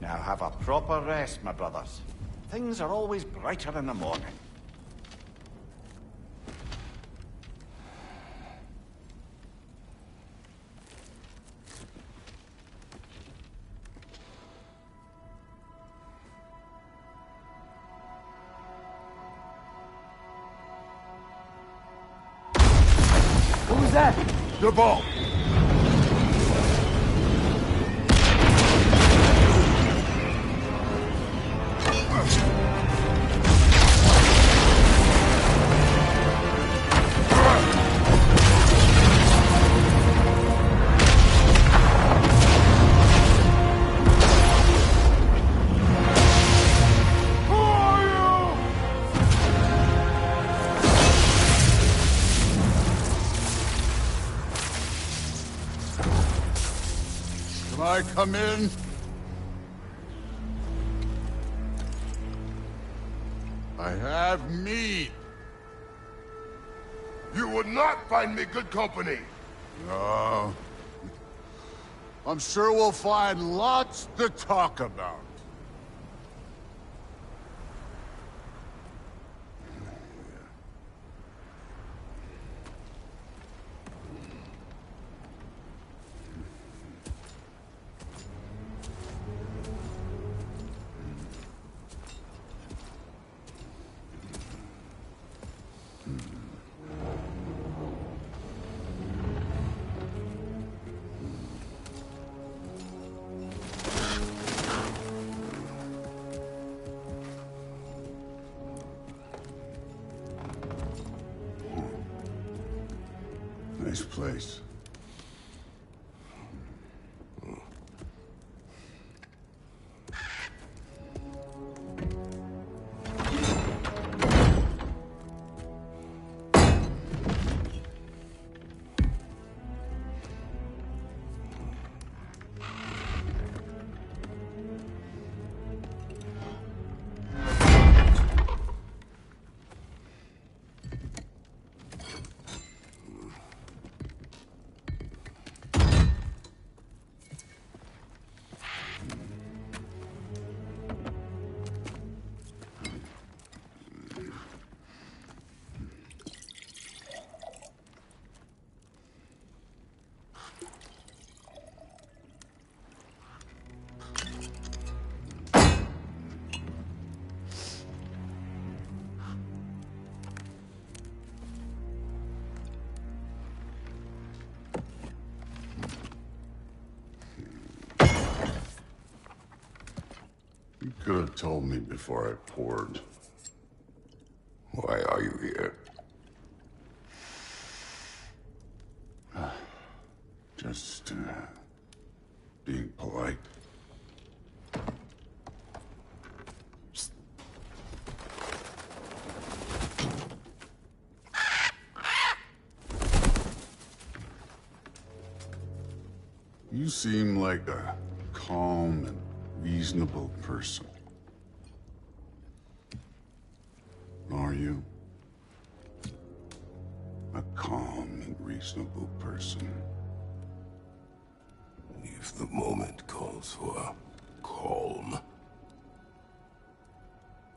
Now have a proper rest, my brothers. Things are always brighter in the morning. Who's that? The ball. Can I come in? I have meat. You would not find me good company. No. I'm sure we'll find lots to talk about. Nice place. You could have told me before I poured. Why are you here? Just, being polite. You seem like a calm and reasonable person. Are you? A calm and reasonable person. If the moment calls for calm.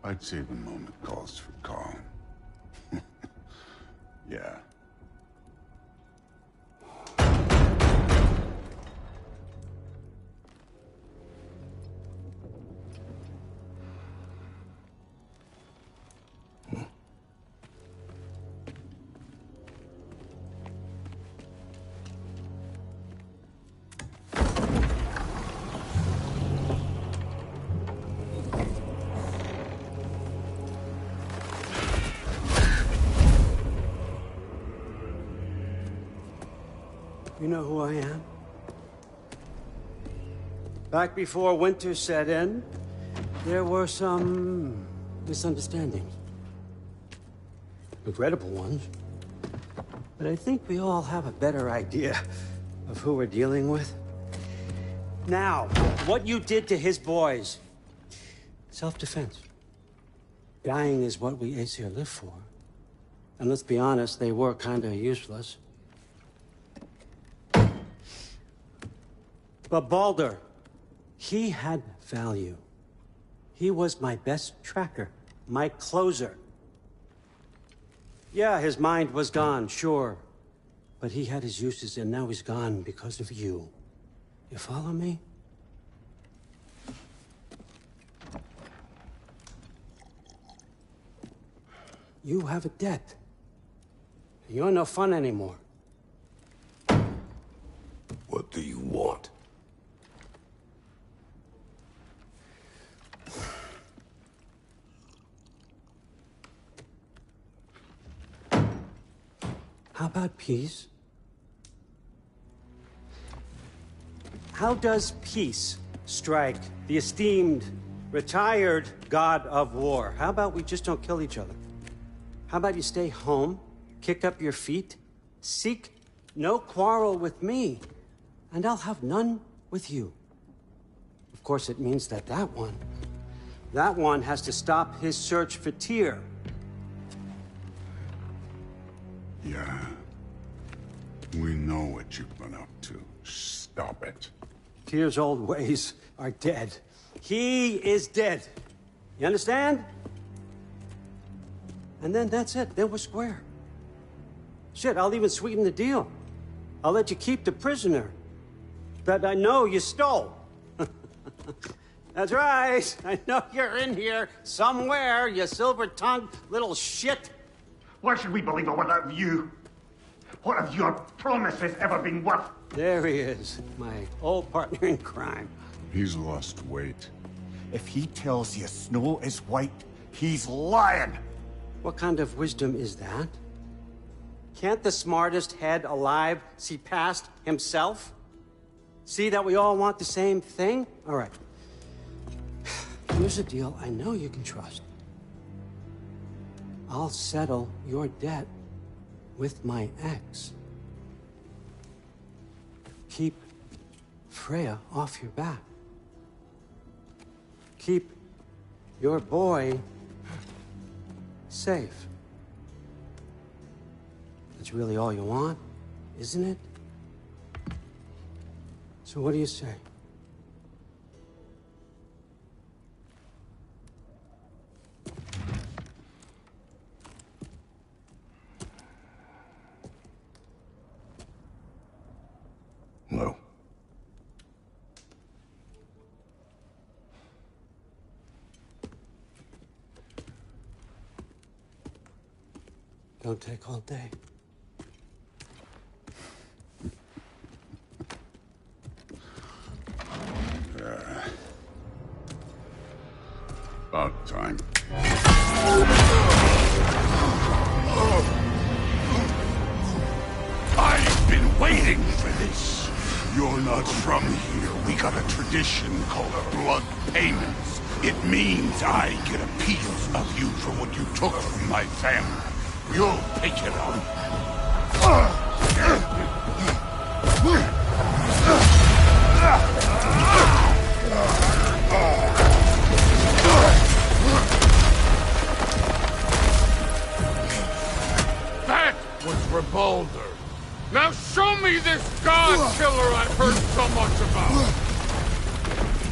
I'd say the moment calls for calm. Yeah. You know who I am? Back before winter set in, there were some misunderstandings. Regrettable ones. But I think we all have a better idea of who we're dealing with. Now, what you did to his boys. Self-defense. Dying is what we Aesir live for. And let's be honest, they were kinda useless. But Baldur, He had value. He was my best tracker, my closer. Yeah, his mind was gone, sure. But he had his uses, and now he's gone because of you. You follow me? You have a debt. You're no fun anymore. What do you want? How about peace? How does peace strike the esteemed, retired god of war? How about we just don't kill each other? How about you stay home, kick up your feet, seek no quarrel with me, and I'll have none with you. Of course, it means that that one has to stop his search for Tyr. Yeah. We know what you've been up to. Stop it. Tyr's old ways are dead. He is dead. You understand? And then that's it. Then we're square. Shit, I'll even sweeten the deal. I'll let you keep the prisoner that I know you stole. That's right. I know you're in here somewhere, you silver-tongued little shit. Why should we believe a word out of you? What have your promises ever been worth? There he is, my old partner in crime. He's lost weight. If he tells you snow is white, he's lying. What kind of wisdom is that? Can't the smartest head alive see past himself? See that we all want the same thing? All right. Here's a deal I know you can trust. I'll settle your debt with my ex. Keep Freya off your back. Keep your boy safe. That's really all you want, isn't it? So what do you say? No. Don't take all day. About time. I've been waiting for this. You're not from here. We got a tradition called blood payments. It means I get a piece of you for what you took from my family. You'll pick it up. That was Rebalder. Now show me this god killer I've heard so much about.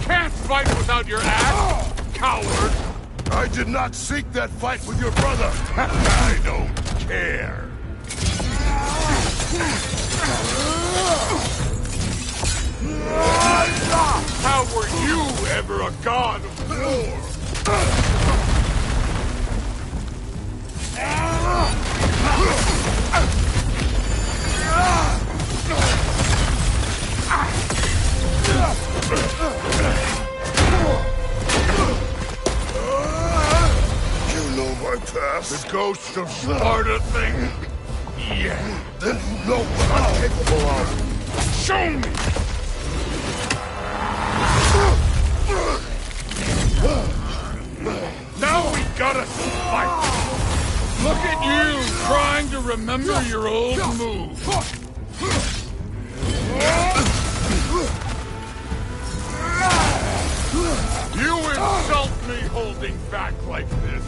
Can't fight without your axe, coward. I did not seek that fight with your brother. I don't care. How were you ever a god of war? You know my past. The ghost of Sparta thing? Yeah. Then you know what I'm capable of. Show me! Now we gotta fight! Look at you, trying to remember your old moves. You insult me holding back like this.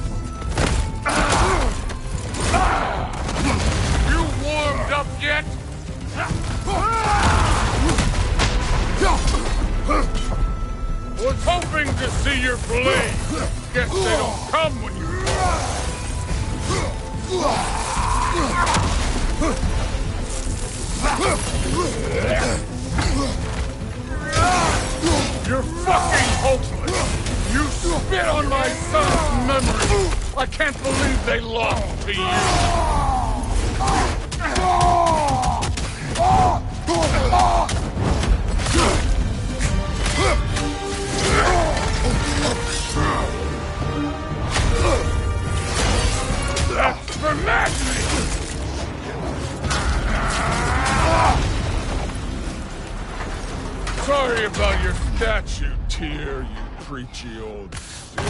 You warmed up yet? hoping to see your blade. Guess they don't come when you You're fucking hopeless! You spit on my son's memory! I can't believe they lost to you! That's for madness! Sorry about your statue, Tyr, you preachy old stick.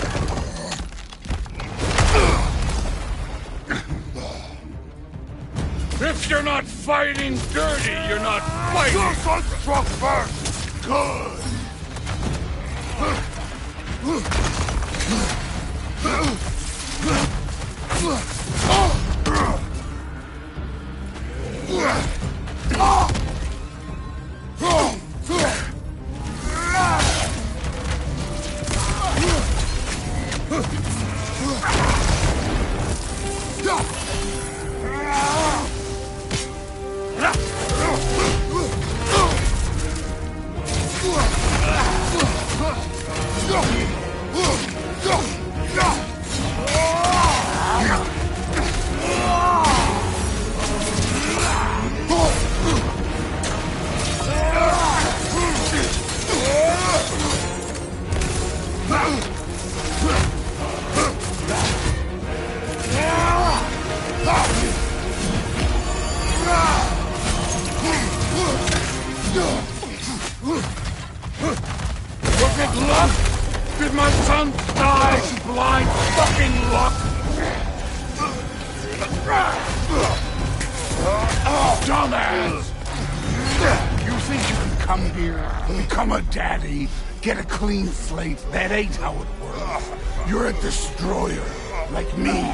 If you're not fighting dirty, you're not fighting. Your son struck first! Good! Was it luck? Did my son die to blind fucking luck? Dumbass! You think you can come here, become a daddy, get a clean slate? That ain't how it works. You're a destroyer, like me.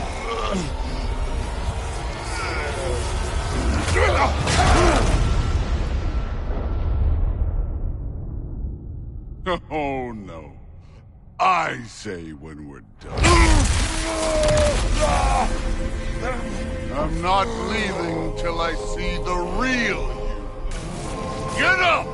Oh, no. I say when we're done. I'm not leaving till I see the real you. Get up!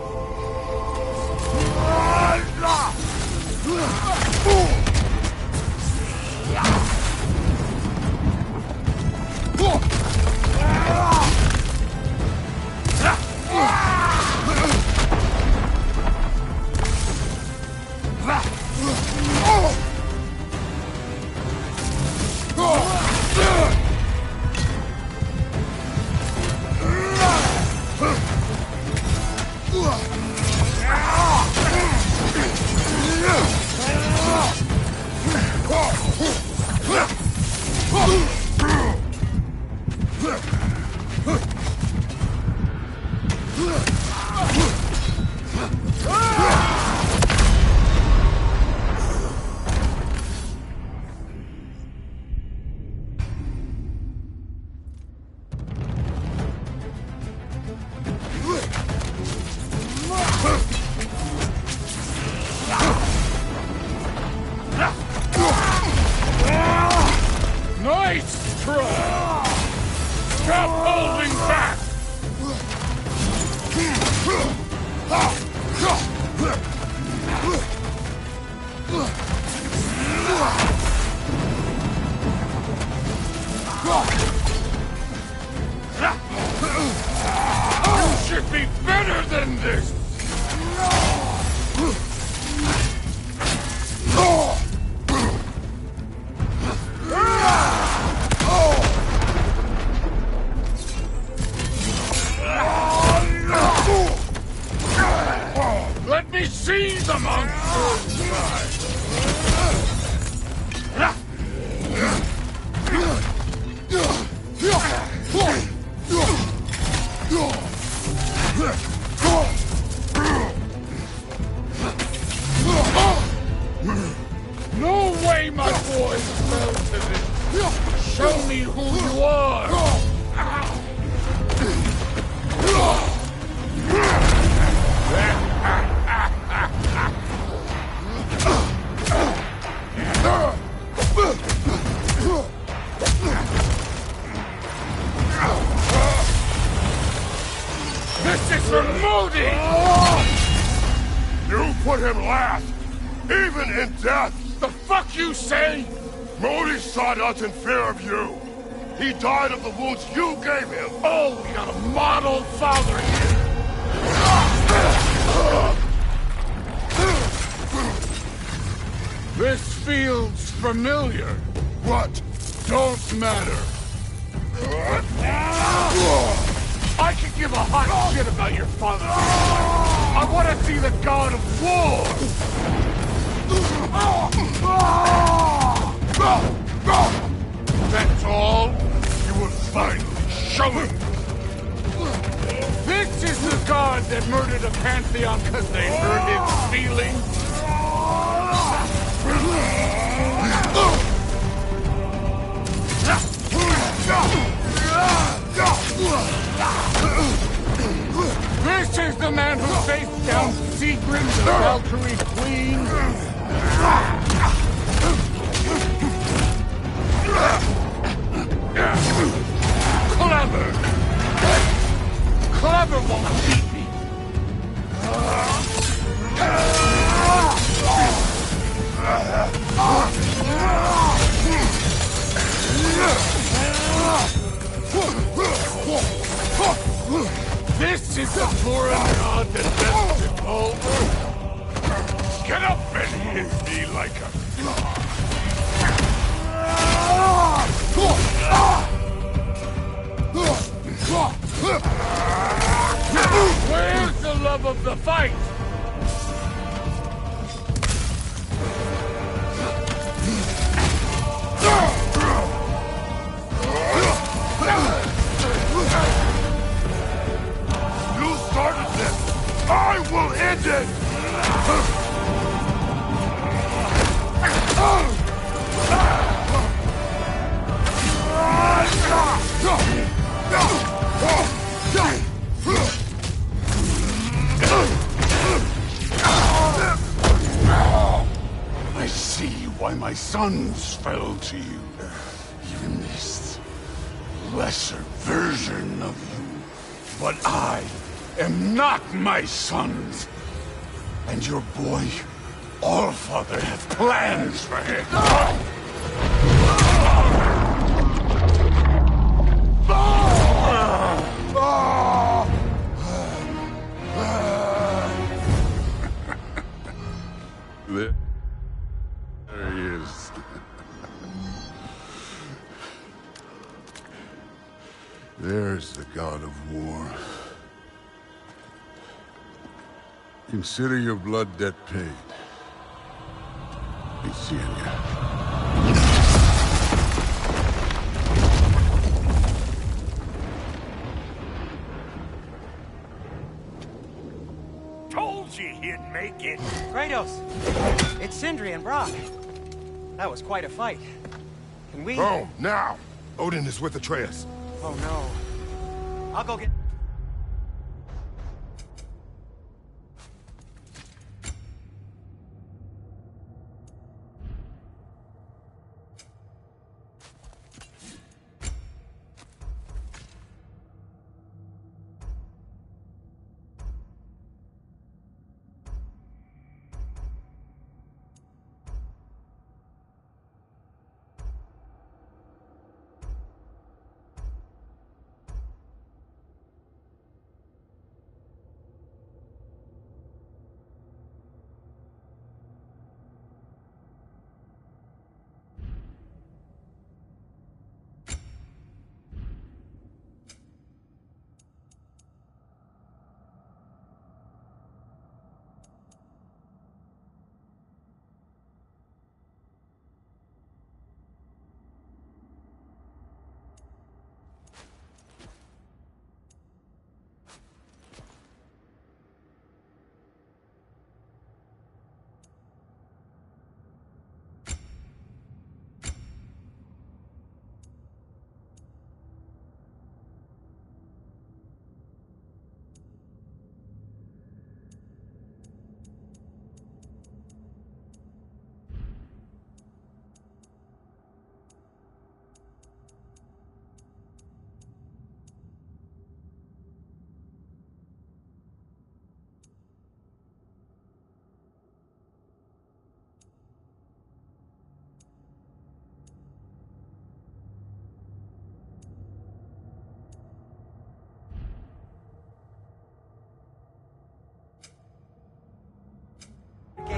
Nice try! Stop holding back! You should be better than this! Let me see the monster inside! No way my boy fell to this! Show me who you are! put him last, even in death. The fuck you say? Modi sought us in fear of you. He died of the wounds you gave him. Oh, we got a model father here. This feels familiar. What? Don't matter. I could give a hot shit about your father. I want to see the god of war. That's all? You will finally show him. This is the god that murdered a pantheon because they hurt his feelings. This is the man who faced down Sigrid, the Valkyrie Queen. Clever. Clever won't beat me. This is the foreign god that best it over. Get up and hit me like a god. Where's the love of the fight? You started this. I will end it. I see why my sons fell to you. Even this lesser version of you. But I am not my sons. And your boy, Allfather, has plans for him. There he is. There's the god of war. Consider your blood debt paid. Be seeing ya. Told you he'd make it. Kratos! It's Sindri and Brock. That was quite a fight. Can we... Oh, now! Odin is with Atreus. Oh, no. I'll go get...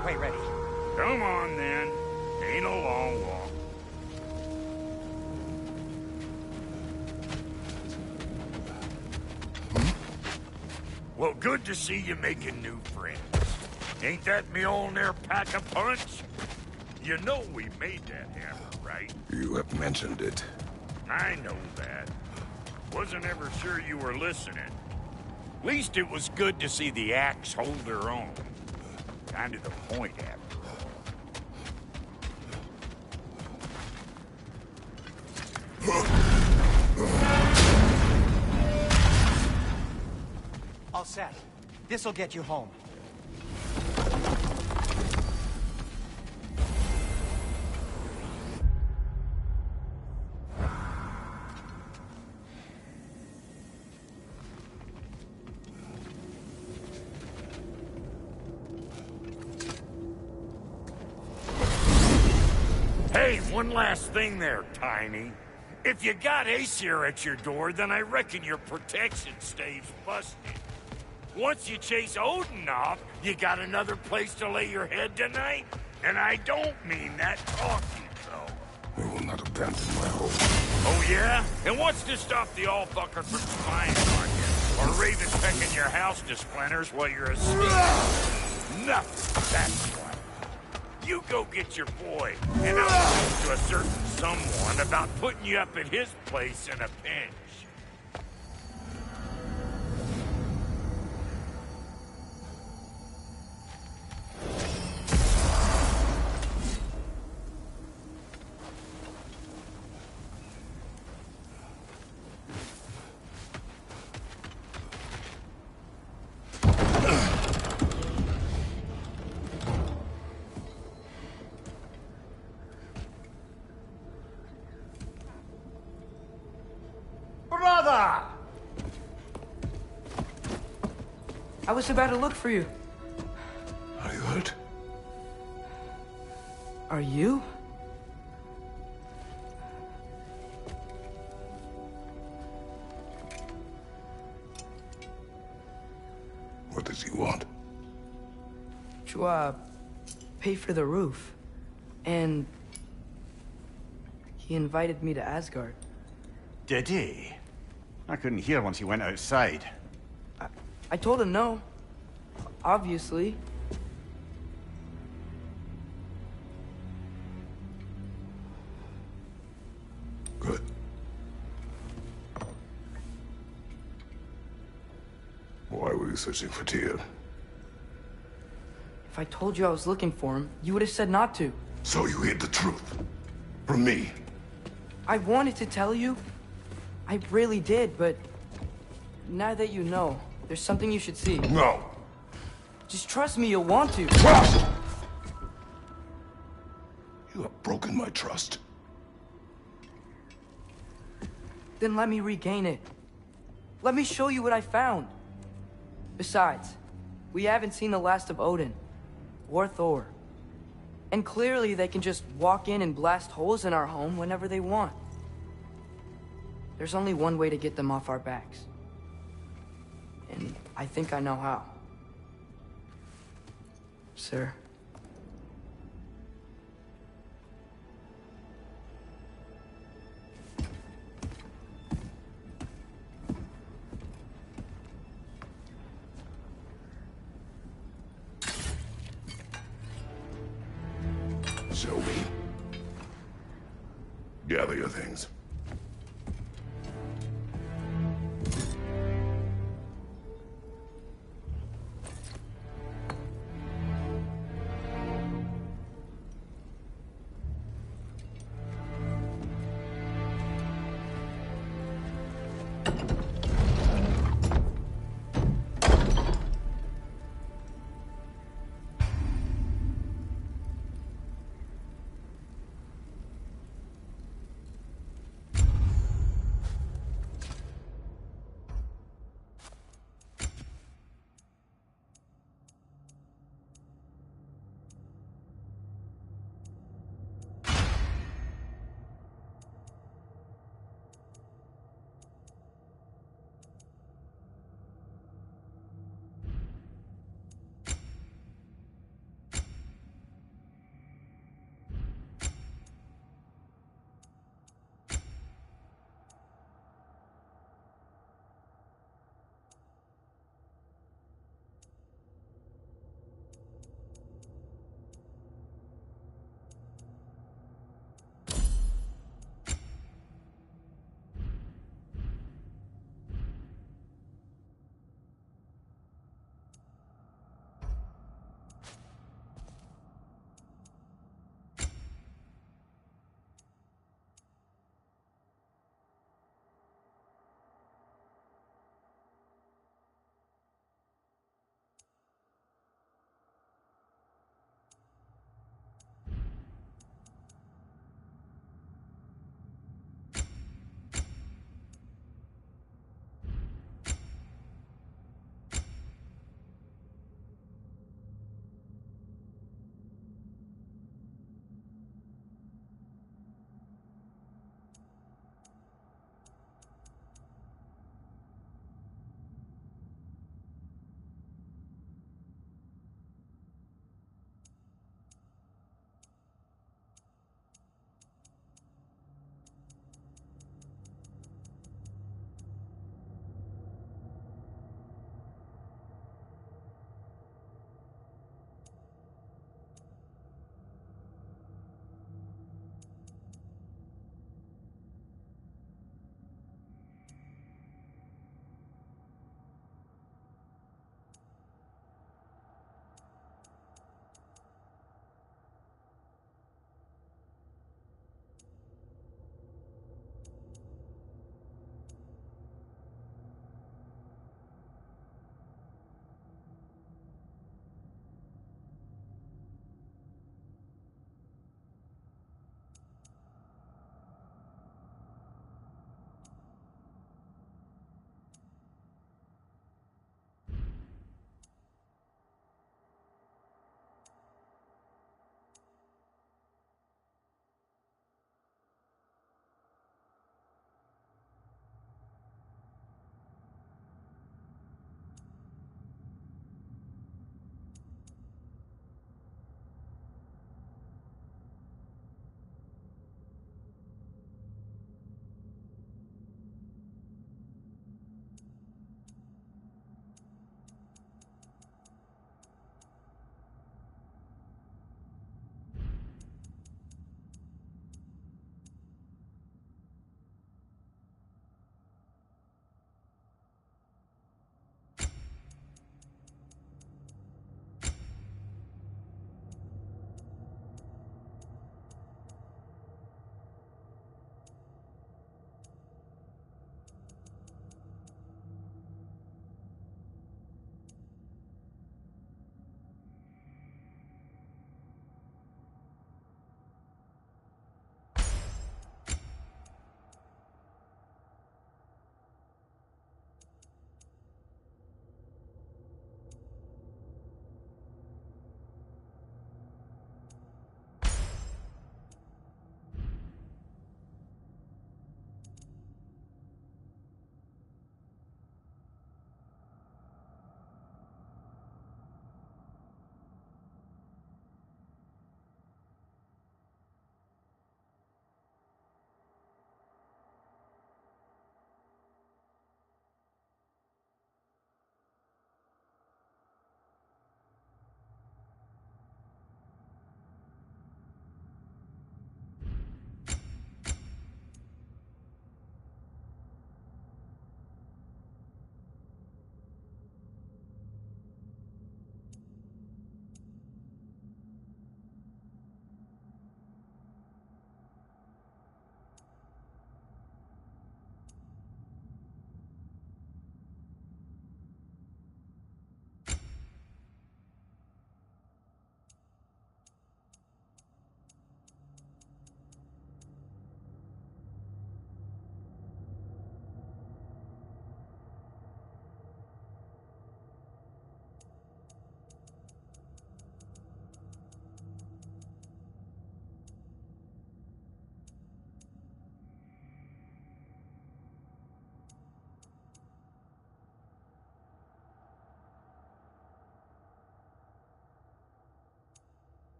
quite ready. Come on, then. Ain't a long walk. Well, good to see you making new friends. Ain't that Mjolnir pack a punch? You know we made that hammer, right? You have mentioned it. I know that. Wasn't ever sure you were listening. Least it was good to see the axe hold her own. Kind of the point, after all. All set. This'll get you home. Hey, one last thing there, Tiny. If you got Aesir at your door, then I reckon your protection stays busted. Once you chase Odin off, you got another place to lay your head tonight? And I don't mean that talking, though. I will not abandon my home. Oh, yeah? And what's to stop the all-fucker from spying on you? Or Raven pecking your house to splinters while you're asleep? Nothing, that's why. You go get your boy, and I'll talk to a certain someone about putting you up at his place in a pinch. Brother! I was about to look for you. Are you hurt? Are you? What does he want? To, pay for the roof. And he invited me to Asgard. Did he? I couldn't hear once he went outside. I told him no. Obviously. Good. Why were you searching for Tyr? If I told you I was looking for him, you would have said not to. So you hid the truth. From me. I wanted to tell you. I really did, but now that you know, there's something you should see. No. Just trust me, you'll want to. Trust! You have broken my trust. Then let me regain it. Let me show you what I found. Besides, we haven't seen the last of Odin. Or Thor. And clearly they can just walk in and blast holes in our home whenever they want. There's only one way to get them off our backs. And I think I know how. Sir. Show me. Gather your things.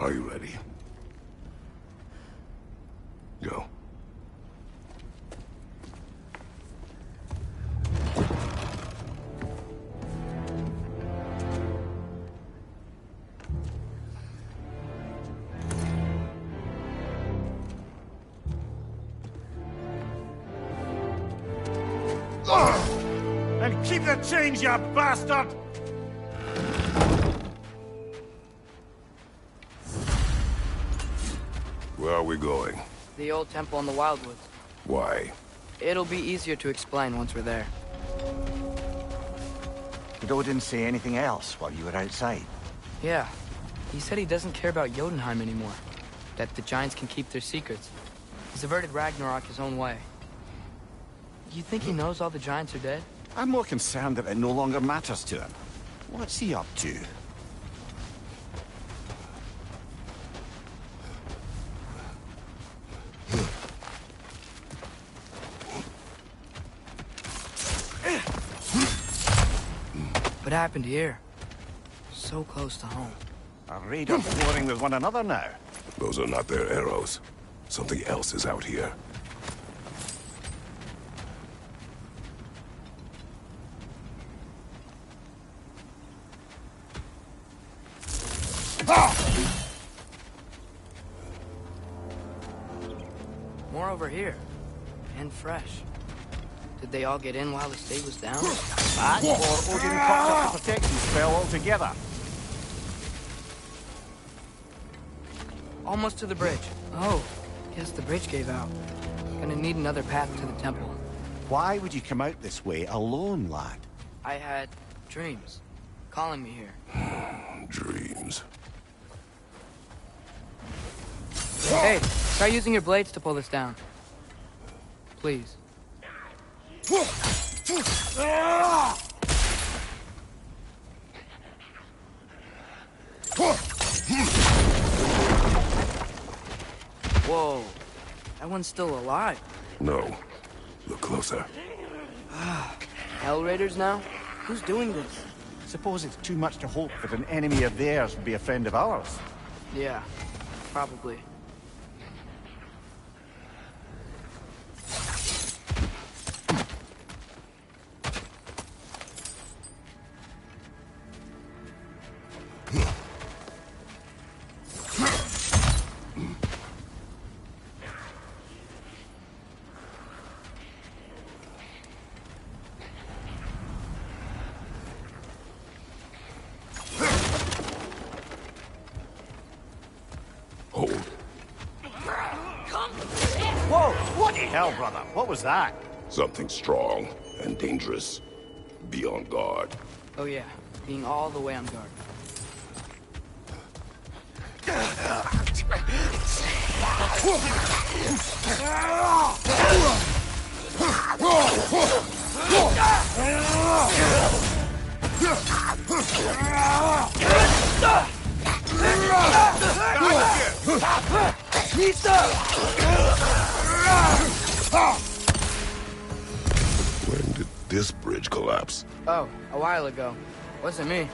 Are you ready? Go. And keep the change, you bastard! Where are we going? The old temple in the Wildwoods. Why? It'll be easier to explain once we're there. Did Odin say anything else while you were outside? Yeah. He said he doesn't care about Jotunheim anymore. That the Giants can keep their secrets. He's averted Ragnarok his own way. You think he knows all the Giants are dead? I'm more concerned that it no longer matters to him. What's he up to? What happened here? So close to home. Are raiders warring with one another now? Those are not their arrows. Something else is out here. More over here. And fresh. Did they all get in while the state was down? That, or Odin cocked up the protection spell altogether. Almost to the bridge. Oh, guess the bridge gave out. Gonna need another path to the temple. Why would you come out this way alone, lad? I had dreams calling me here. Dreams. Hey, try using your blades to pull this down. Please. Whoa, that one's still alive. No. Look closer. Hell Raiders now? Who's doing this? Suppose it's too much to hope that an enemy of theirs would be a friend of ours. Yeah, probably. Hold. Whoa! What the hell, brother? What was that? Something strong and dangerous. Be on guard. Oh yeah, being all the way on guard. When did this bridge collapse? Oh, a while ago. Wasn't me.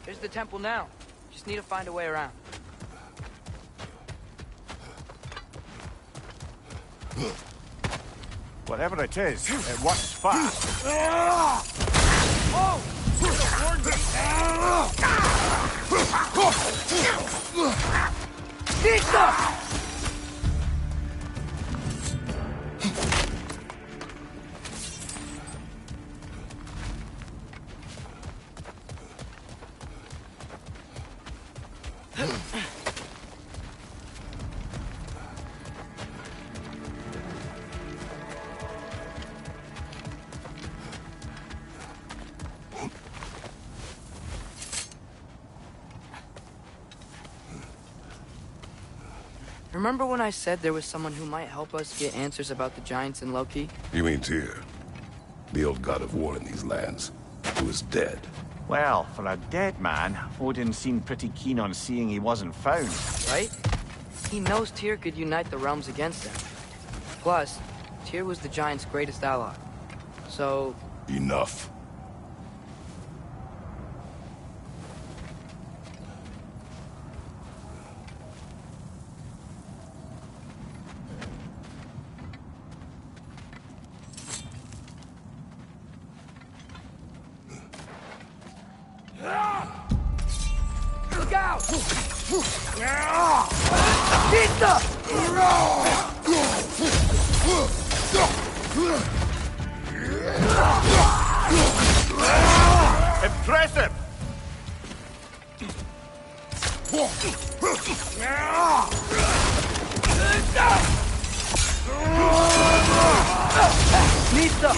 There's the temple now. Just need to find a way around. Whatever it is, it works fast. Remember when I said there was someone who might help us get answers about the Giants and Loki? You mean Tyr? The old god of war in these lands, who is dead. Well, for a dead man, Odin seemed pretty keen on seeing he wasn't found. Right? He knows Tyr could unite the realms against him. Plus, Tyr was the Giants' greatest ally. So... Enough. Look out! Pizza! Impressive! Pizza!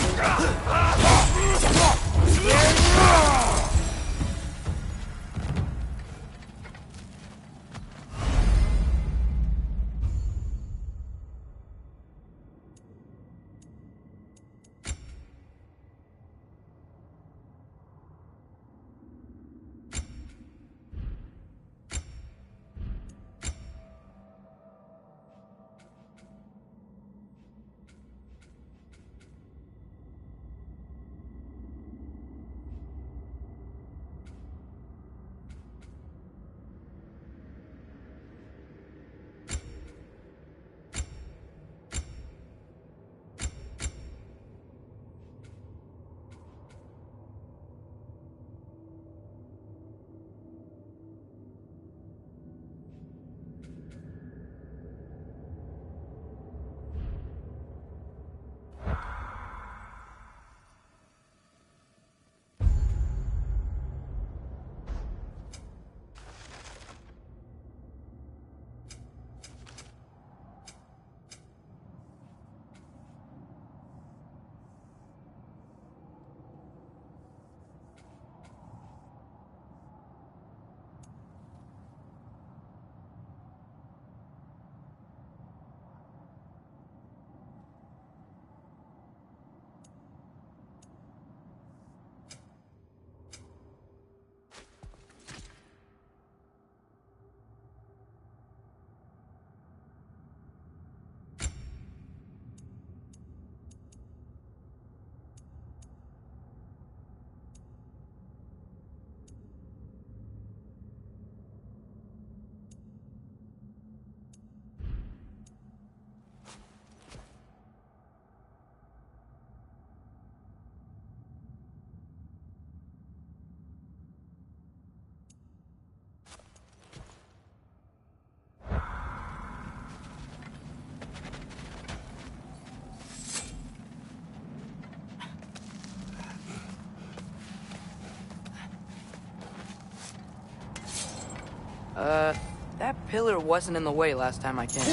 That pillar wasn't in the way last time I came.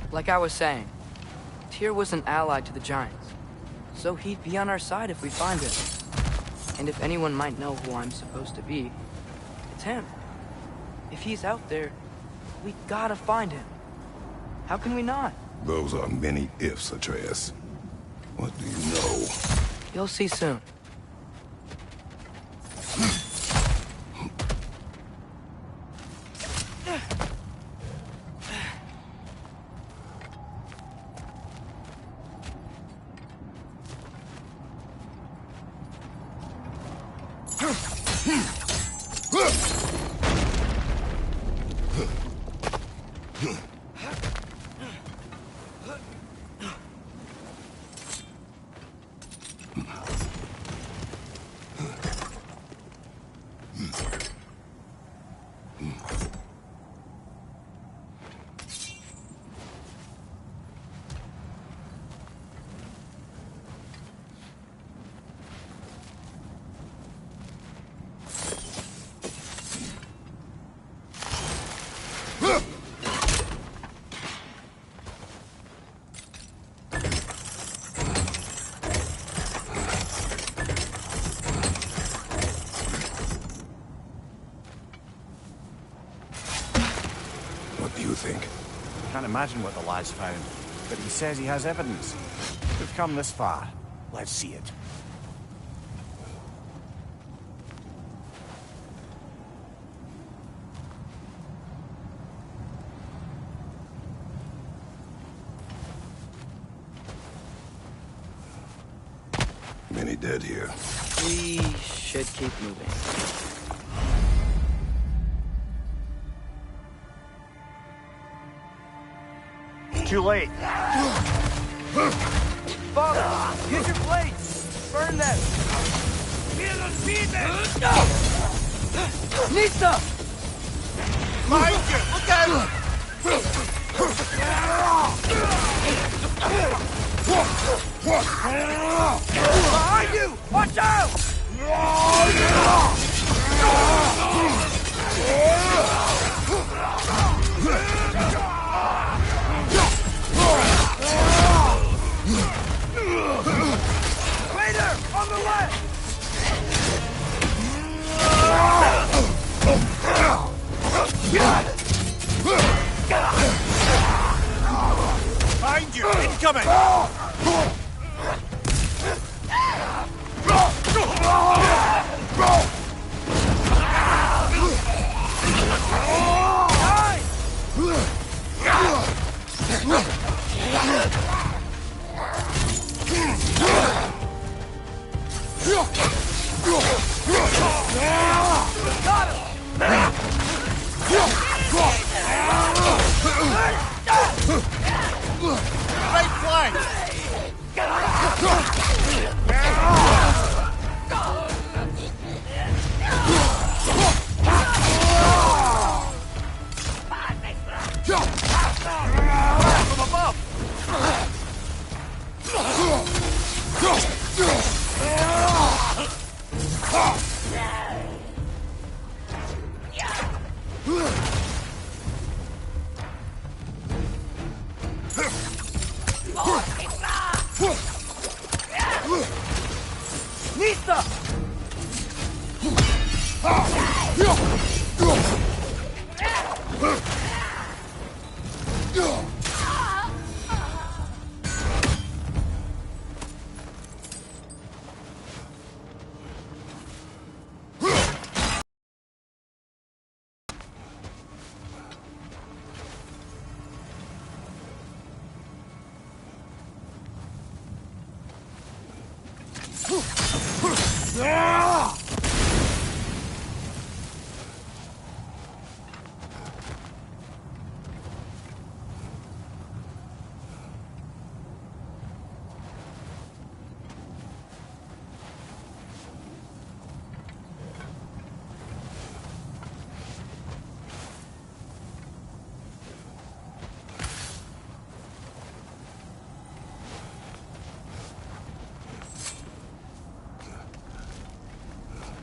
Like I was saying, Tyr was an ally to the Giants, so he'd be on our side if we find him. And if anyone might know who I'm supposed to be, it's him. If he's out there, we gotta find him. How can we not? Those are many ifs, Atreus. What do you know? You'll see soon. do you think? Can't imagine what the lad's found, but he says he has evidence. We've come this far. Let's see it. Many dead here. We should keep moving. Too late. Father, use your blades! Burn them! Nista! Behind you! Look out! Behind you! Watch out! Waiter! On the left! Behind you! Incoming! Right flank! From above! Nista!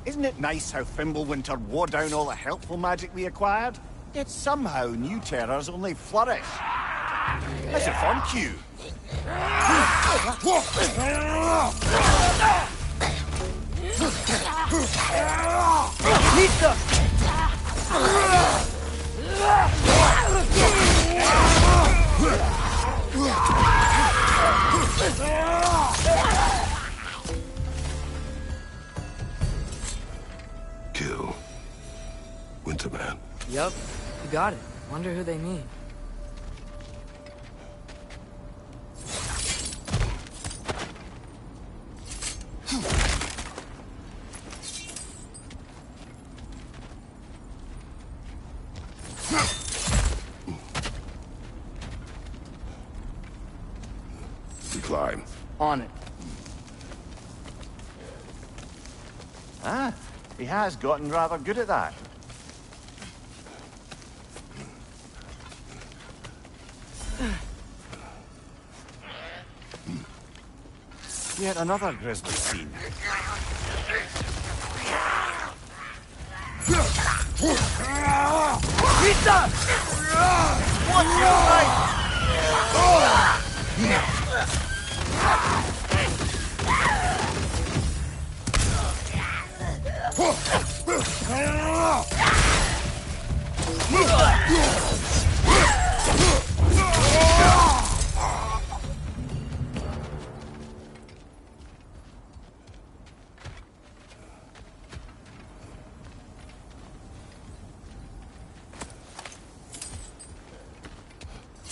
Isn't it nice how Fimbulwinter wore down all the helpful magic we acquired? Yet somehow new terrors only flourish. That's a fun cue. Nista! Kill Winterman. Yup, you got it. Wonder who they mean. We climb. On it. Ah, he has gotten rather good at that. Yet another grisly scene. Nista! What's your right?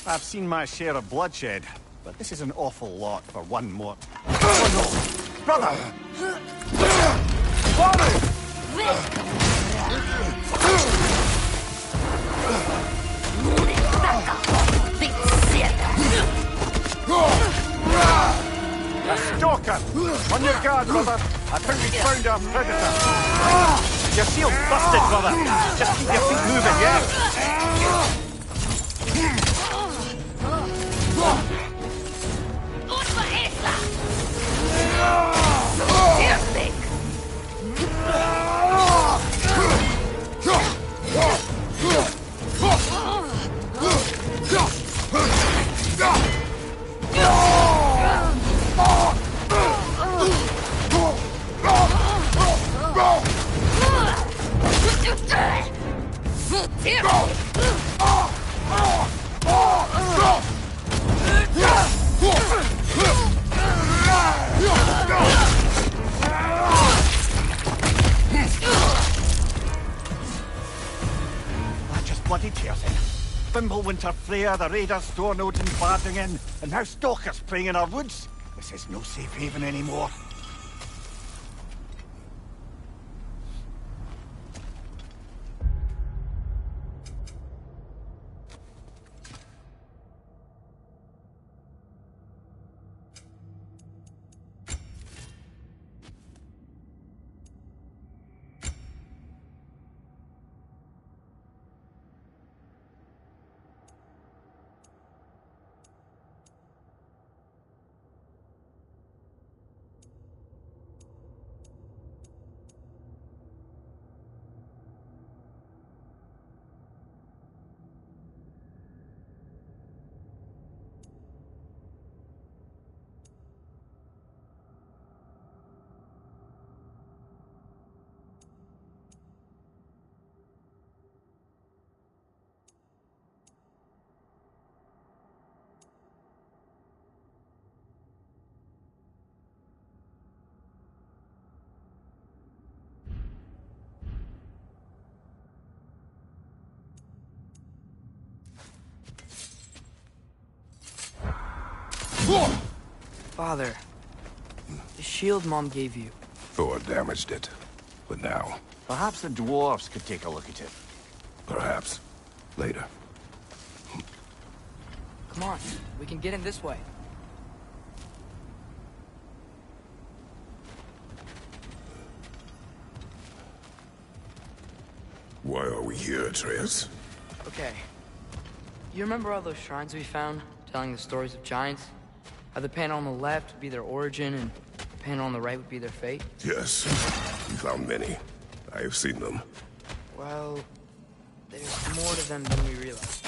I've seen my share of bloodshed, but this is an awful lot for one more. Oh no! Brother! A stalker! On your guard, brother! I think we found our predator! Your shield's busted, brother! Just keep your feet moving, yeah? That just bloody tears it. Fimbulwinter, Freya, the raiders, Stornodes and barging in, and now stalkers preying in our woods. This is no safe haven anymore. Father, the shield Mom gave you. Thor damaged it. But now, Perhaps the dwarves could take a look at it. perhaps, later. Come on, we can get in this way. Why are we here, Atreus? Okay. You remember all those shrines we found, telling the stories of giants? How the panel on the left would be their origin, and the panel on the right would be their fate? Yes, we found many. I have seen them. Well, there's more to them than we realize.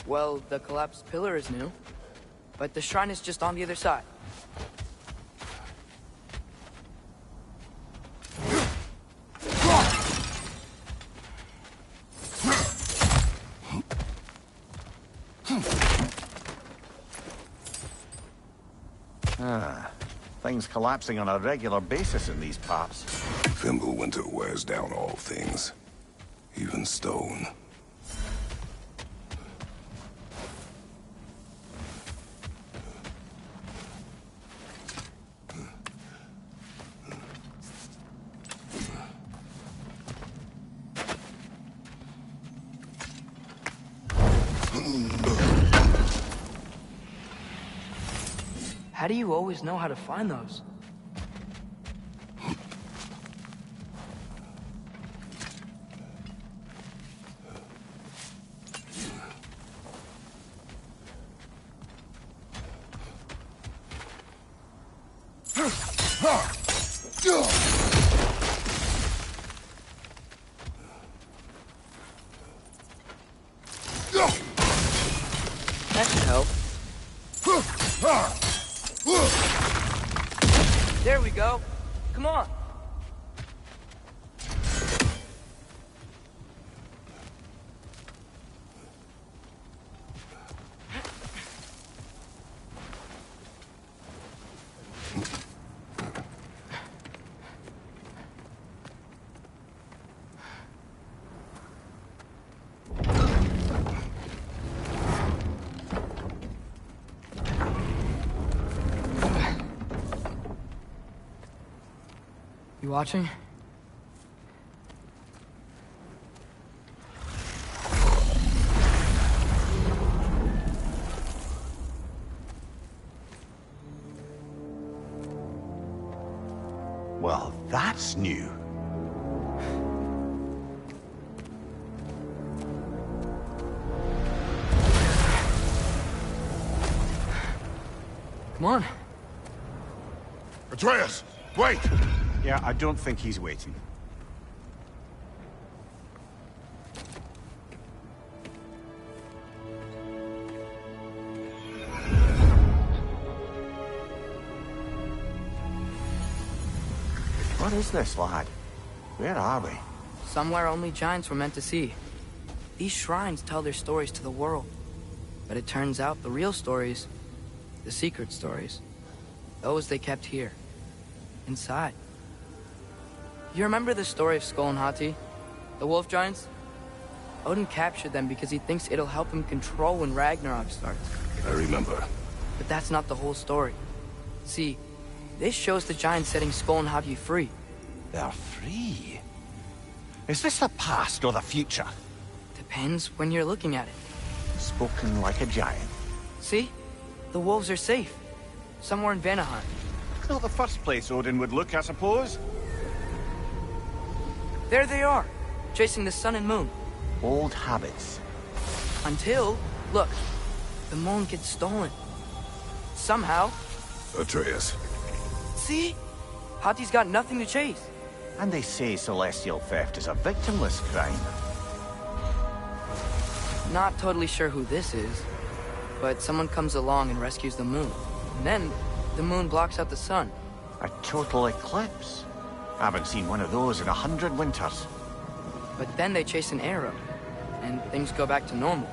Well, the collapsed pillar is new, but the shrine is just on the other side. Things collapsing on a regular basis in these parts. Fimbulwinter wears down all things, even stone. How do you always know how to find those? That should help. There we go. Come on. You watching? Well, that's new. Come on. Atreus, wait! Yeah, I don't think he's waiting. What is this, lad? Where are we? Somewhere only giants were meant to see. These shrines tell their stories to the world. But it turns out the real stories, the secret stories, those they kept here, inside. You remember the story of Skull and Hati? The wolf giants? Odin captured them because he thinks it'll help him control when Ragnarok starts. I remember. But that's not the whole story. See, this shows the giants setting Skull and Hati free. They're free. Is this the past or the future? Depends when you're looking at it. Spoken like a giant. See? The wolves are safe. Somewhere in Vanaheim. Not the first place Odin would look, I suppose. There they are, chasing the sun and moon. Old habits. Until, look, the moon gets stolen. Somehow. Atreus. See? Hati's got nothing to chase. And they say celestial theft is a victimless crime. Not totally sure who this is, but someone comes along and rescues the moon. And then, the moon blocks out the sun. A total eclipse. I haven't seen one of those in 100 winters. But then they chase an arrow, and things go back to normal.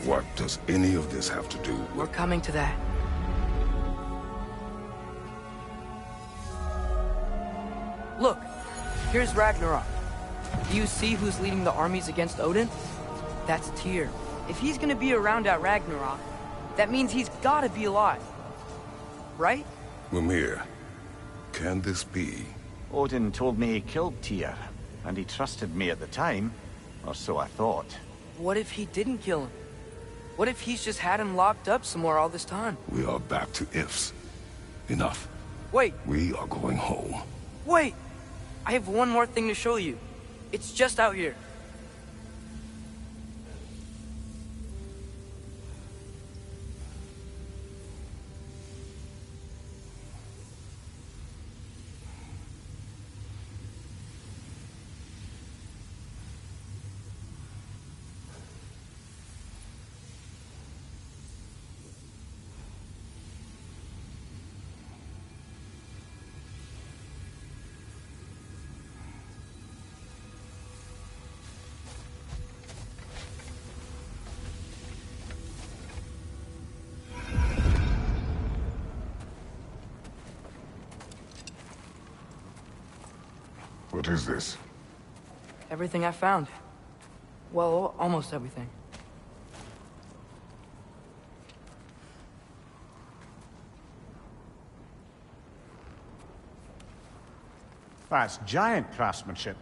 What does any of this have to do with... We're coming to that. Look, here's Ragnarok. Do you see who's leading the armies against Odin? That's Tyr. If he's gonna be around at Ragnarok, that means he's gotta be alive. Right? Mimir, can this be? Odin told me he killed Tyr, and he trusted me at the time, or so I thought. What if he didn't kill him? What if he's just had him locked up somewhere all this time? We are back to ifs. Enough. Wait, We are going home. wait! I have one more thing to show you. It's just out here. What is this? Everything I found. Well, almost everything. That's giant craftsmanship.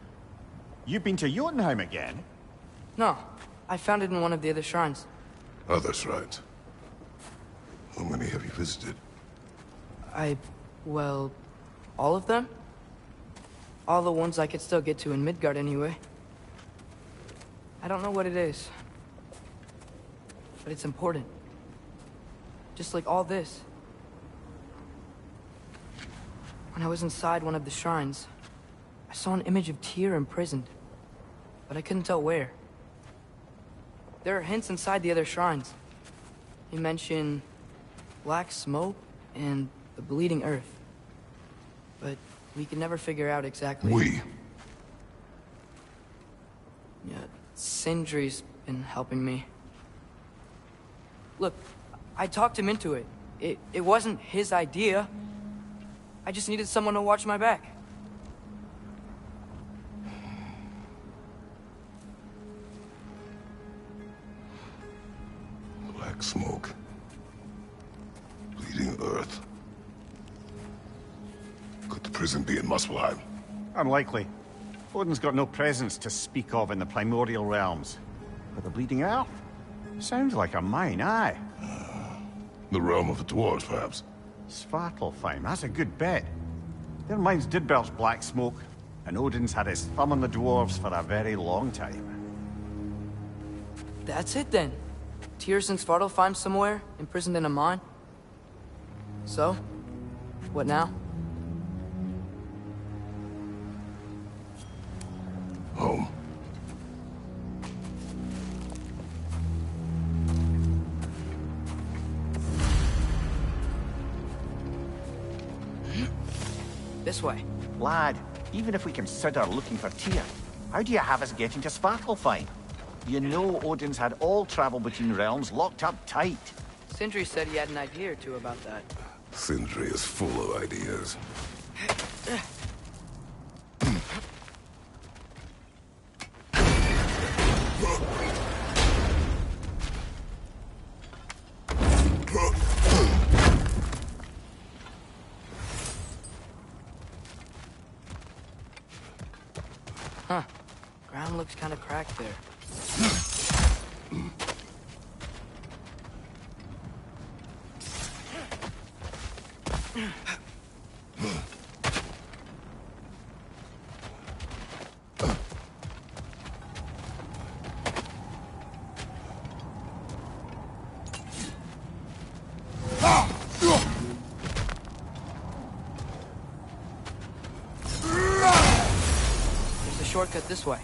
You've been to Jotunheim again? No, I found it in one of the other shrines. Other shrines. How many have you visited? Well, all of them? All the ones I could still get to in Midgard anyway. I don't know what it is. But it's important. Just like all this. When I was inside one of the shrines, I saw an image of Tyr imprisoned, but I couldn't tell where. There are hints inside the other shrines. He mentioned black smoke and the bleeding earth. But we could never figure out exactly... Yeah, Sindri's been helping me. Look, I talked him into it. It wasn't his idea. I just needed someone to watch my back. Black smoke. Bleeding earth. Could the prison be in Muspelheim? Unlikely. Odin's got no presence to speak of in the primordial realms. But the bleeding earth? Sounds like a mine, aye. The realm of the dwarves, perhaps? Svartalfheim, that's a good bet. Their mines did belch black smoke, and Odin's had his thumb on the dwarves for a very long time. That's it then. Tyr's in Svartalfheim somewhere, imprisoned in a mine. So, what now? Home. This way. Lad, even if we consider looking for Tyr, how do you have us getting to Svartalfheim? You know Odin's had all travel between realms locked up tight. Sindri said he had an idea or two about that. Sindri is full of ideas. Huh. Ground looks kind of cracked there. There's a shortcut this way.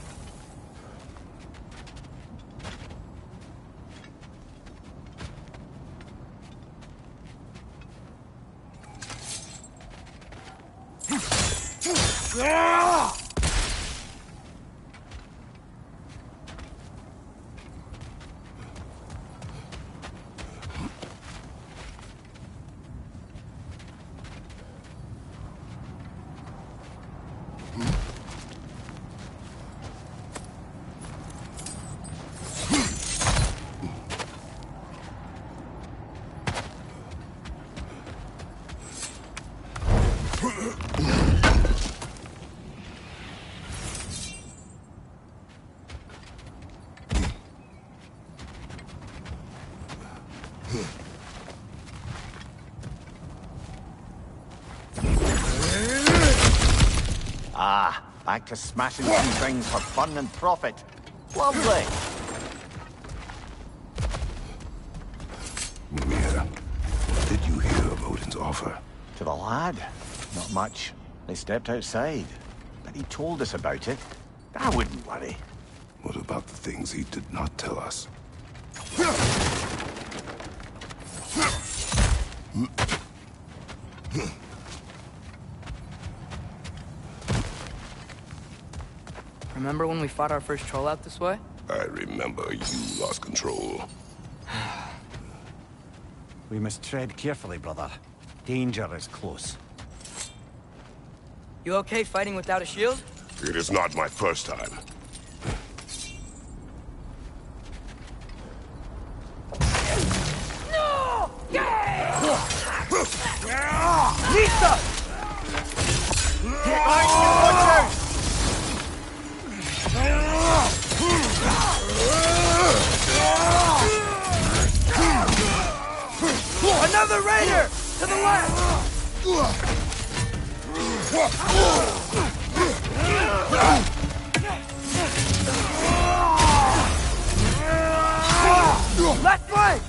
Ah, back to smashing through things for fun and profit. Lovely. Mimir, what did you hear of Odin's offer? To the lad? Not much. They stepped outside. But he told us about it. I wouldn't worry. What about the things he did not tell us? Remember when we fought our first troll out this way? I remember you lost control. We must tread carefully, brother. Danger is close. You okay fighting without a shield? It is not my first time. No! Lisa! Another raider! To the left! Left flank!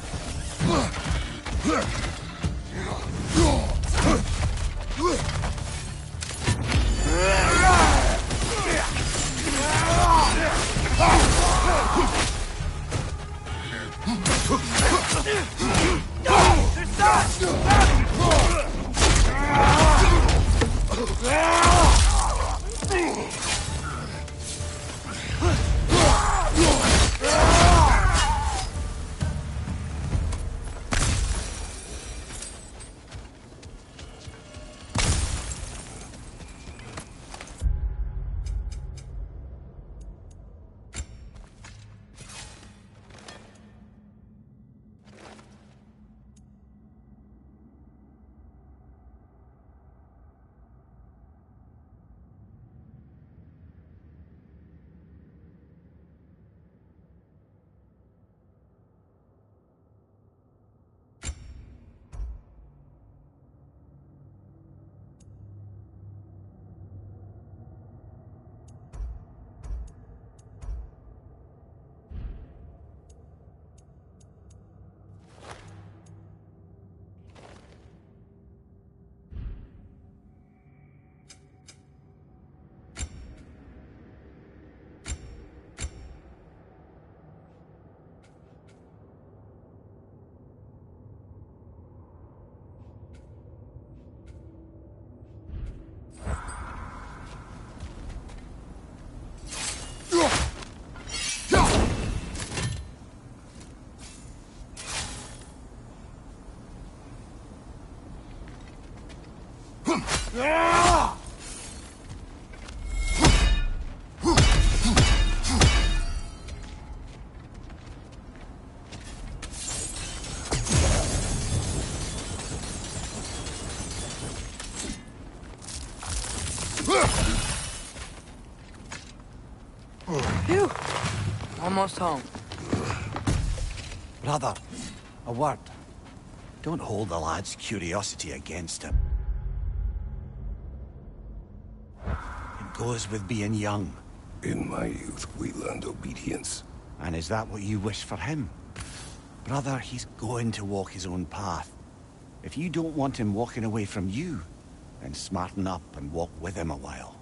Phew! Almost home. Brother, a word. Don't hold the lad's curiosity against him. It goes with being young. In my youth, we learned obedience. And is that what you wish for him? Brother, he's going to walk his own path. If you don't want him walking away from you, then smarten up and walk with him a while.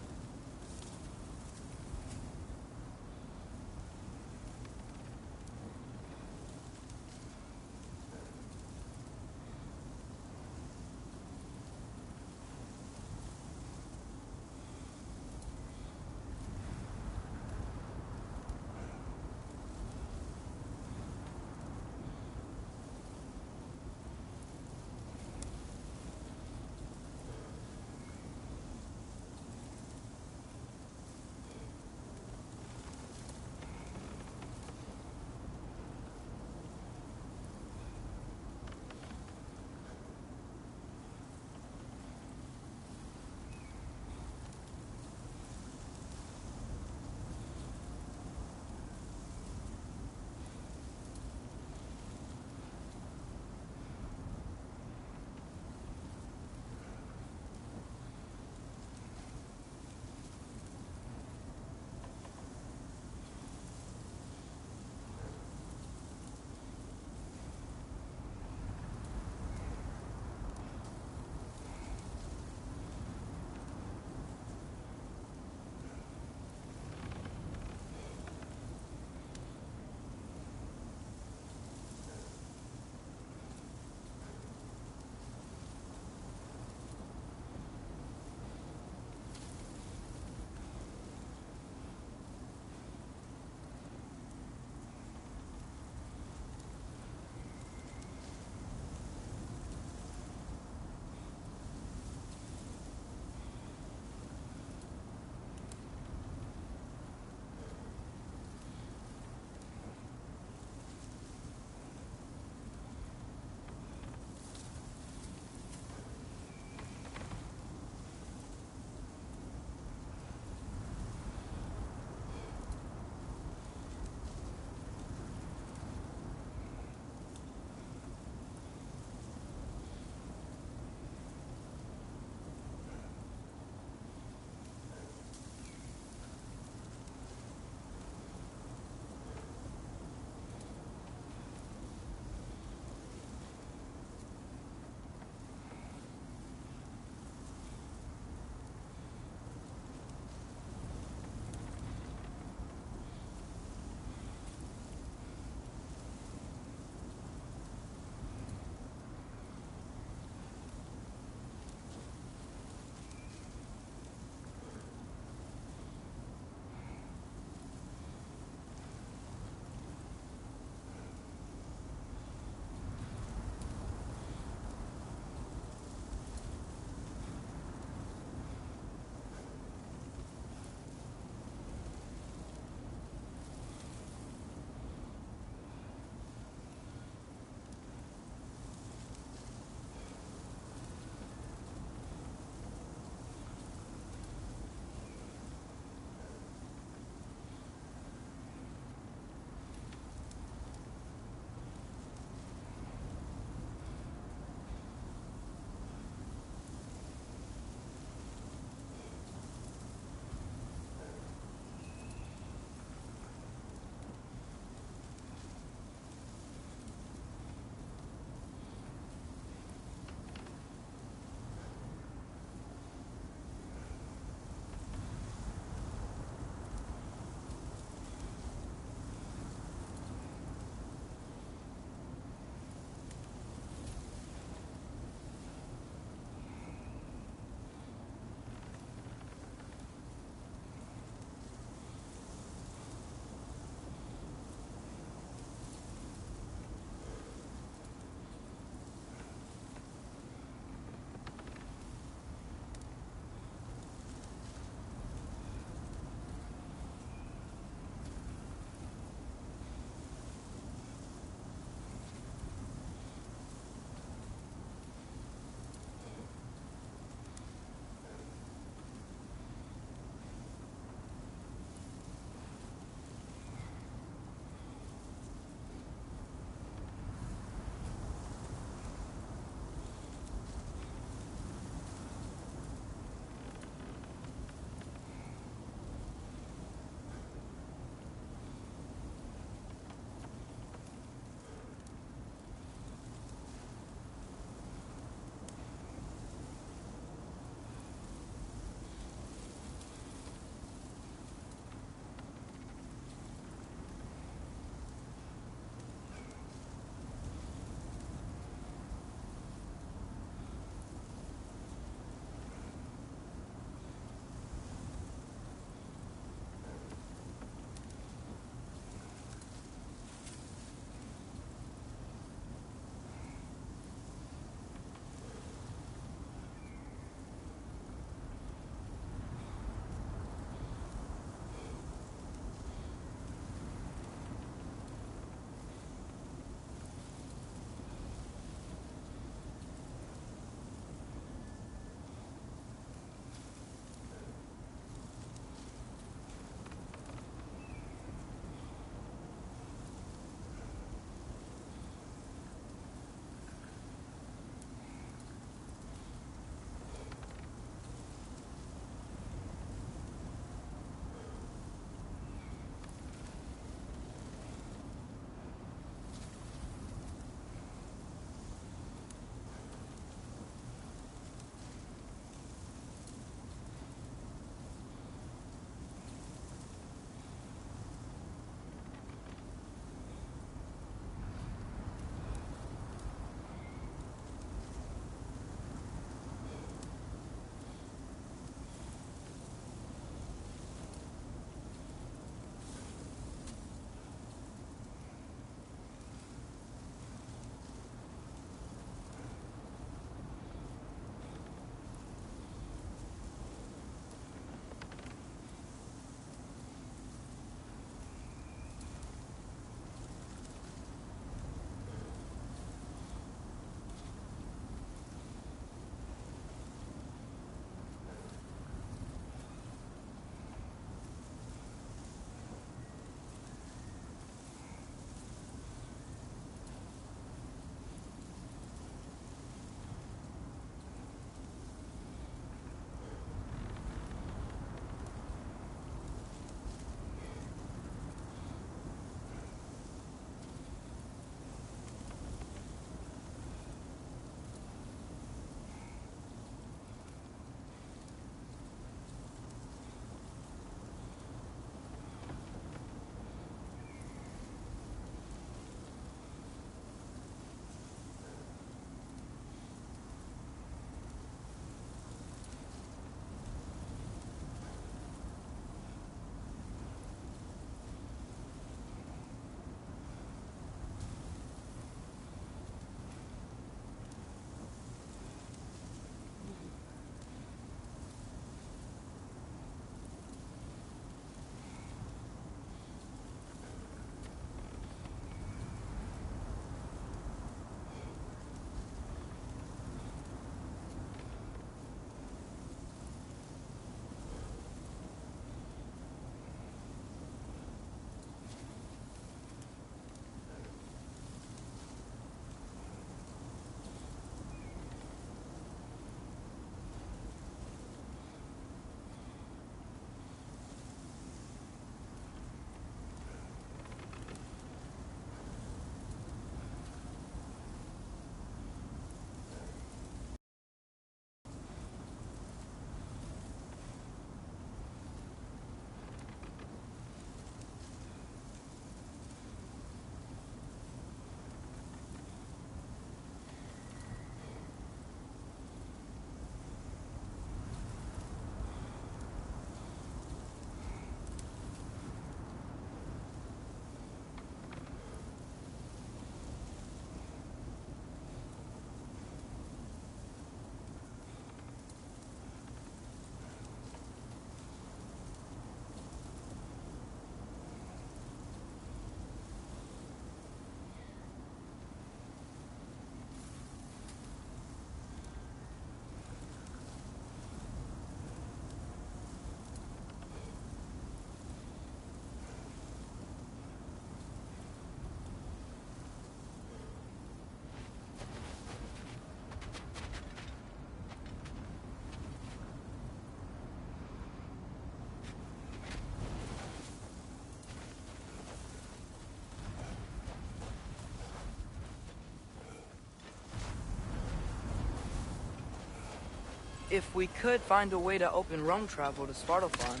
if we could find a way to open roam travel to Svartalfheim,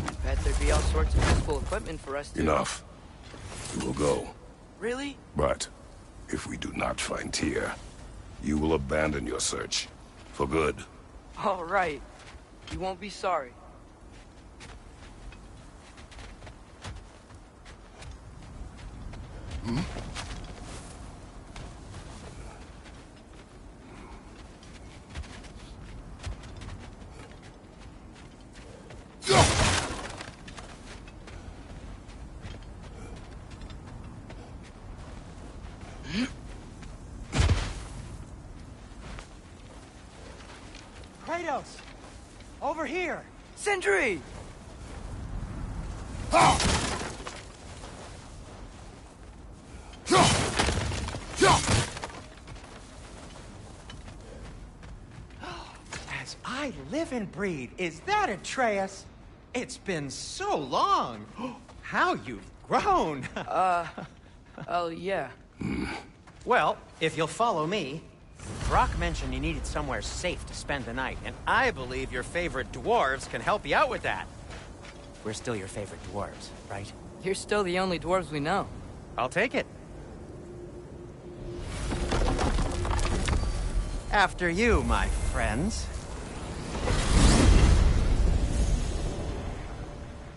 I bet there'd be all sorts of useful equipment for us to... Enough. We will go. Really? But if we do not find Tyr, you will abandon your search. For good. All right. You won't be sorry. Kratos! Over here! Sindri! As I live and breathe, is that Atreus? It's been so long! How you've grown! Oh, yeah. Well, if you'll follow me, Brock mentioned you needed somewhere safe to spend the night, and I believe your favorite dwarves can help you out with that. We're still your favorite dwarves, right? You're still the only dwarves we know. I'll take it. After you, my friends.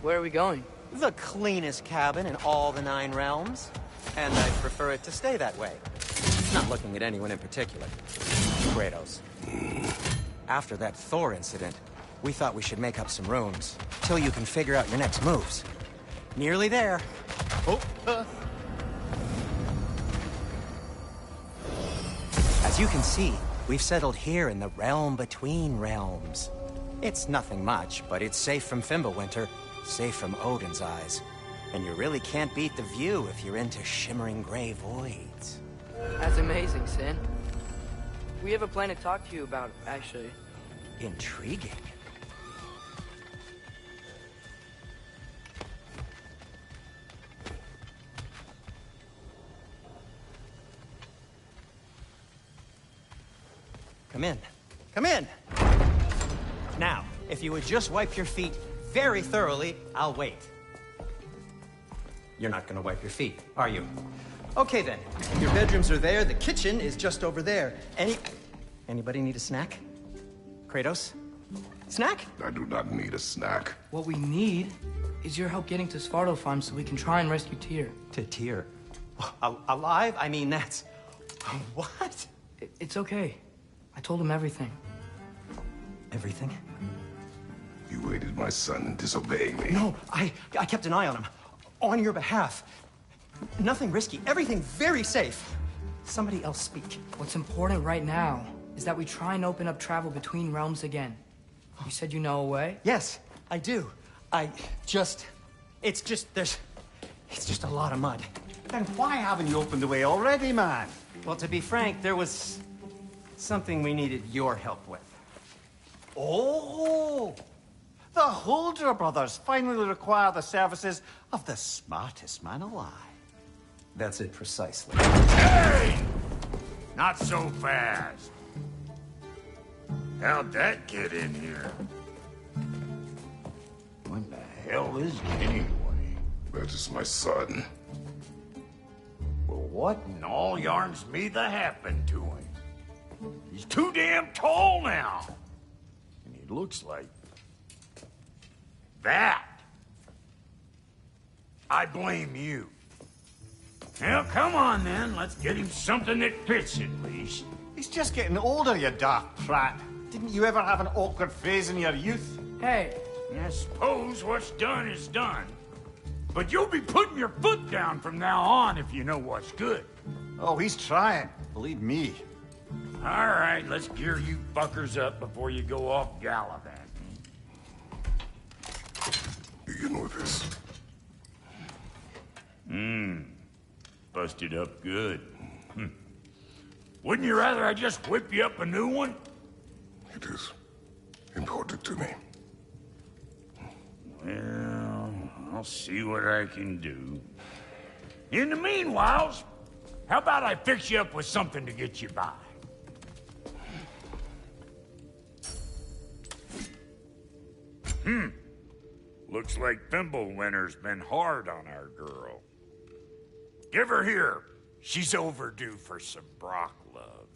Where are we going? The cleanest cabin in all the 9 realms. And I prefer it to stay that way. Not looking at anyone in particular. Kratos. After that Thor incident, we thought we should make up some rooms, till you can figure out your next moves. Nearly there. As you can see, we've settled here in the realm between realms. It's nothing much, but it's safe from Fimbulwinter, safe from Odin's eyes. And you really can't beat the view if you're into shimmering gray voids. That's amazing, Sin. We have a plan to talk to you about, actually. Intriguing. Come in. Come in! Now, if you would just wipe your feet very thoroughly, I'll wait. You're not gonna wipe your feet, are you? Okay then. Your bedrooms are there, the kitchen is just over there. Anybody need a snack? Kratos? Snack? I do not need a snack. What we need is your help getting to Svartalfheim so we can try and rescue Tyr. To Tyr? Alive? I mean, that's... What? It's okay. I told him everything. Everything? You aided my son in disobeying me. No, I kept an eye on him. On your behalf. Nothing risky. Everything very safe. Somebody else speak. What's important right now is that we try and open up travel between realms again. You said you know a way? Yes, I do. It's just a lot of mud. Then why haven't you opened the way already, man? Well, to be frank, there was something we needed your help with. Oh! The Holder brothers finally require the services of the smartest man alive. That's it precisely. Hey! Not so fast. How'd that get in here? What the hell is it anyway? That is my son. Well, what in all yarns me that happened to him? He's too damn tall now. And he looks like... that. I blame you. Well, come on then. Let's get him something that fits at least. He's just getting older, you dark prat. Didn't you ever have an awkward phase in your youth? Hey. I suppose what's done is done. But you'll be putting your foot down from now on if you know what's good. Oh, he's trying. Believe me. All right, let's gear you fuckers up before you go off gallivanting. Begin with this. Busted up good. Wouldn't you rather I just whip you up a new one? It is important to me. Well, I'll see what I can do. In the meanwhile, how about I fix you up with something to get you by? Looks like Thimblewinter's been hard on our girl. Give her here. She's overdue for some Brock love.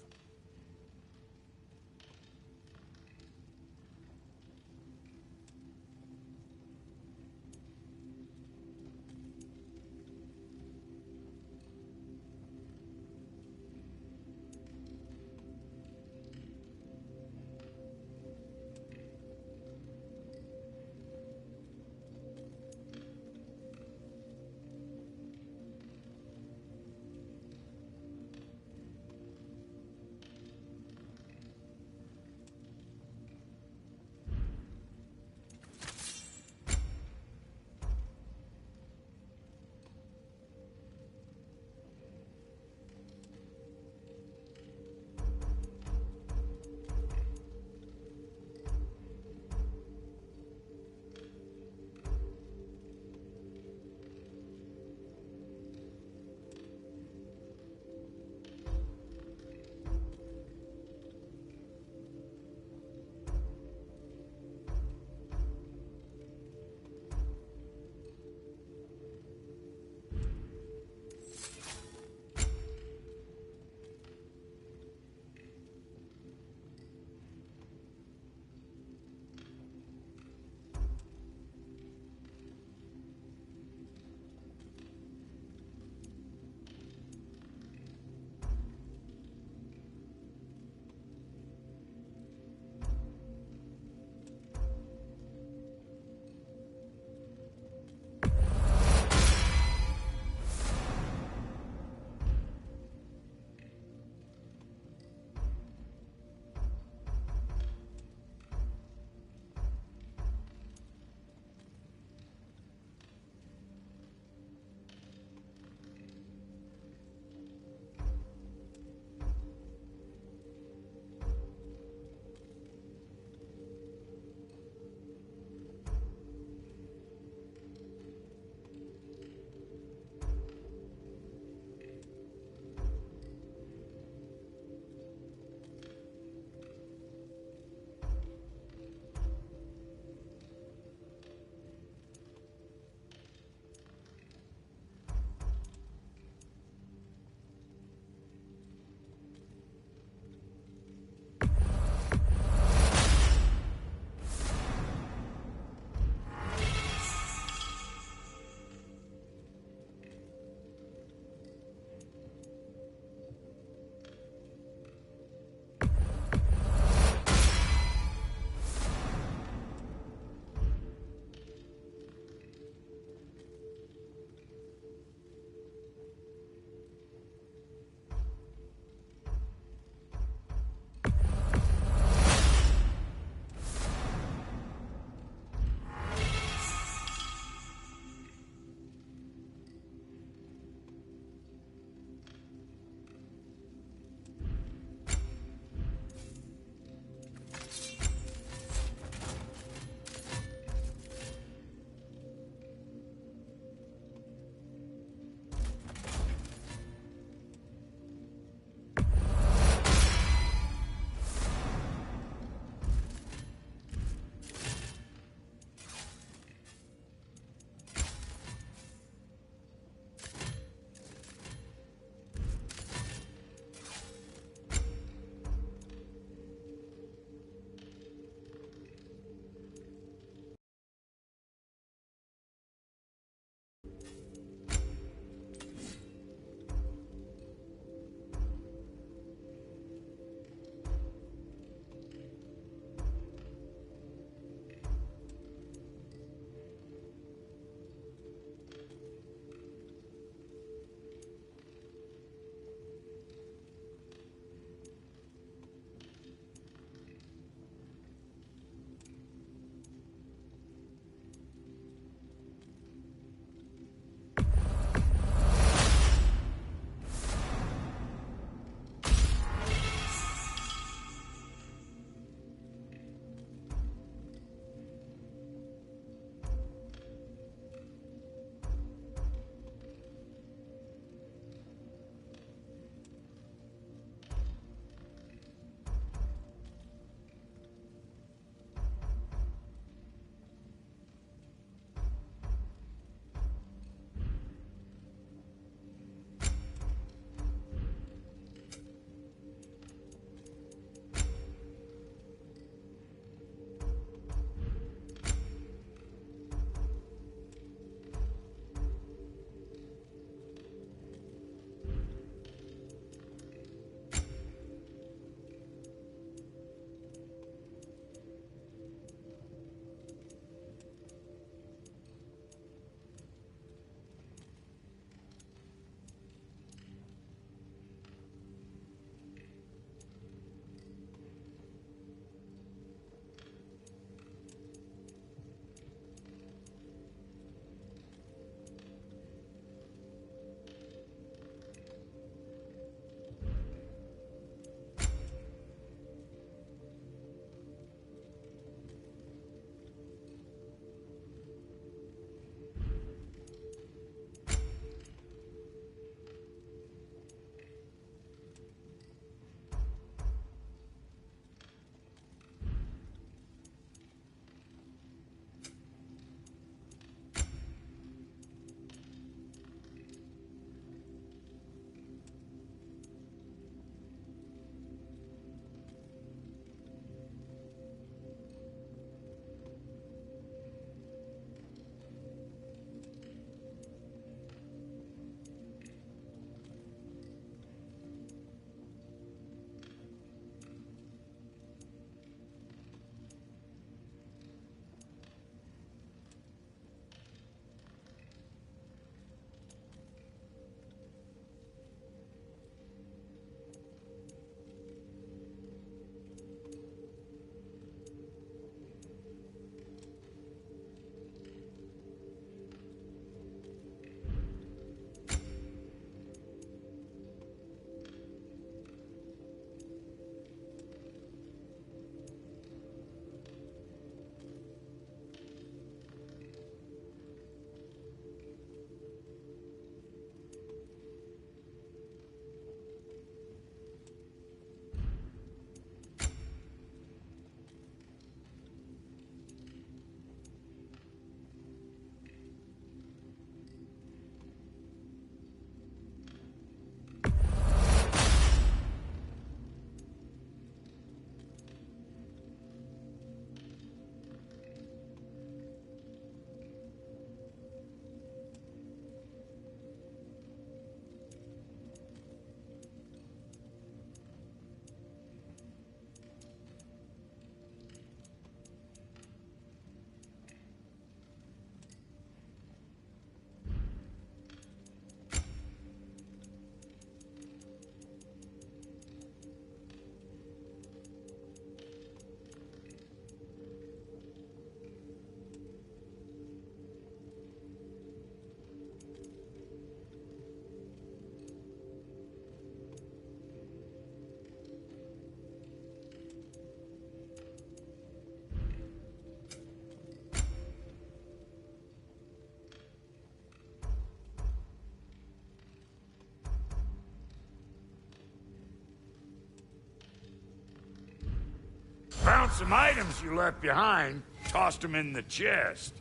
Found some items you left behind, tossed them in the chest.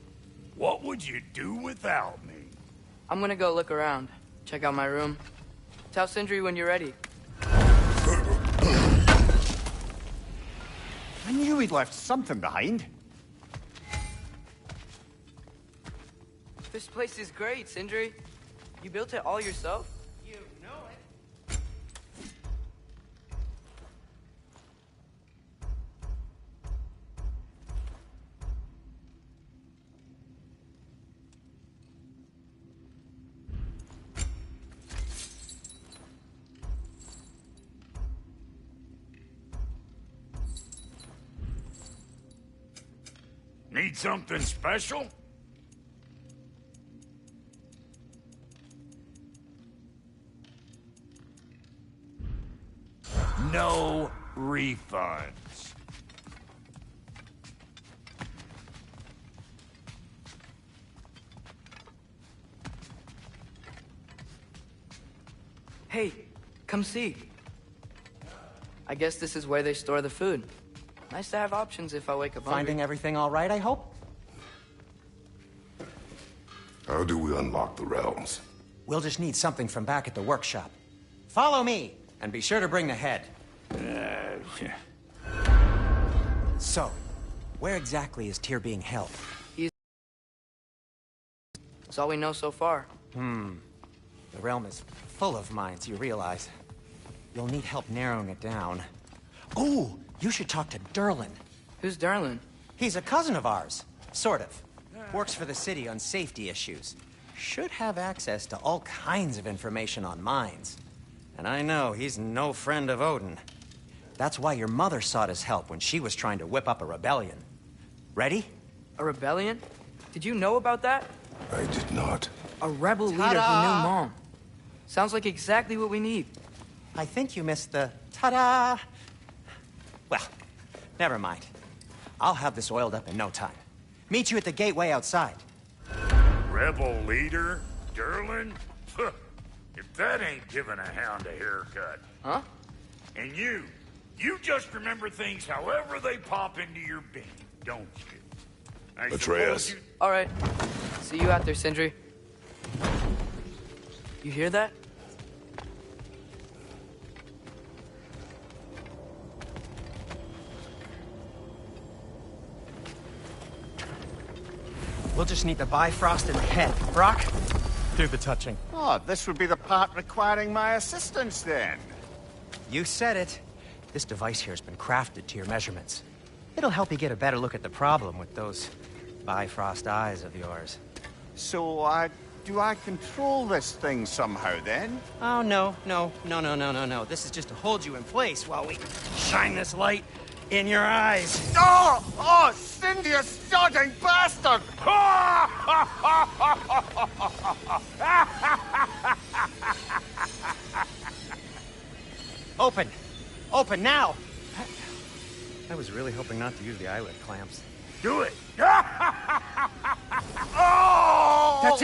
What would you do without me? I'm gonna go look around. Check out my room. Tell Sindri when you're ready. I knew he'd left something behind. This place is great, Sindri. You built it all yourself? You know it. Need something special? No refunds. Hey, come see. I guess this is where they store the food. Nice to have options if I wake up hungry. Finding everything all right, I hope? How do we unlock the realms? We'll just need something from back at the workshop. Follow me, and be sure to bring the head. So, where exactly is Tyr being held? That's all we know so far. The realm is full of mines, you realize. You'll need help narrowing it down. Oh, you should talk to Durlin. Who's Durlin? He's a cousin of ours. Sort of. Works for the city on safety issues. Should have access to all kinds of information on mines. And I know he's no friend of Odin. That's why your mother sought his help when she was trying to whip up a rebellion. Ready? A rebellion? Did you know about that? I did not. A rebel leader who knew Mom. Sounds like exactly what we need. I think you missed the ta-da. Well, never mind. I'll have this oiled up in no time. Meet you at the gateway outside. Rebel leader? Durlin? If that ain't giving a hound a haircut. Huh? And you just remember things however they pop into your bean, don't you? I Atreus. suppose All right. See you out there, Sindri. You hear that? We'll just need the Bifrost in the head. Brock, do the touching. Oh, this would be the part requiring my assistance then. You said it. This device here has been crafted to your measurements. It'll help you get a better look at the problem with those Bifrost eyes of yours. So, do I control this thing somehow then? Oh, no. This is just to hold you in place while we shine this light in your eyes. Oh, Cindy, you sodding bastard! Open now! I was really hoping not to use the eyelid clamps. Do it! Oh!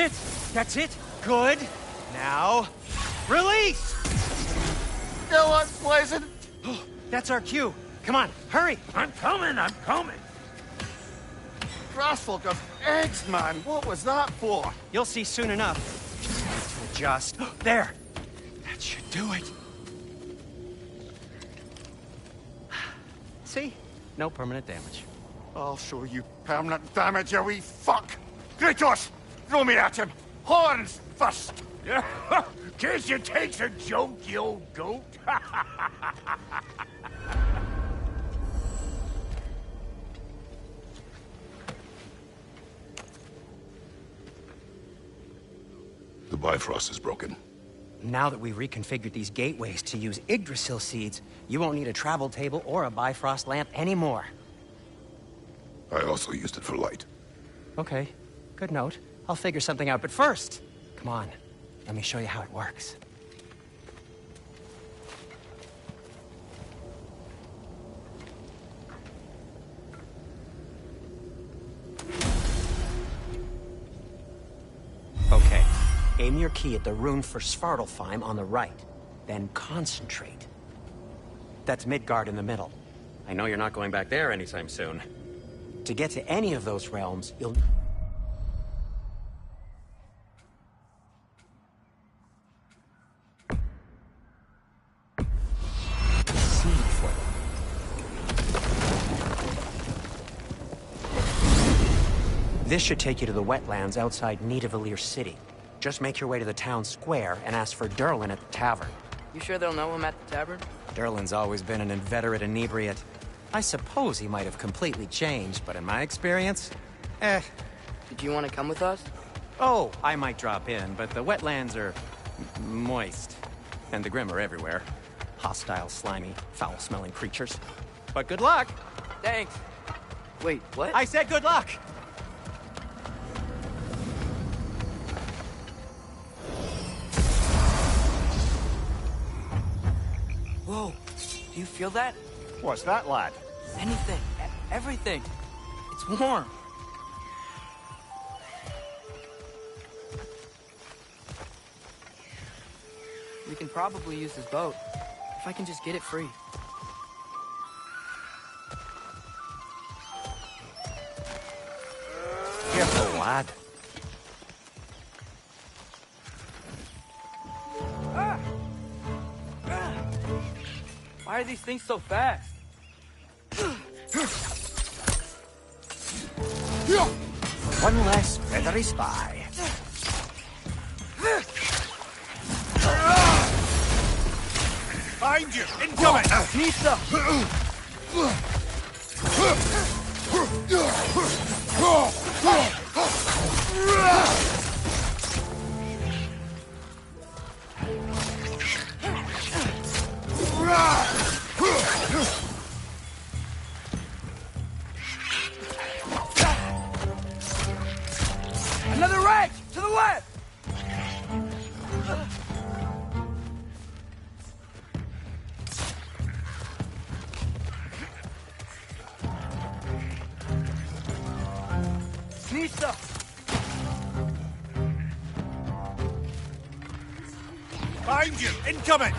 That's it! Good! Now, release! Go on, Blazin'! That's our cue. Come on, hurry! I'm coming! Grassful of eggs, man! What was that for? You'll see soon enough. To adjust. There! That should do it. See? No permanent damage. I'll show you permanent damage, you wee fuck! Kratos! Throw me at him! Horns first! Guess you takes a joke, you old goat. The Bifrost is broken. Now that we've reconfigured these gateways to use Yggdrasil seeds, you won't need a travel table or a Bifrost lamp anymore. I also used it for light. Okay, good note. I'll figure something out, but first, come on, let me show you how it works. Okay, aim your key at the rune for Svartalfheim on the right, then concentrate. That's Midgard in the middle. I know you're not going back there anytime soon. To get to any of those realms, you'll... This should take you to the wetlands outside Nidavellir City. Just make your way to the town square and ask for Derlin at the tavern. You sure they'll know him at the tavern? Derlin's always been an inveterate inebriate. I suppose he might have completely changed, but in my experience, Did you want to come with us? Oh, I might drop in, but the wetlands are moist. And the Grim are everywhere. Hostile, slimy, foul-smelling creatures. But good luck! Thanks. Wait, what? I said good luck! Whoa, do you feel that? What's that, lad? Anything, everything. It's warm. We can probably use this boat, if I can just get it free. Careful, lad. Why are these things so fast? One less feathery spy. Behind you! Incoming! Nisa! Another wrench! To the left! Nisa! Behind you! Incoming!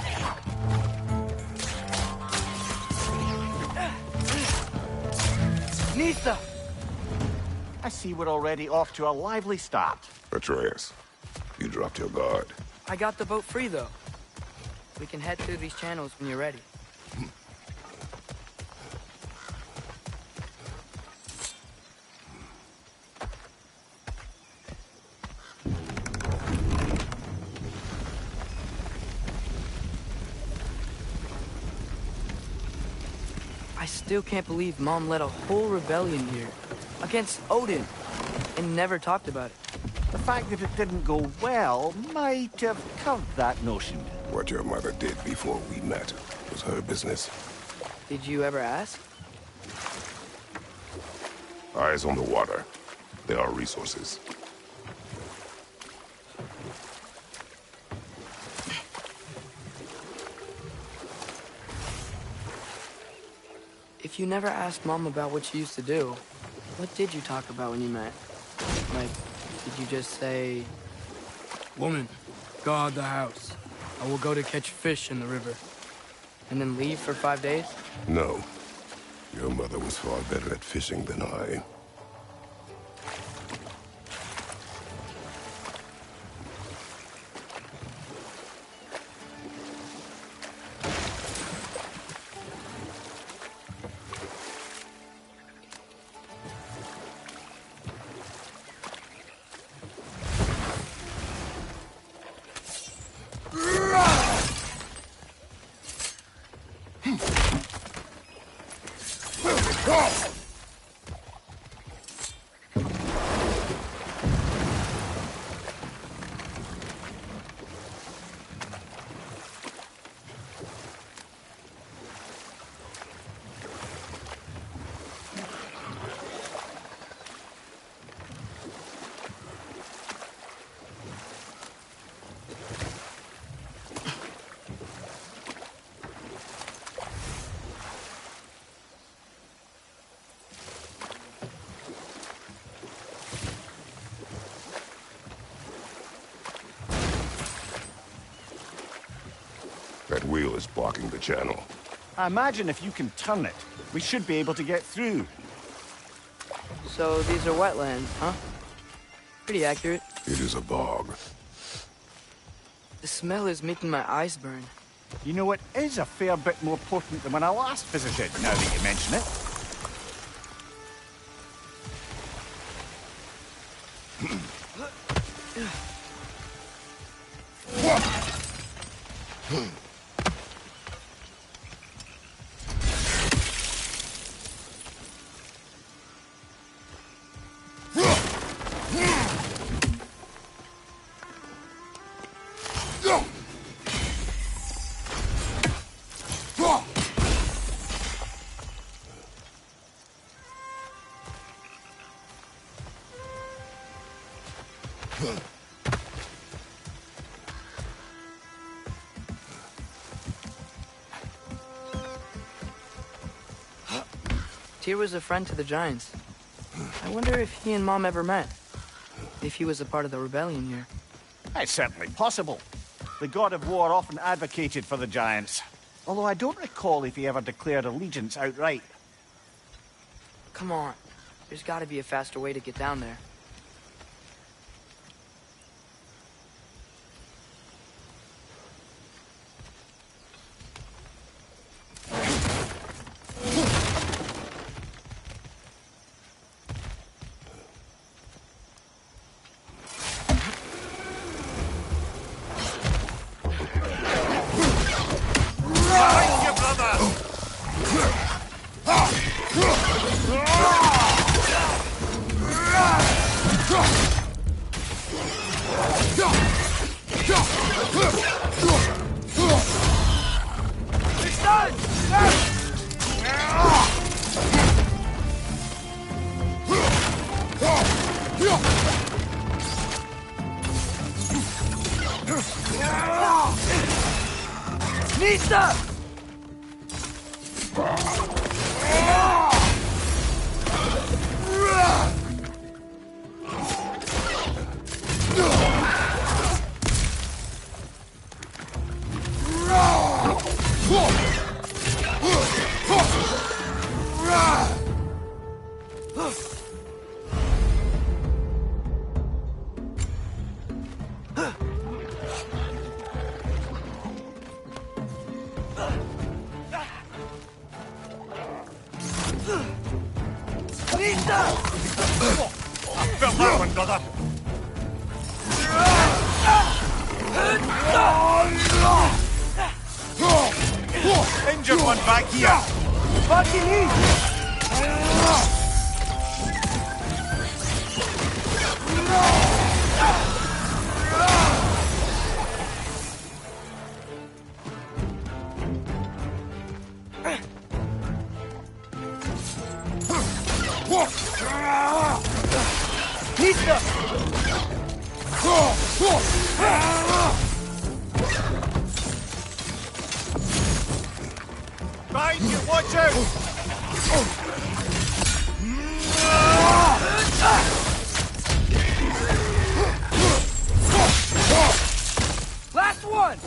Nisa! I see we're already off to a lively start. Atreus, you dropped your guard. I got the boat free, though. We can head through these channels when you're ready. I still can't believe Mom led a whole rebellion here. Against Odin. And never talked about it. The fact that it didn't go well might have curved that notion. What your mother did before we met was her business. Did you ever ask? Eyes on the water. There are resources. If you never asked Mom about what she used to do, what did you talk about when you met? Like, did you just say... Woman, guard the house. I will go to catch fish in the river. And then leave for 5 days? No. Your mother was far better at fishing than I. That wheel is blocking the channel. I imagine if you can turn it, we should be able to get through. So these are wetlands, huh? Pretty accurate. It is a bog. The smell is making my eyes burn. You know, it is a fair bit more potent than when I last visited, now that you mention it. Tyr was a friend to the Giants. I wonder if he and Mom ever met. If he was a part of the rebellion here. It's certainly possible. The god of war often advocated for the Giants. Although I don't recall if he ever declared allegiance outright. Come on. There's gotta be a faster way to get down there. Felt that one, brother. Injured one back here. Behind you, watch out! Last one!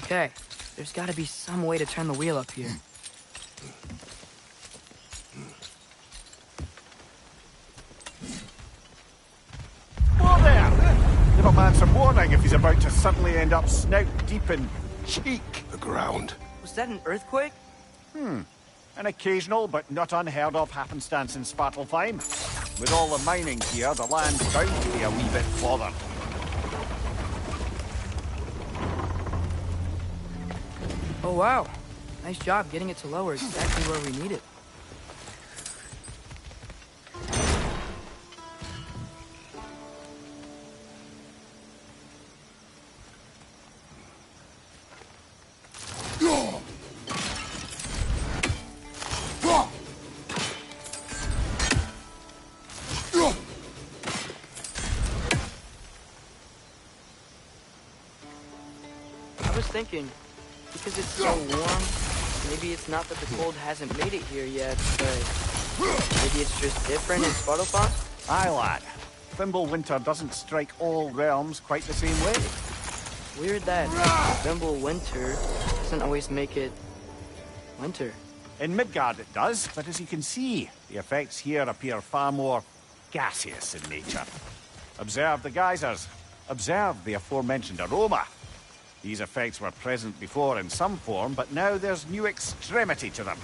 Okay, there's gotta be some way to turn the wheel up here. wondering if he's about to suddenly end up snout deep in cheek. The ground. Was that an earthquake? An occasional but not unheard of happenstance in Svartalfheim. With all the mining here, the land's bound to be a wee bit bothered. Oh wow. Nice job getting it to lower exactly where we need it. I was thinking, because it's so warm, maybe it's not that the cold hasn't made it here yet, but maybe it's just different in Svartalfheim? Aye, lad. Thimble winter doesn't strike all realms quite the same way. Weird that Thimble winter doesn't always make it winter. In Midgard it does, but as you can see, the effects here appear far more gaseous in nature. Observe the geysers. Observe the aforementioned aroma. These effects were present before in some form, but now there's new extremity to them.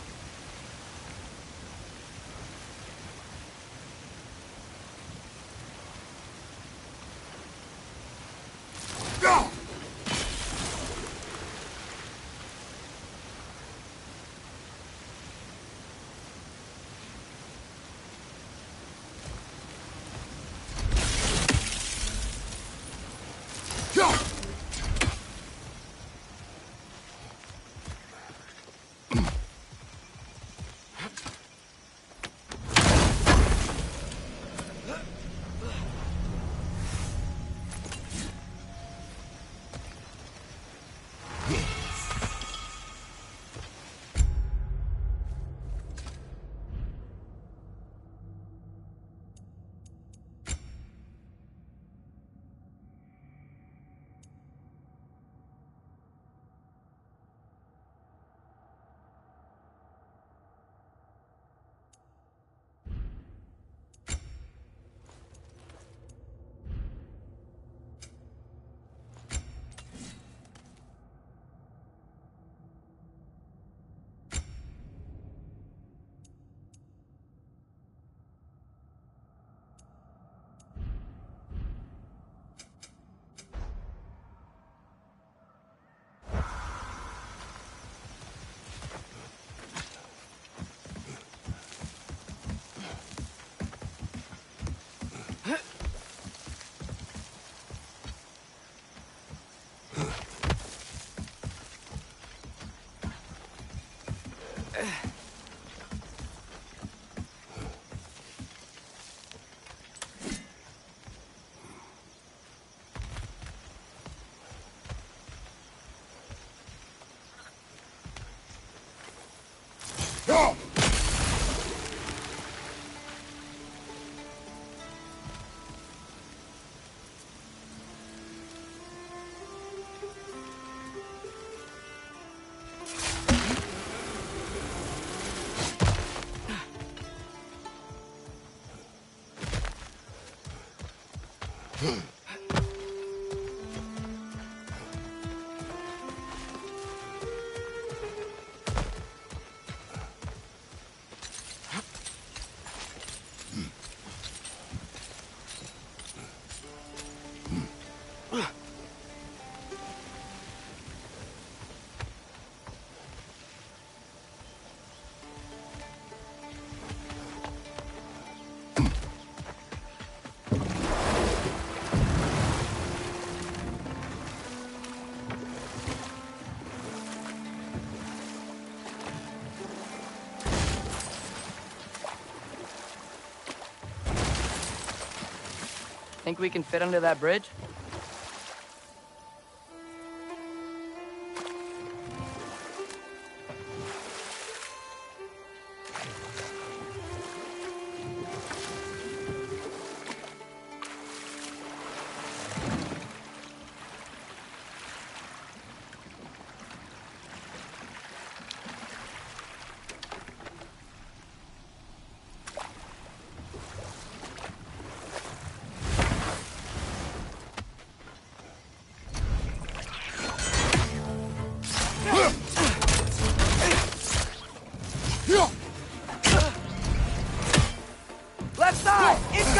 Think we can fit under that bridge?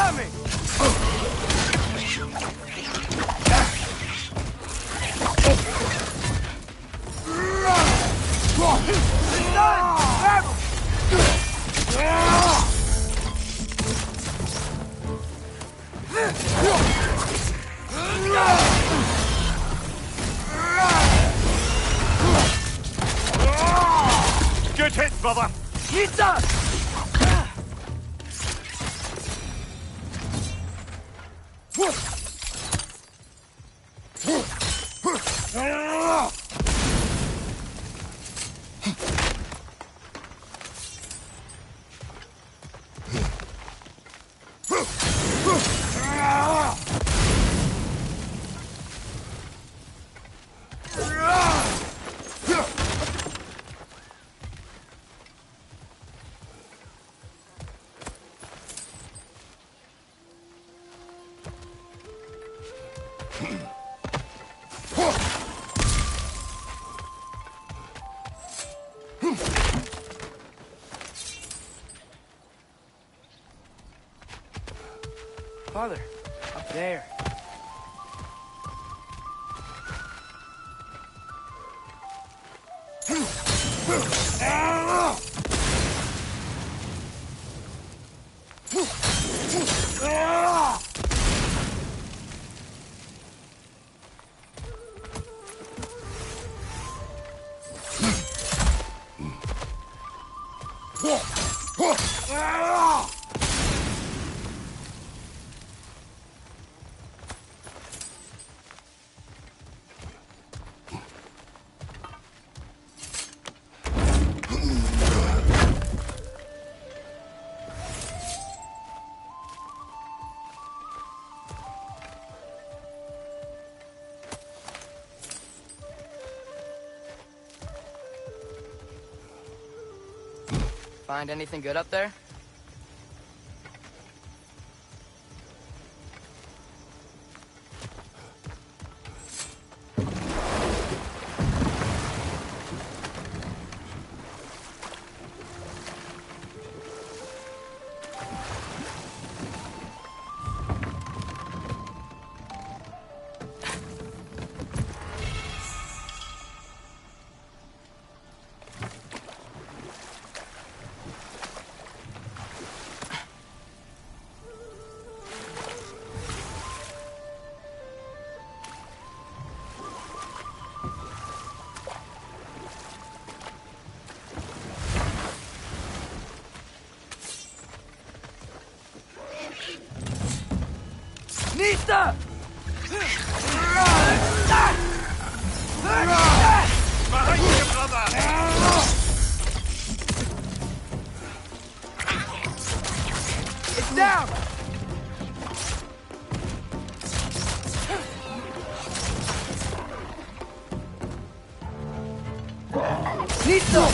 got me! Good hit, brother! Pizza! Father, up there. Find anything good up there? Nista! Behind you, brother! It's down! Nista!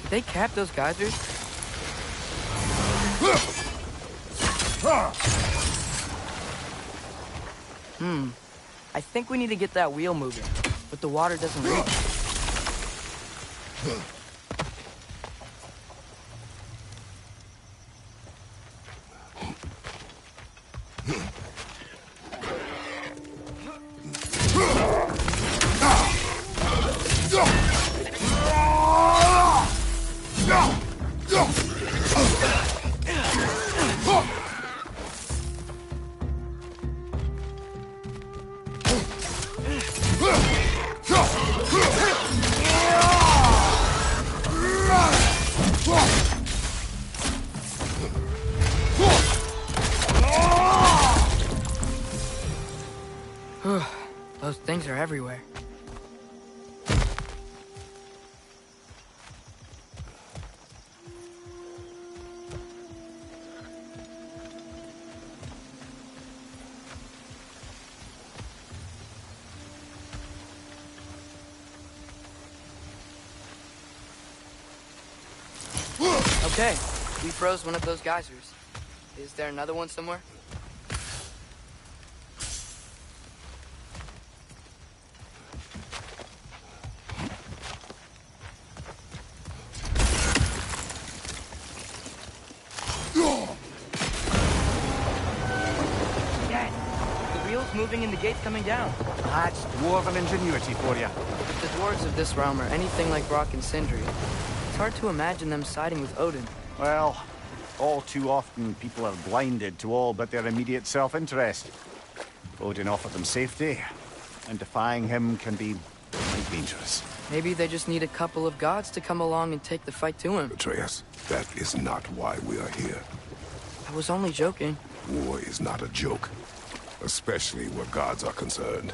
Did they cap those geysers? I think we need to get that wheel moving, but the water doesn't reach. Those things are everywhere. Okay, we froze one of those geysers. Is there another one somewhere? Moving and the gate's coming down. That's dwarven ingenuity for you. If the dwarves of this realm are anything like Brock and Sindri, it's hard to imagine them siding with Odin. Well, all too often people are blinded to all but their immediate self-interest. Odin offered them safety, and defying him can be quite dangerous. Maybe they just need a couple of gods to come along and take the fight to him. Atreus, that is not why we are here. I was only joking. War is not a joke. Especially where gods are concerned.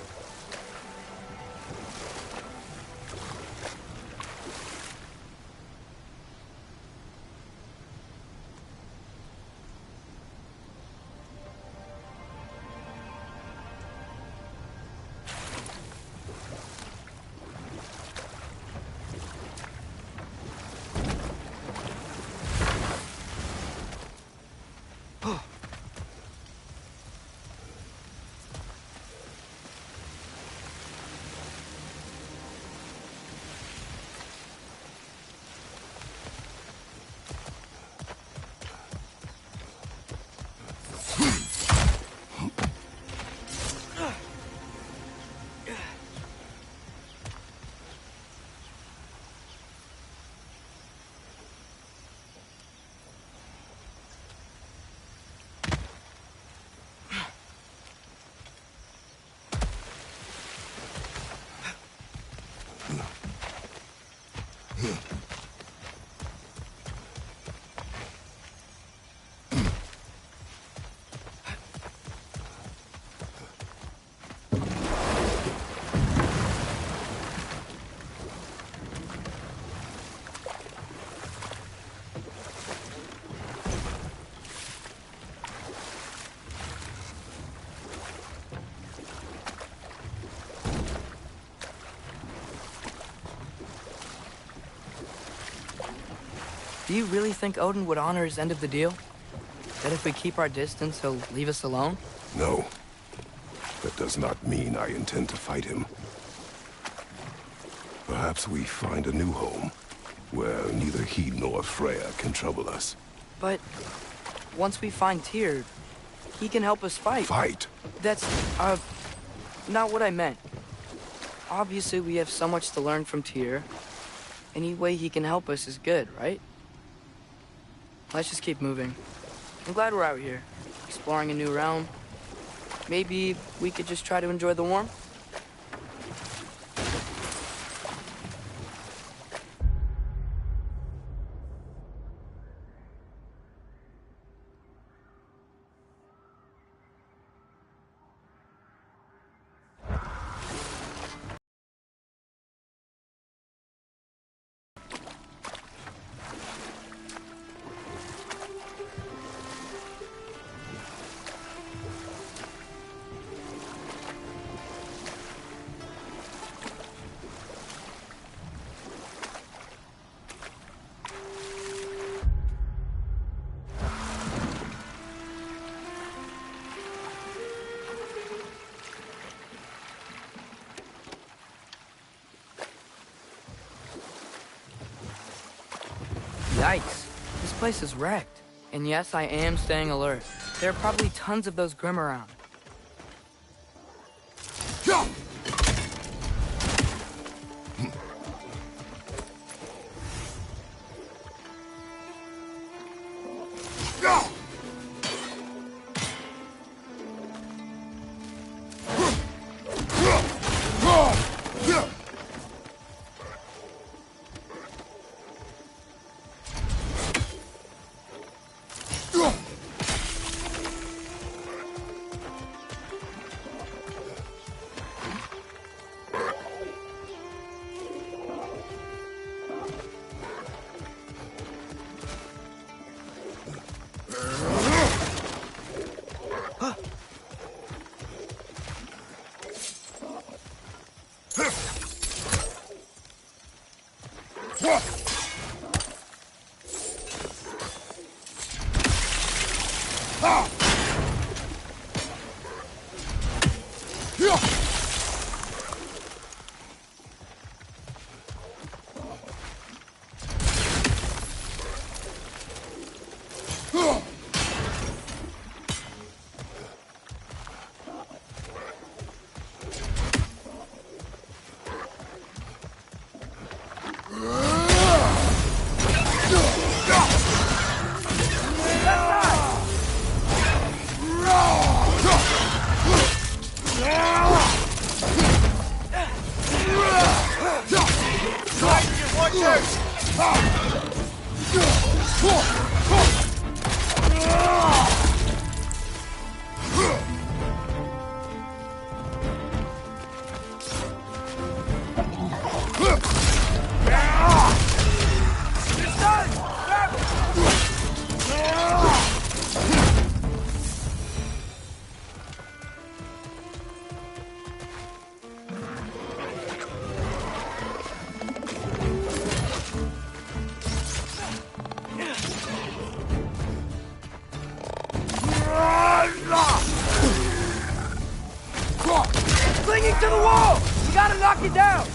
Do you really think Odin would honor his end of the deal? That if we keep our distance, he'll leave us alone? No. That does not mean I intend to fight him. Perhaps we find a new home, where neither he nor Freya can trouble us. But once we find Tyr, he can help us fight. Fight? That's, not what I meant. Obviously, we have so much to learn from Tyr. Any way he can help us is good, right? Let's just keep moving. I'm glad we're out here, exploring a new realm. Maybe we could just try to enjoy the warmth? Yikes. This place is wrecked. And yes, I am staying alert. There are probably tons of those Grim around. Clinging to the wall! We gotta knock it down!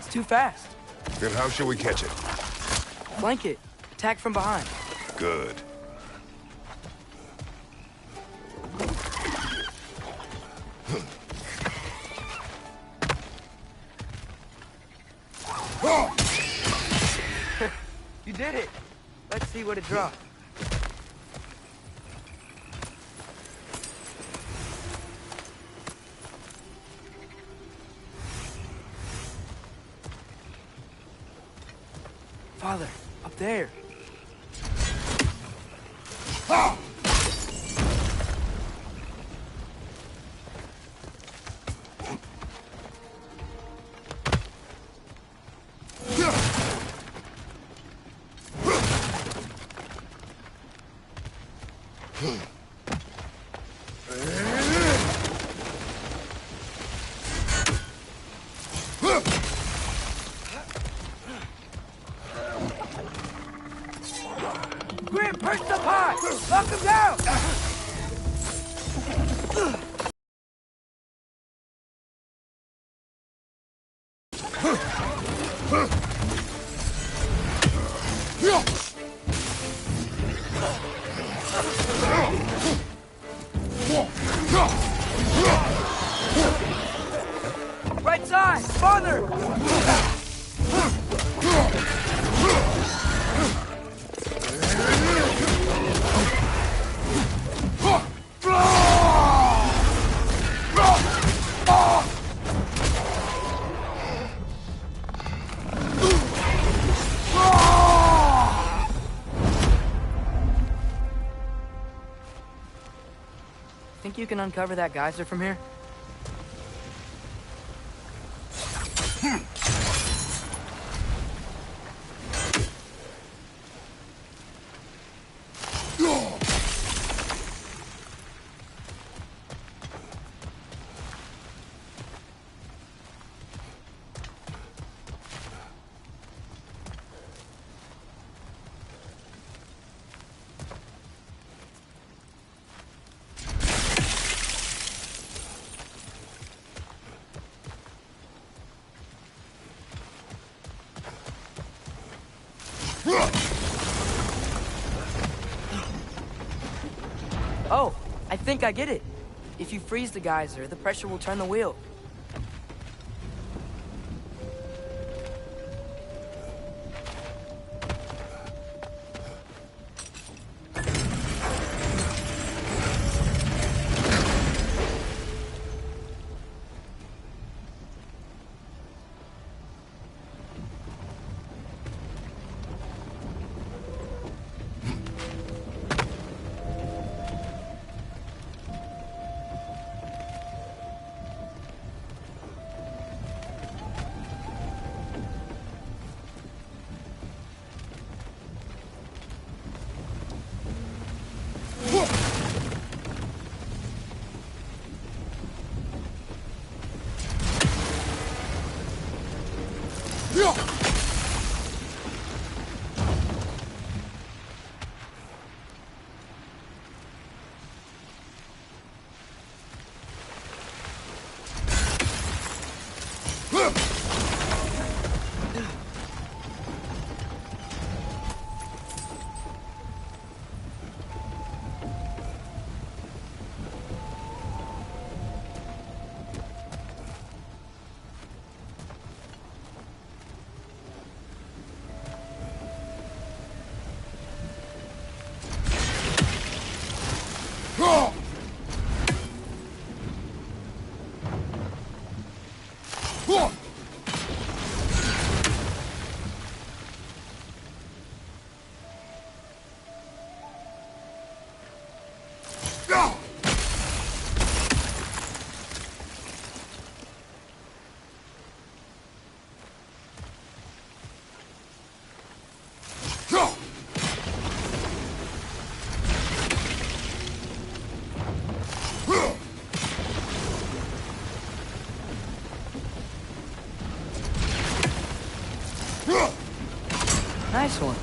It's too fast. Then how shall we catch it? Flank it. Attack from behind. Good. You did it. Let's see what it dropped. Father, up there. Grim, perch up high! Knock him down! Right side! Farther! Think you can uncover that geyser from here? Oh, I think I get it. If you freeze the geyser, the pressure will turn the wheel. Nice one.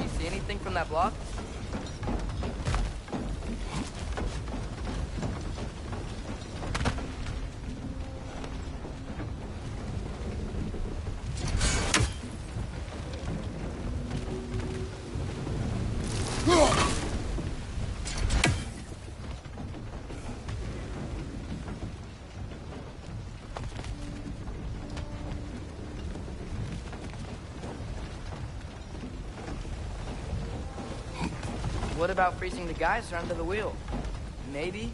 You see anything from that block? What about freezing the geyser under the wheel? Maybe?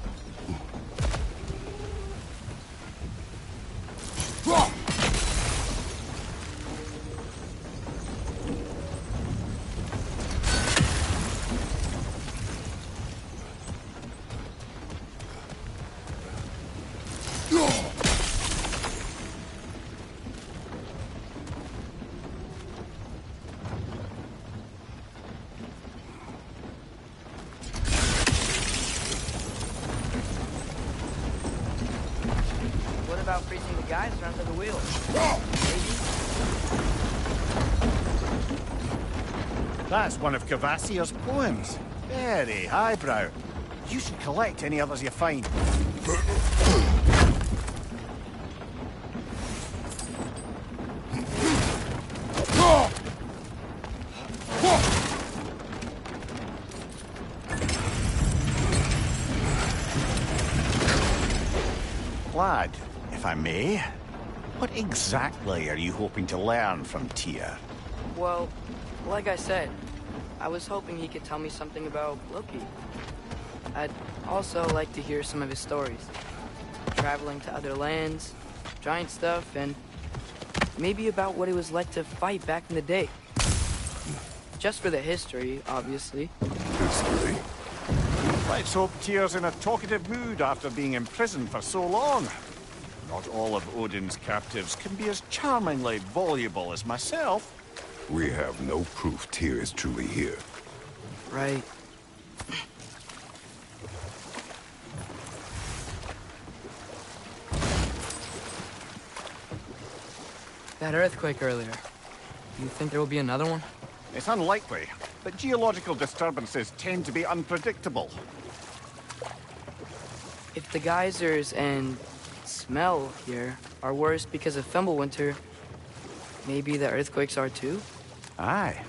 What about freezing the geyser under the wheel? Maybe? That's one of Cavassier's poems. Very highbrow. You should collect any others you find. Lad, if I may, what exactly are you hoping to learn from Tyr? Well, like I said, I was hoping he could tell me something about Loki. I'd also like to hear some of his stories. Traveling to other lands, giant stuff, and maybe about what it was like to fight back in the day. Just for the history, obviously. History? Let's hope Tyr's in a talkative mood after being imprisoned for so long. Not all of Odin's captives can be as charmingly voluble as myself. We have no proof Tyr is truly here. Right. That earthquake earlier. Do you think there will be another one? It's unlikely, but geological disturbances tend to be unpredictable. If the geysers and smell here are worse because of Fimbulwinter, maybe the earthquakes are too? Aye.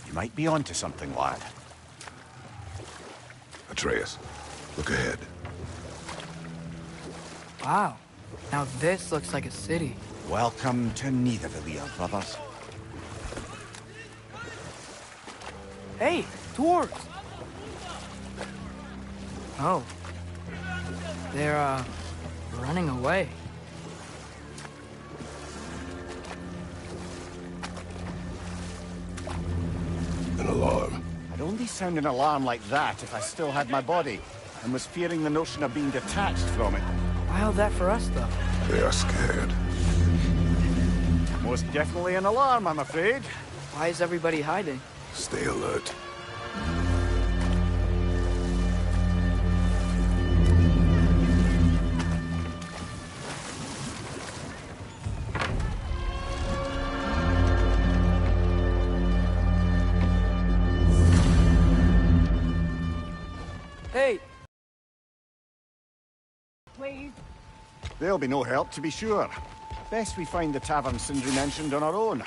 You might be onto something, lad. Atreus, look ahead. Wow. Now this looks like a city. Welcome to Nidavellir, brothers. Hey, dwarves! Oh. They're, running away. An alarm. I'd only sound an alarm like that if I still had my body, and was fearing the notion of being detached from it. Why all that for us, though? They are scared. Most definitely an alarm, I'm afraid. Why is everybody hiding? Stay alert. Hey! Please. There'll be no help, to be sure. Best we find the tavern Sindri mentioned on our own.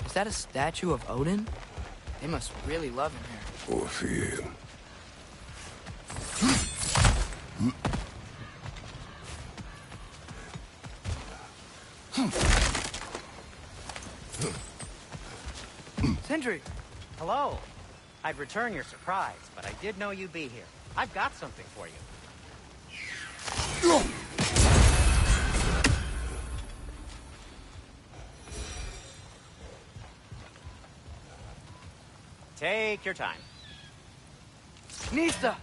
Is that a statue of Odin? They must really love him here. Or fear him. Sindri! Hello. I'd return your surprise, but I did know you'd be here. I've got something for you. Take your time. Nista!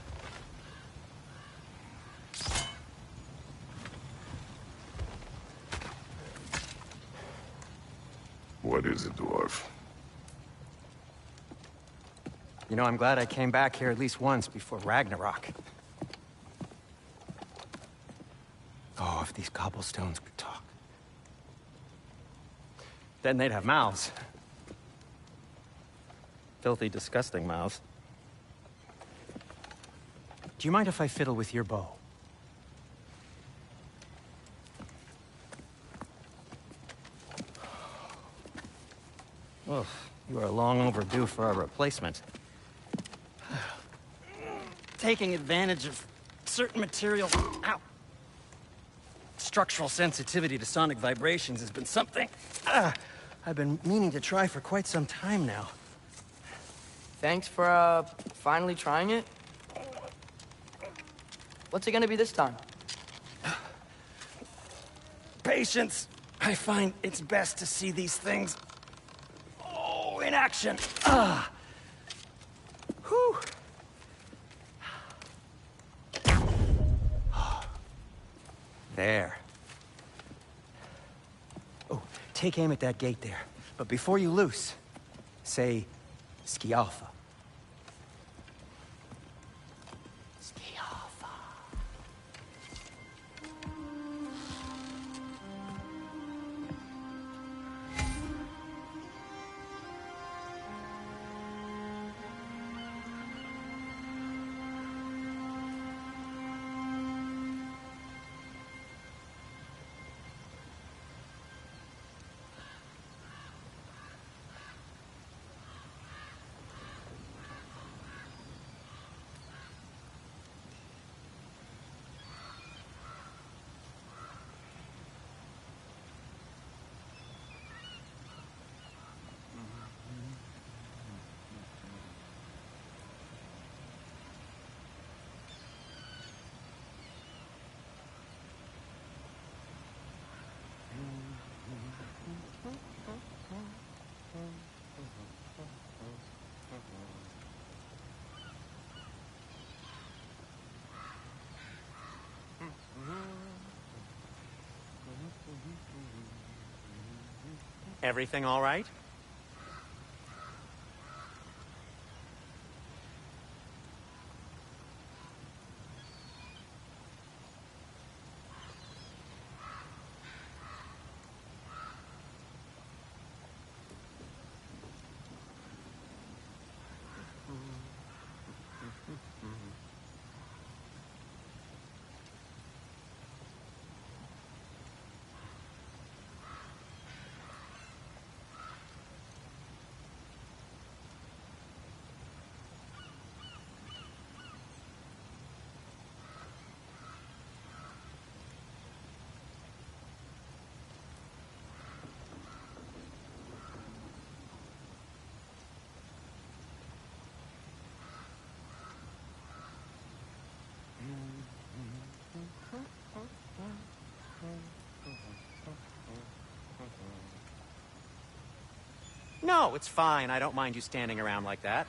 What is it, dwarf? You know, I'm glad I came back here at least once before Ragnarok. Oh, if these cobblestones could talk. Then they'd have mouths. Filthy, disgusting mouths. Do you mind if I fiddle with your bow? Well, you are long overdue for a replacement. Taking advantage of certain materials. Ow! Structural sensitivity to sonic vibrations has been something I've been meaning to try for quite some time now. Thanks for, finally trying it. What's it gonna be this time? Patience. I find it's best to see these things, in action. Whew. There. Oh, take aim at that gate there. But before you loose, say, Skialfa. Skialfa. Everything all right? No, it's fine. I don't mind you standing around like that.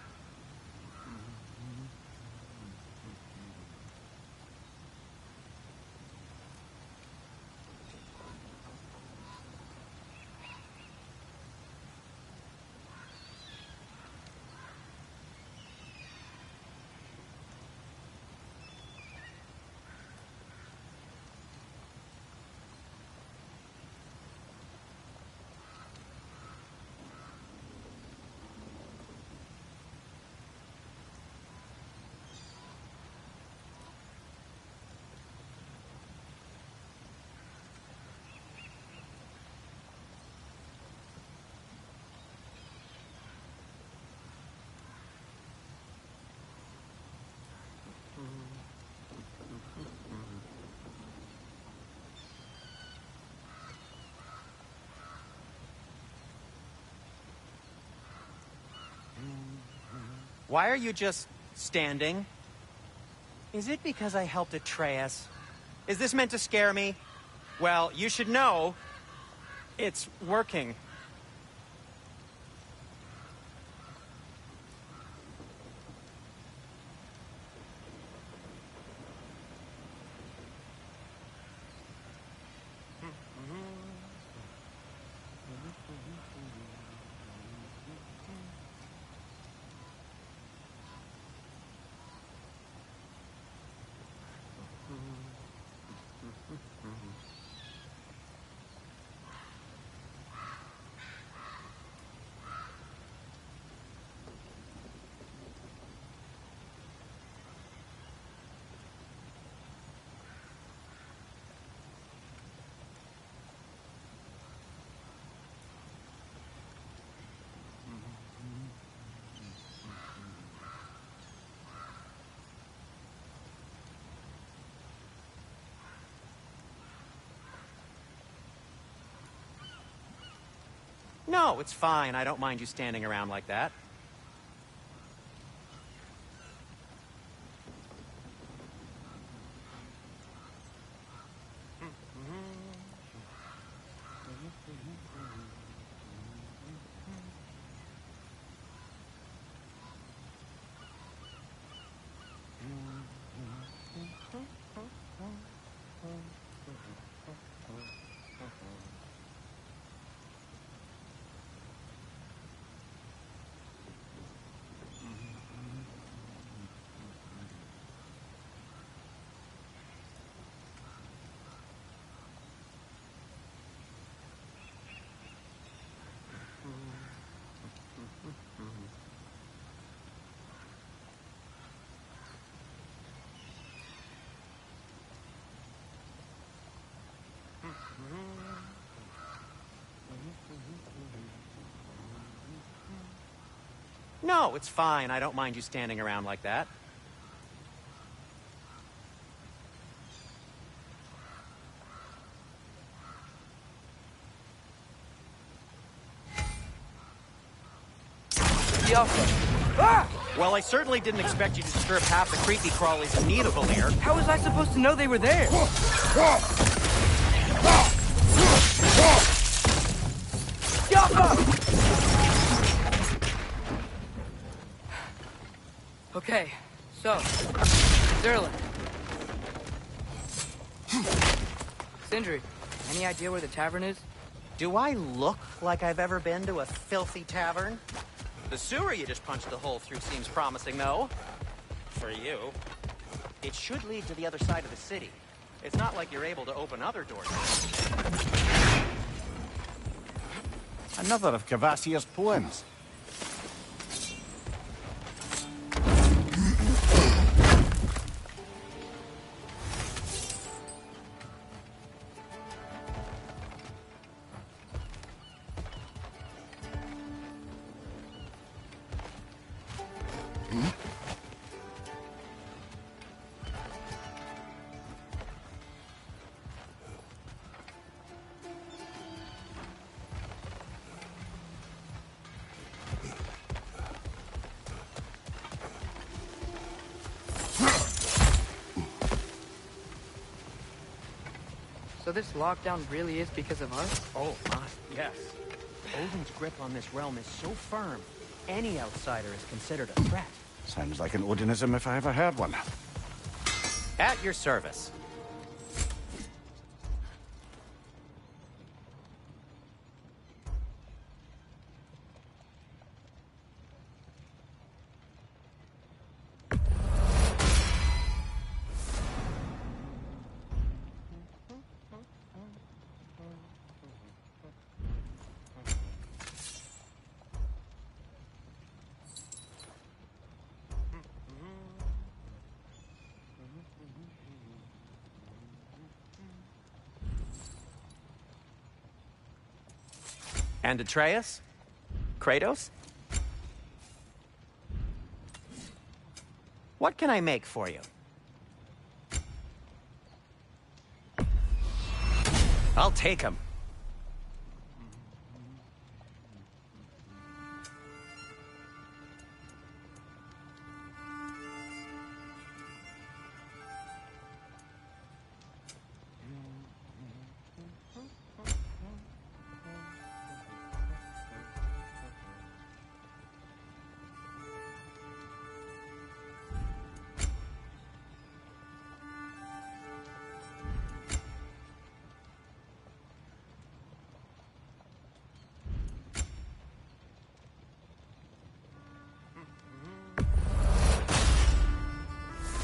Why are you just standing? Is it because I helped Atreus? Is this meant to scare me? Well, you should know it's working. No, it's fine. I don't mind you standing around like that. No, it's fine. I don't mind you standing around like that. Ah! Well, I certainly didn't expect you to disturb half the creepy crawlies in need of a lair. How was I supposed to know they were there? Okay, so, Sterling. Sindri, any idea where the tavern is? Do I look like I've ever been to a filthy tavern? The sewer you just punched the hole through seems promising, though. For you. It should lead to the other side of the city. It's not like you're able to open other doors. Another of Kvasir's poems. So this lockdown really is because of us? Oh, my, yes. Odin's grip on this realm is so firm, any outsider is considered a threat. Sounds like an Odinism if I ever heard one. At your service. And Atreus? Kratos? What can I make for you? I'll take him.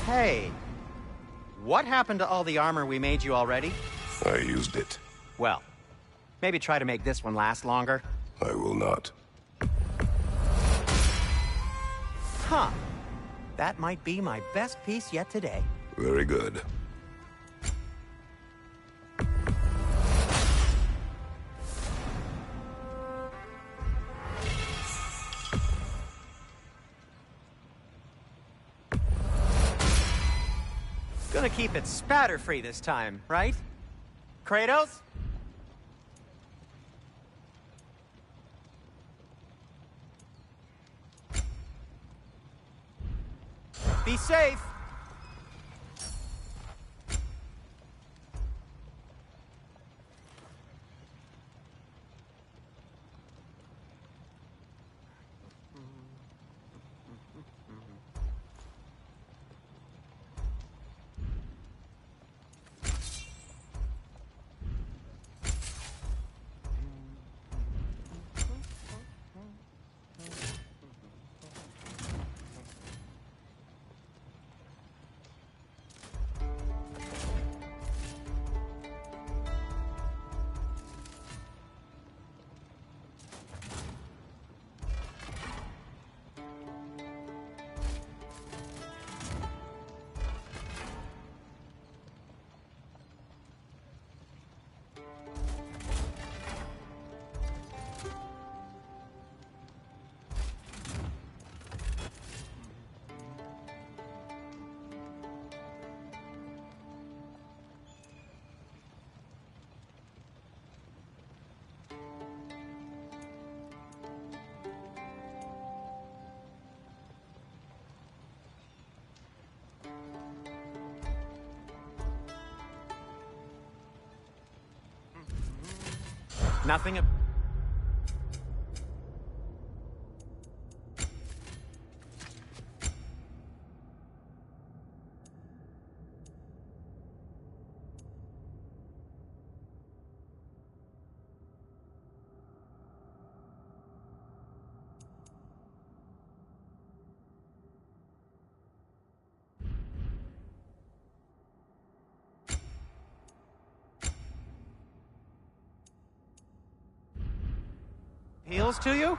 Hey, what happened to all the armor we made you already? I used it. Well, maybe try to make this one last longer. I will not. Huh. That might be my best piece yet today. Very good. Gonna keep it spatter-free this time, right? Kratos? Be safe. Nothing. Appeals to you?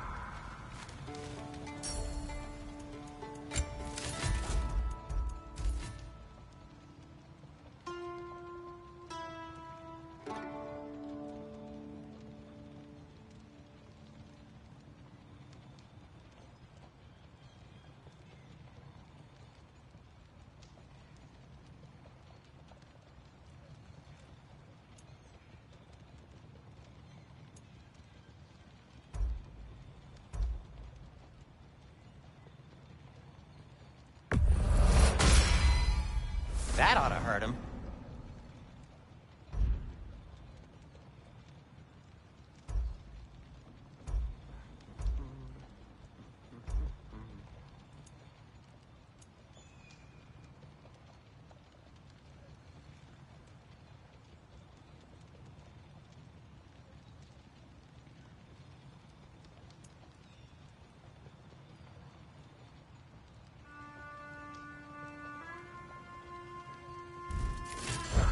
That ought to hurt him.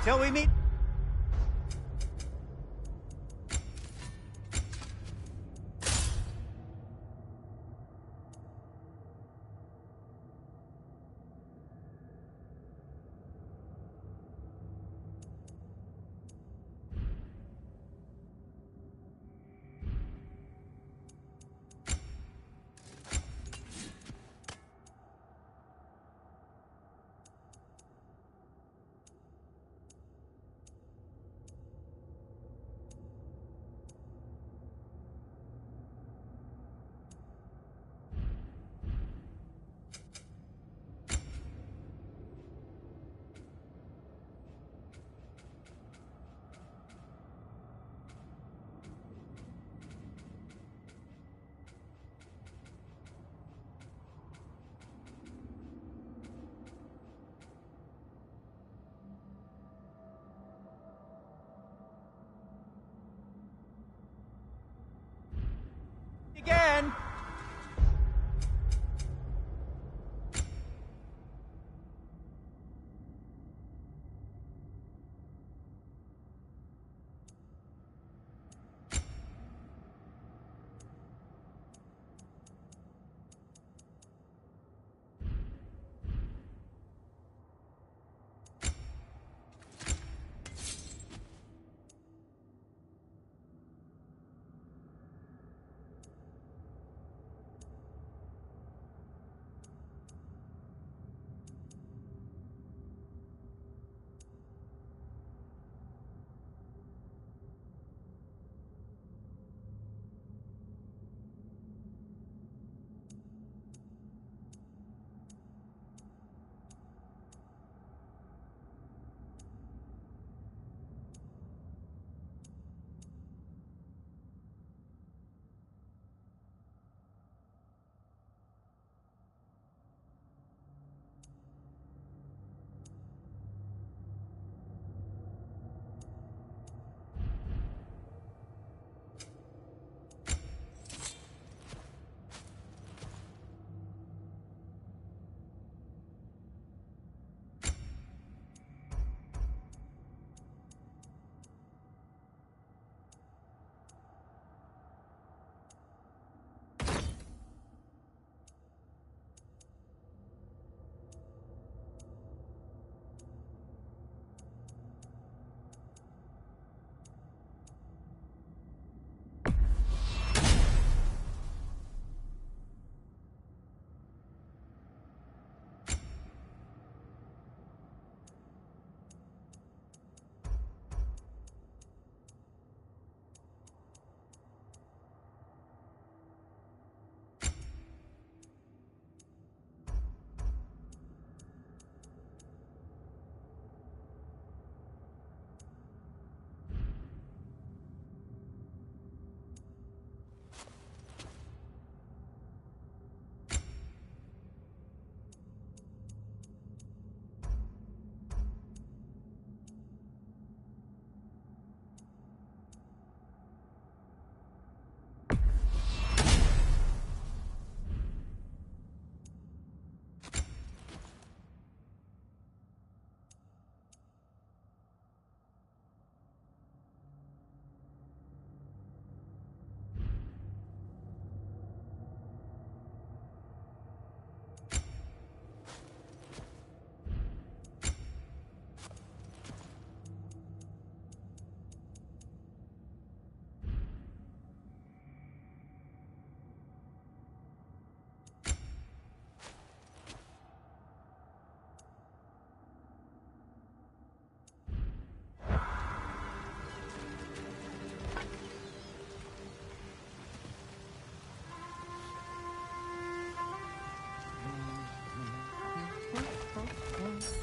Till we meet.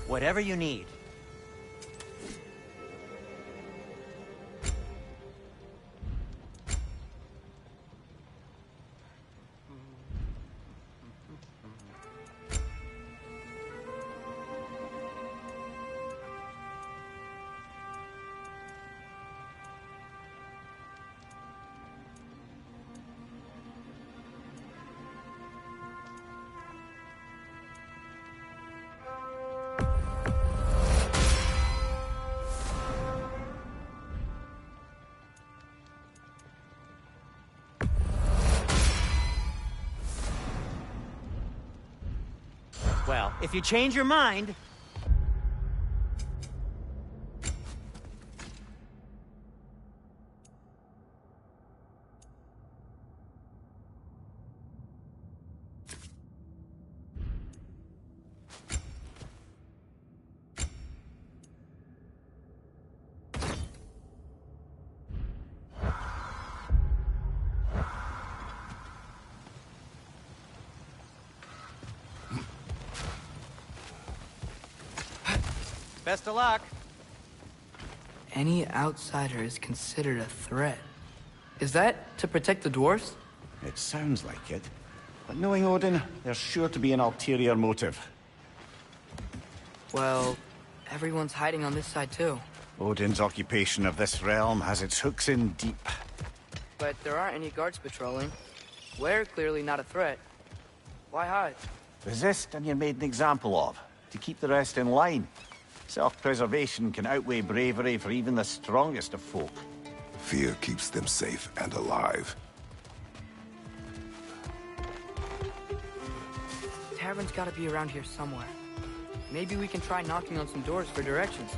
Whatever you need. Well, if you change your mind... Best of luck. Any outsider is considered a threat. Is that to protect the dwarves? It sounds like it. But knowing Odin, there's sure to be an ulterior motive. Well, everyone's hiding on this side too. Odin's occupation of this realm has its hooks in deep. But there aren't any guards patrolling. We're clearly not a threat. Why hide? Resist and you're made an example of, to keep the rest in line. Self-preservation can outweigh bravery for even the strongest of folk. Fear keeps them safe and alive. Tavern's gotta be around here somewhere. Maybe we can try knocking on some doors for directions.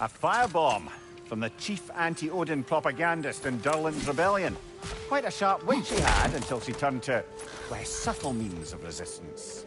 A firebomb from the chief anti-Odin propagandist in Durland's rebellion. Quite a sharp wit she had until she turned to less subtle means of resistance.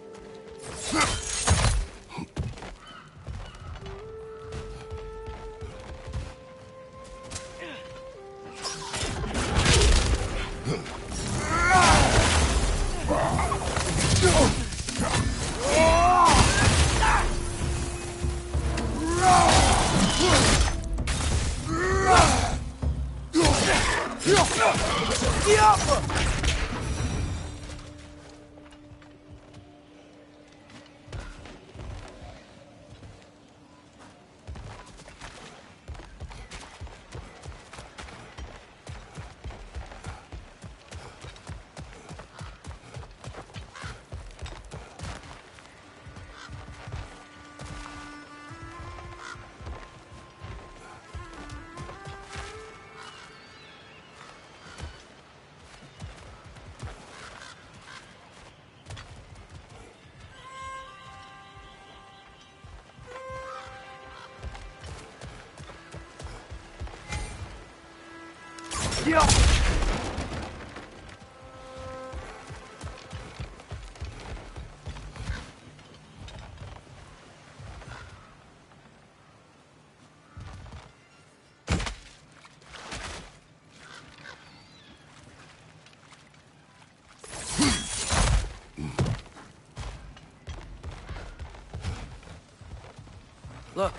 Look,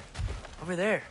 over there.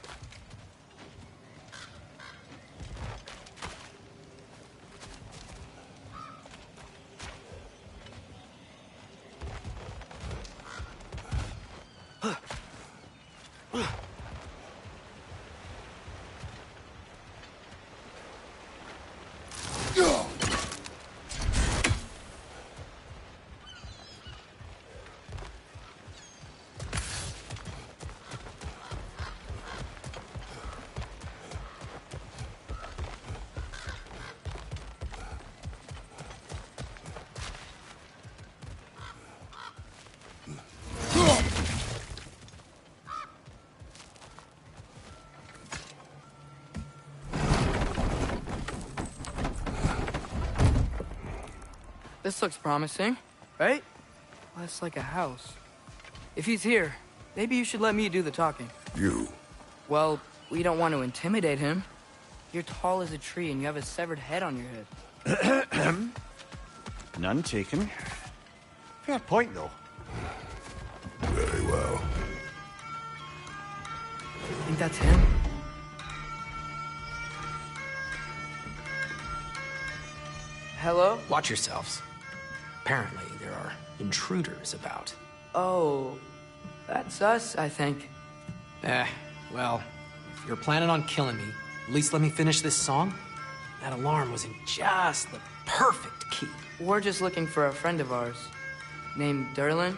This looks promising, right? Less like a house. If he's here, maybe you should let me do the talking. You? Well, we don't want to intimidate him. You're tall as a tree and you have a severed head on your head. None taken. Fair point, though. Very well. Think that's him? Hello? Watch yourselves. Apparently, there are intruders about. Oh, that's us, I think. Well, if you're planning on killing me, at least let me finish this song. That alarm was in just the perfect key. We're just looking for a friend of ours, named Derlin.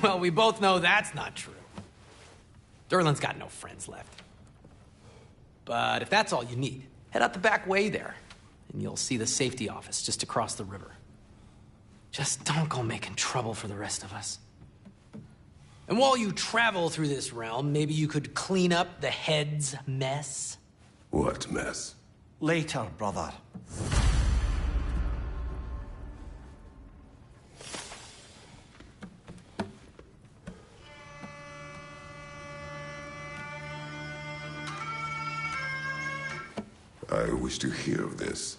Well, we both know that's not true. Derlin's got no friends left. But if that's all you need, head out the back way there, and you'll see the safety office just across the river. Just don't go making trouble for the rest of us. And while you travel through this realm, maybe you could clean up the head's mess? What mess? Later, brother. I wish to hear of this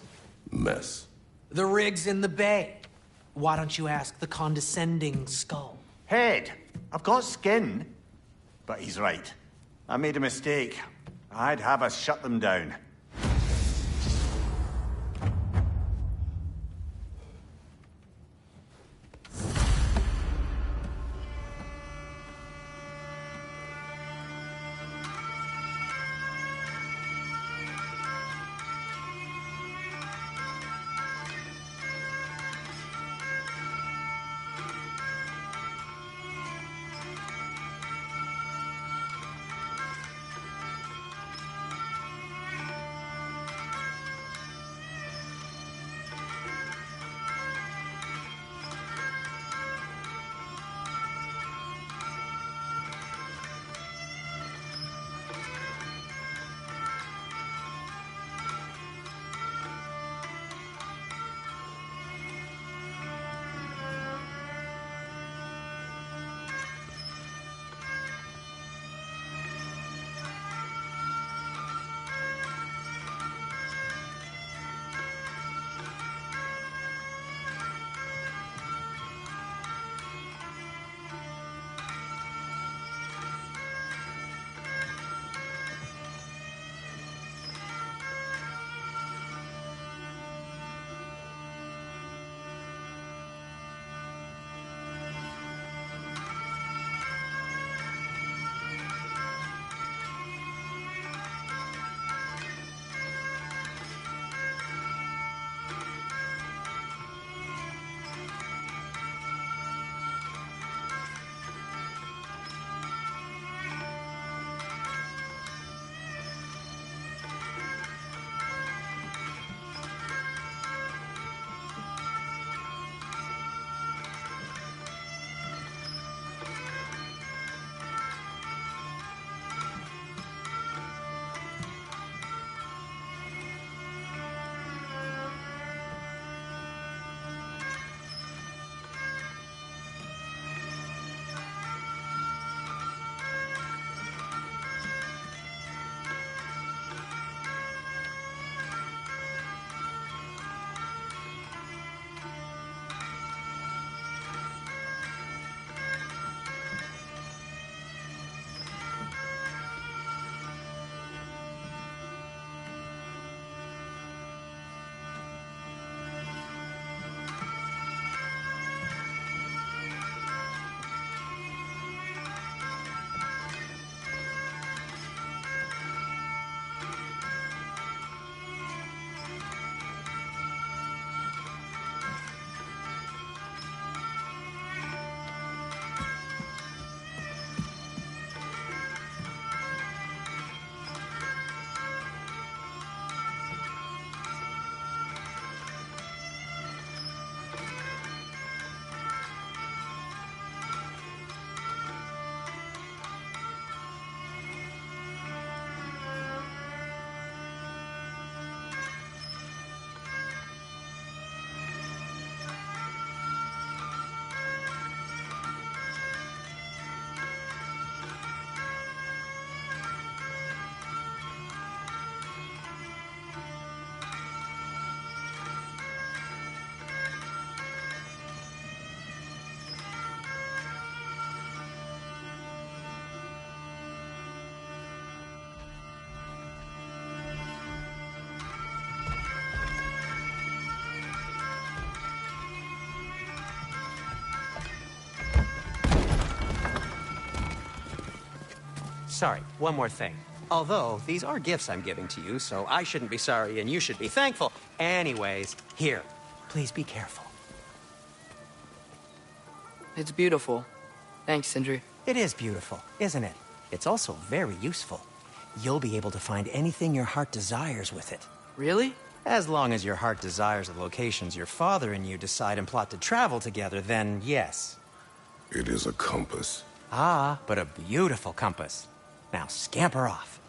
mess. The rig's in the bay. Why don't you ask the condescending skull? Head. I've got skin. But he's right. I made a mistake. I'd have us shut them down. sorry, one more thing. Although, these are gifts I'm giving to you, so I shouldn't be sorry and you should be thankful. Anyways, here, please be careful. It's beautiful. Thanks, Sindri. It is beautiful, isn't it? It's also very useful. You'll be able to find anything your heart desires with it. Really? As long as your heart desires the locations your father and you decide and plot to travel together, then yes. It is a compass. Ah, but a beautiful compass. Now scamper off.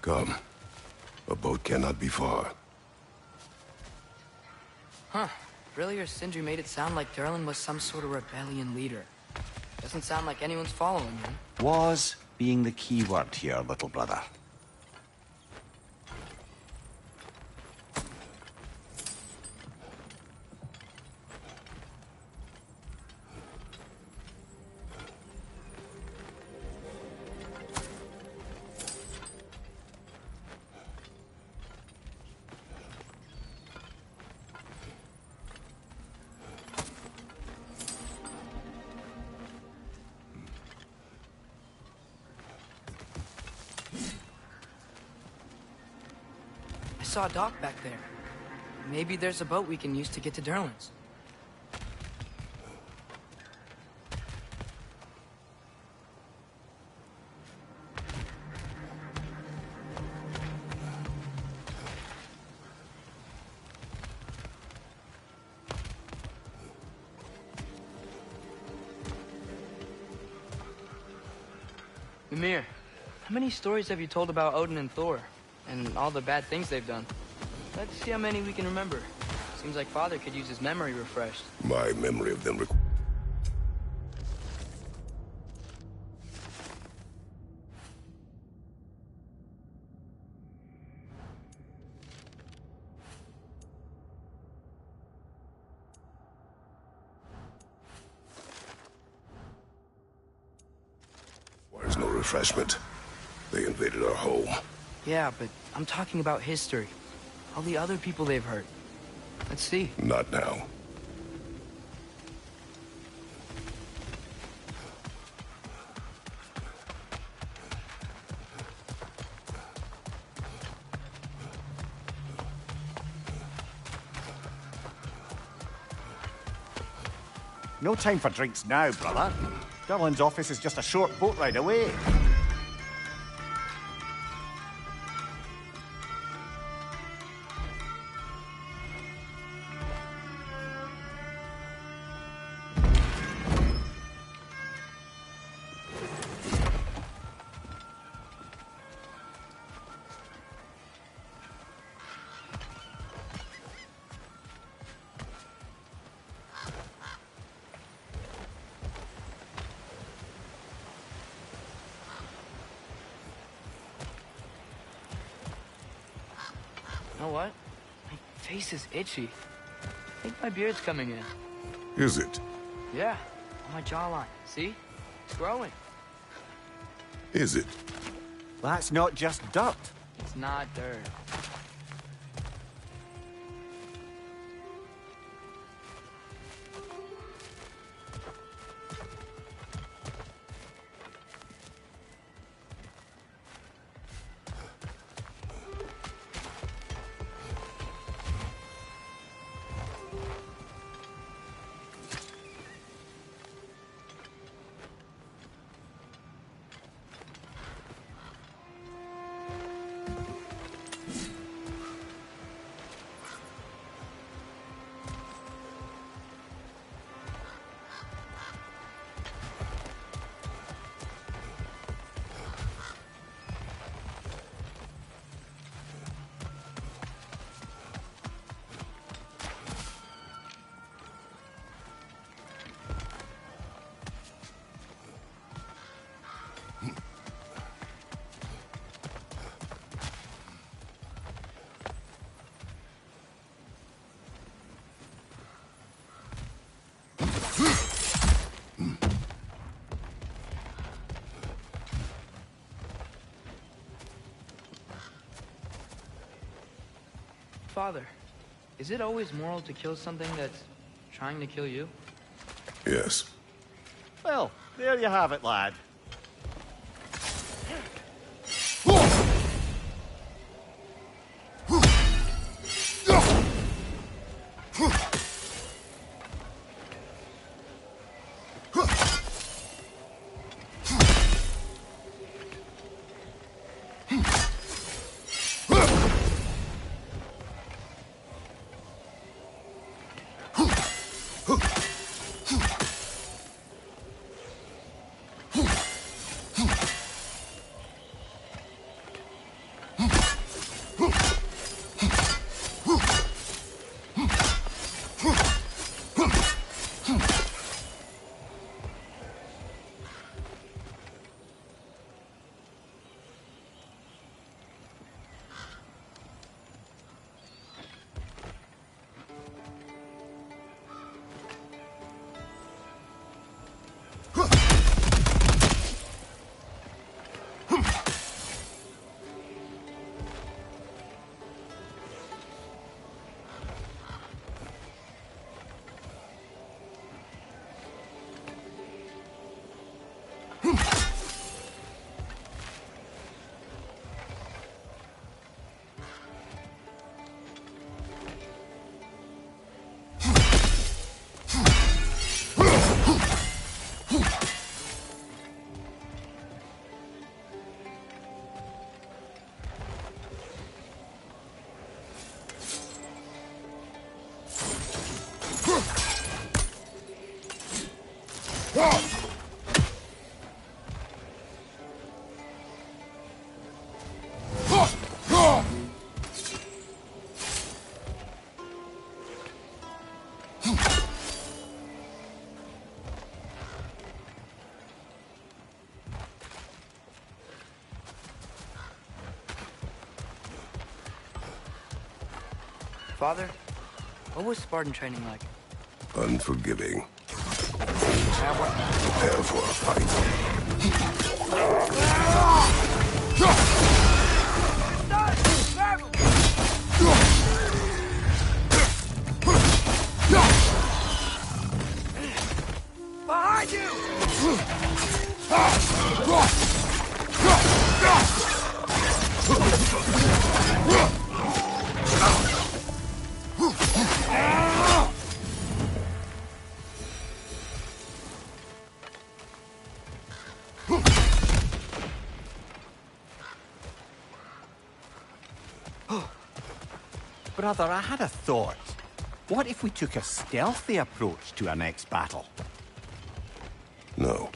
Come. A boat cannot be far. Huh. Earlier, Sindri made it sound like Durlin was some sort of rebellion leader. Doesn't sound like anyone's following him. Was being the key word here, little brother. I saw a dock back there. Maybe there's a boat we can use to get to Durlin's. Mimir, how many stories have you told about Odin and Thor? And all the bad things they've done. Let's see how many we can remember. Seems like Father could use his memory refreshed. My memory of them requires no refreshment. They invaded our home. Yeah, but I'm talking about history. All the other people they've hurt. Let's see. Not now. No time for drinks now, brother. Durlin's office is just a short boat ride away. You know what? My face is itchy. I think my beard's coming in. Is it? Yeah, on my jawline. See? It's growing. Is it? That's not just dirt. It's not dirt. Father, is it always moral to kill something that's trying to kill you? Yes. Well, there you have it, lad. Father, what was Spartan training like? Unforgiving. Prepare for a fight. Behind you! Brother, I had a thought. What if we took a stealthy approach to our next battle? No.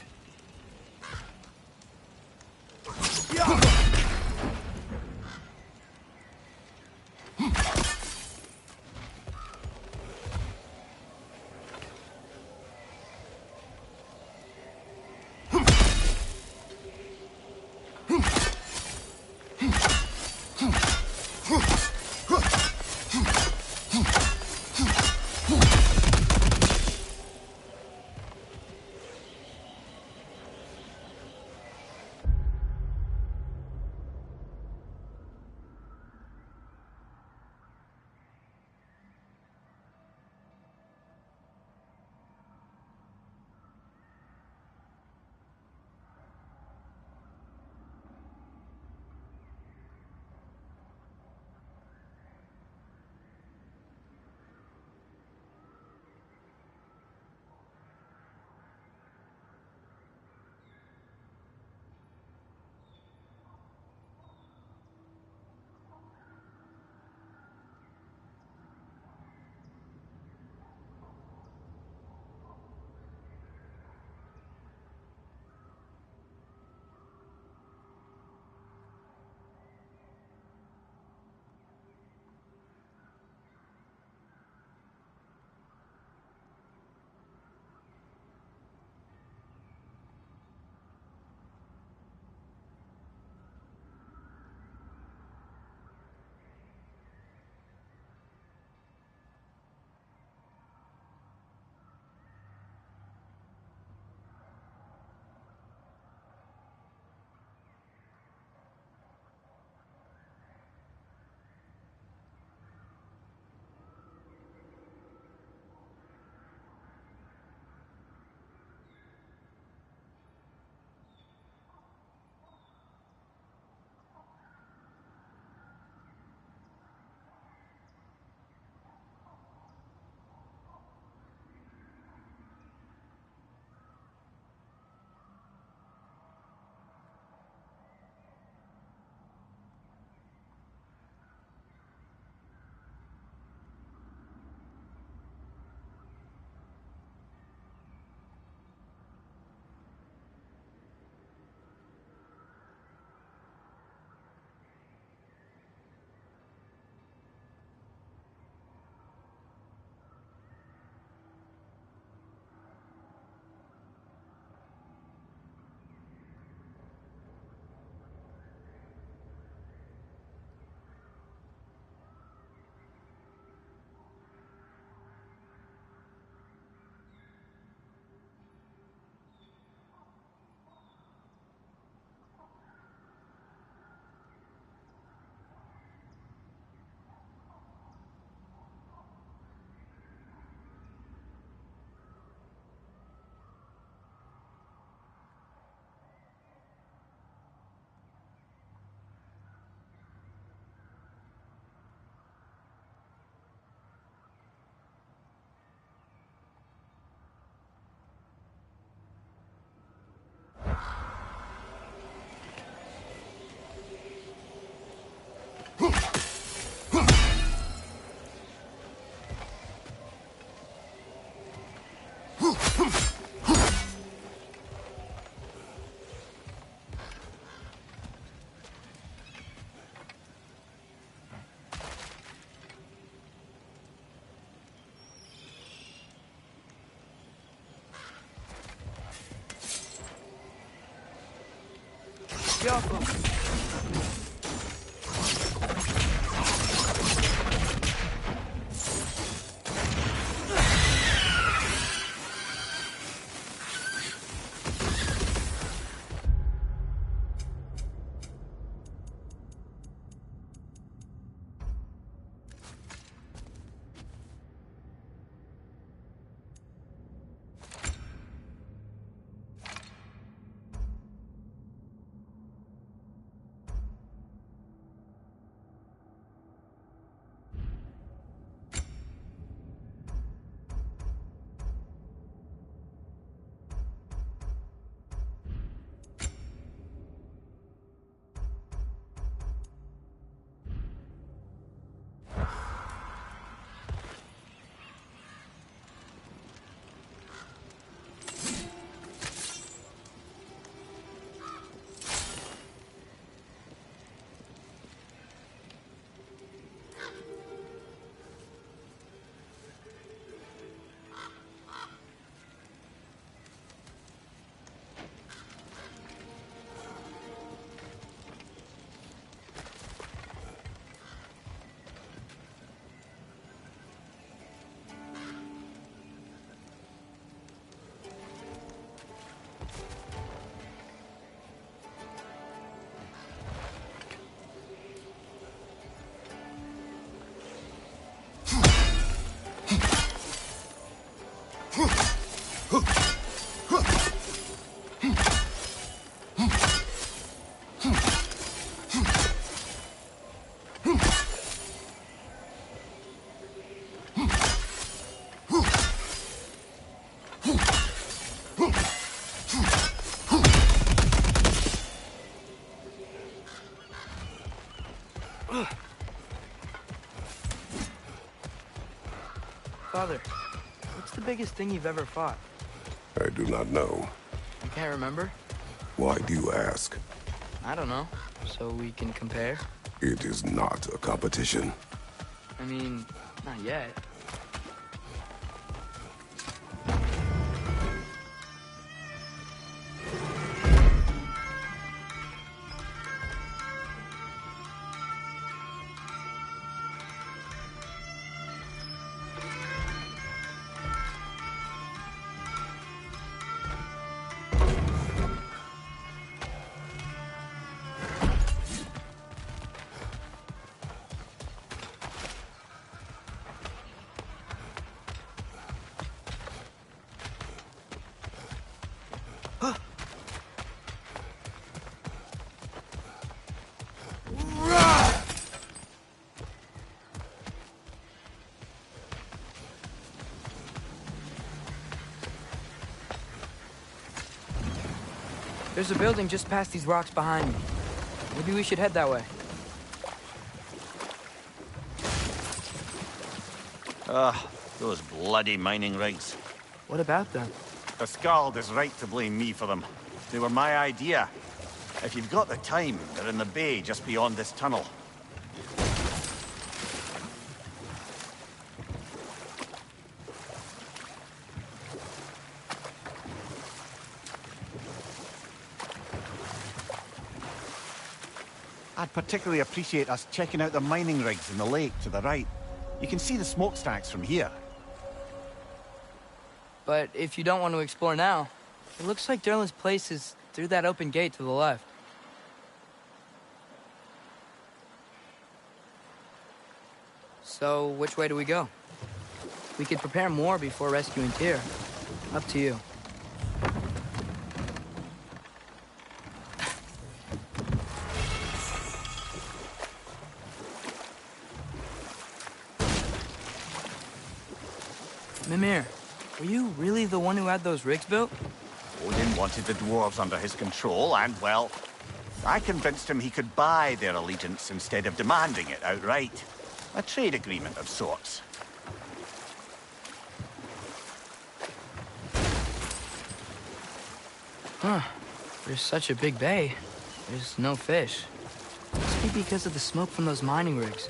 Be careful. Father, what's the biggest thing you've ever fought? I do not know. You can't remember? Why do you ask? I don't know. So we can compare? It is not a competition. I mean, not yet. There's a building just past these rocks behind me. Maybe we should head that way. Those bloody mining rigs. What about them? The Skald is right to blame me for them. They were my idea. If you've got the time, they're in the bay just beyond this tunnel. I'd particularly appreciate us checking out the mining rigs in the lake to the right. You can see the smokestacks from here. But if you don't want to explore now, it looks like Derlin's place is through that open gate to the left. So, which way do we go? We could prepare more before rescuing Tyr. Up to you. Mimir, were you really the one who had those rigs built? Odin wanted the dwarves under his control, and, well, I convinced him he could buy their allegiance instead of demanding it outright. A trade agreement of sorts. Huh. There's such a big bay. There's no fish. Must be because of the smoke from those mining rigs.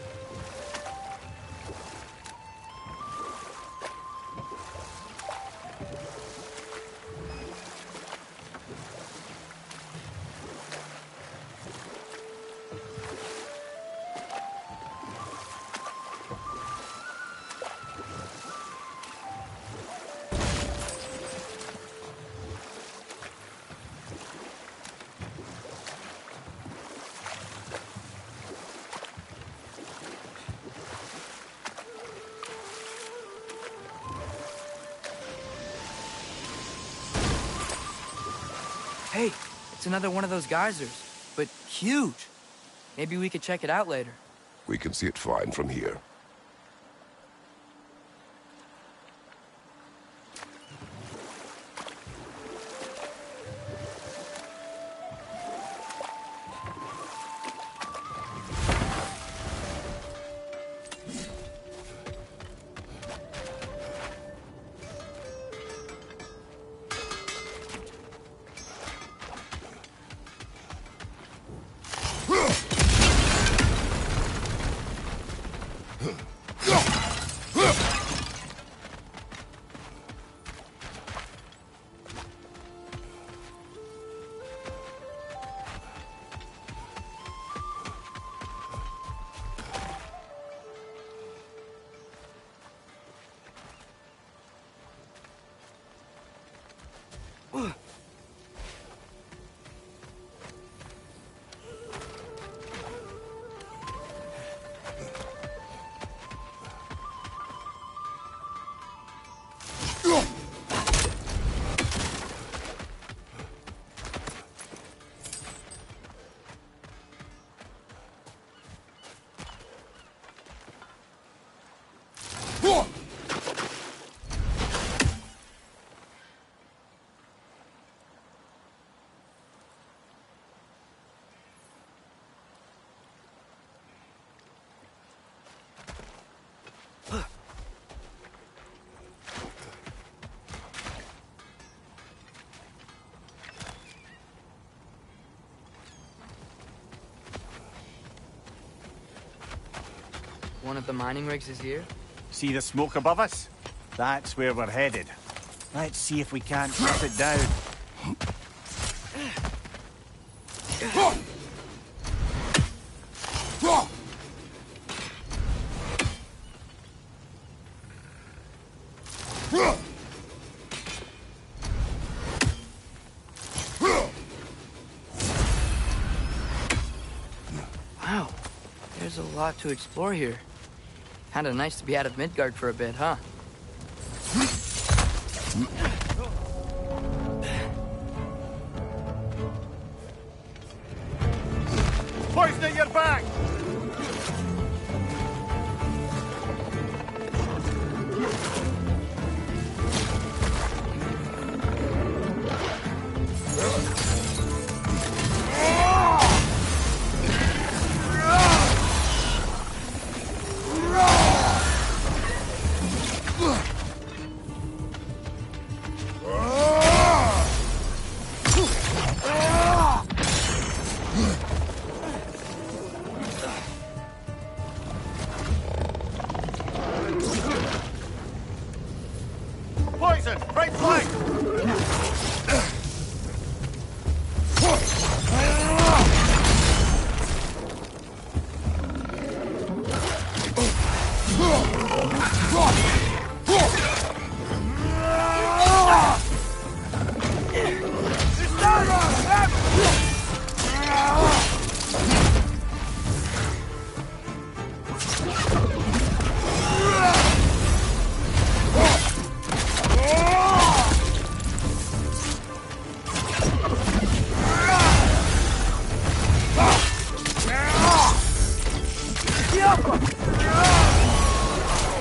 It's another one of those geysers, but huge. Maybe we could check it out later. We can see it fine from here. One of the mining rigs is here? See the smoke above us? That's where we're headed. Let's see if we can't shut it down. Wow, there's a lot to explore here. Kinda nice to be out of Midgard for a bit, huh? Poison at your back! Poison! Right flank!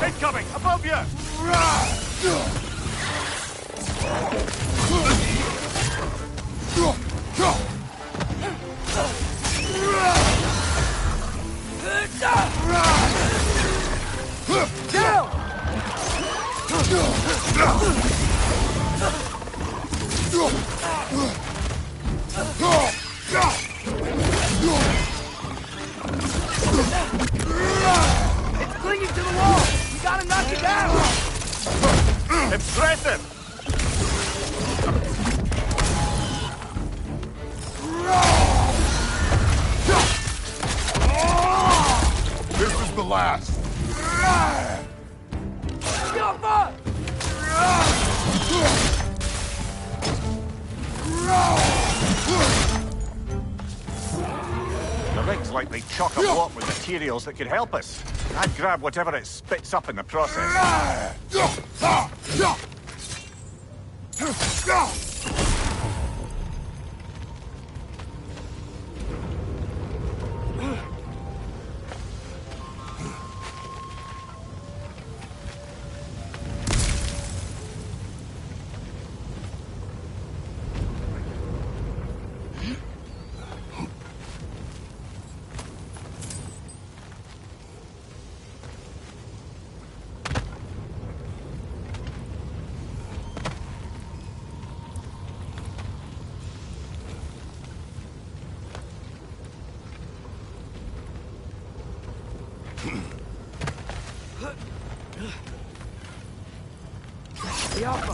Incoming! Above you! It's clinging to the wall! You gotta knock it down! Impressive! This is the last. Jump The rig's likely chock-a-block with materials that could help us. I'd grab whatever it spits up in the process. The Alpha.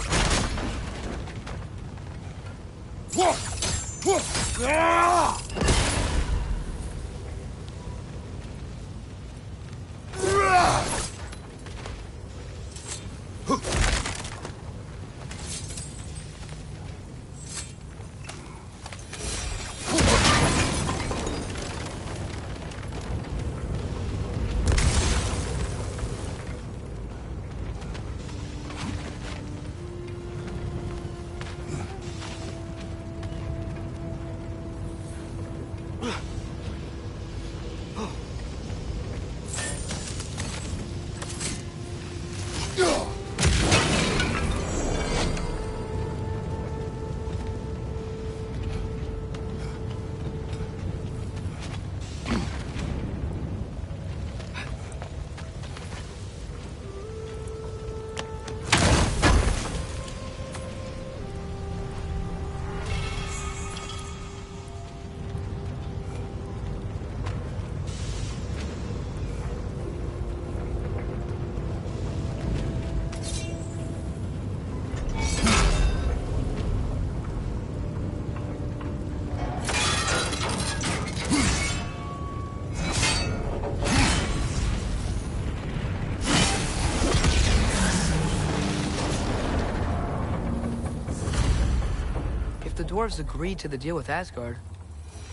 The dwarves agreed to the deal with Asgard.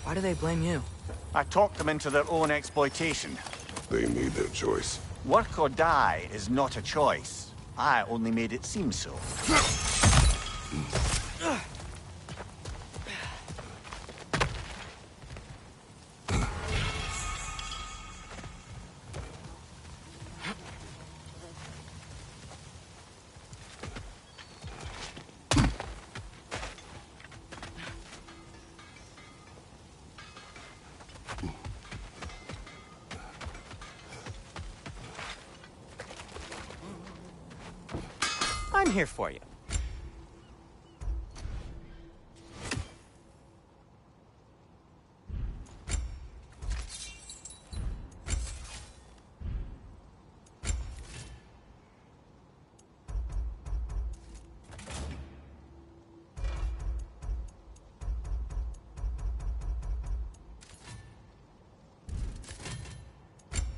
Why do they blame you? I talked them into their own exploitation. They made their choice. Work or die is not a choice. I only made it seem so. I'm here for you.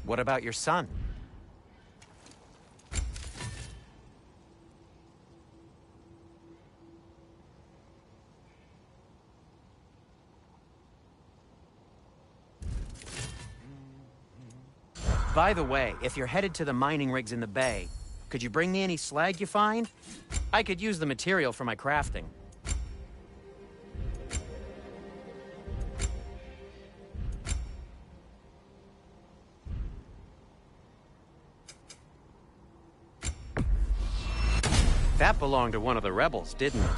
What about your son? By the way, if you're headed to the mining rigs in the bay, could you bring me any slag you find? I could use the material for my crafting. That belonged to one of the rebels, didn't it?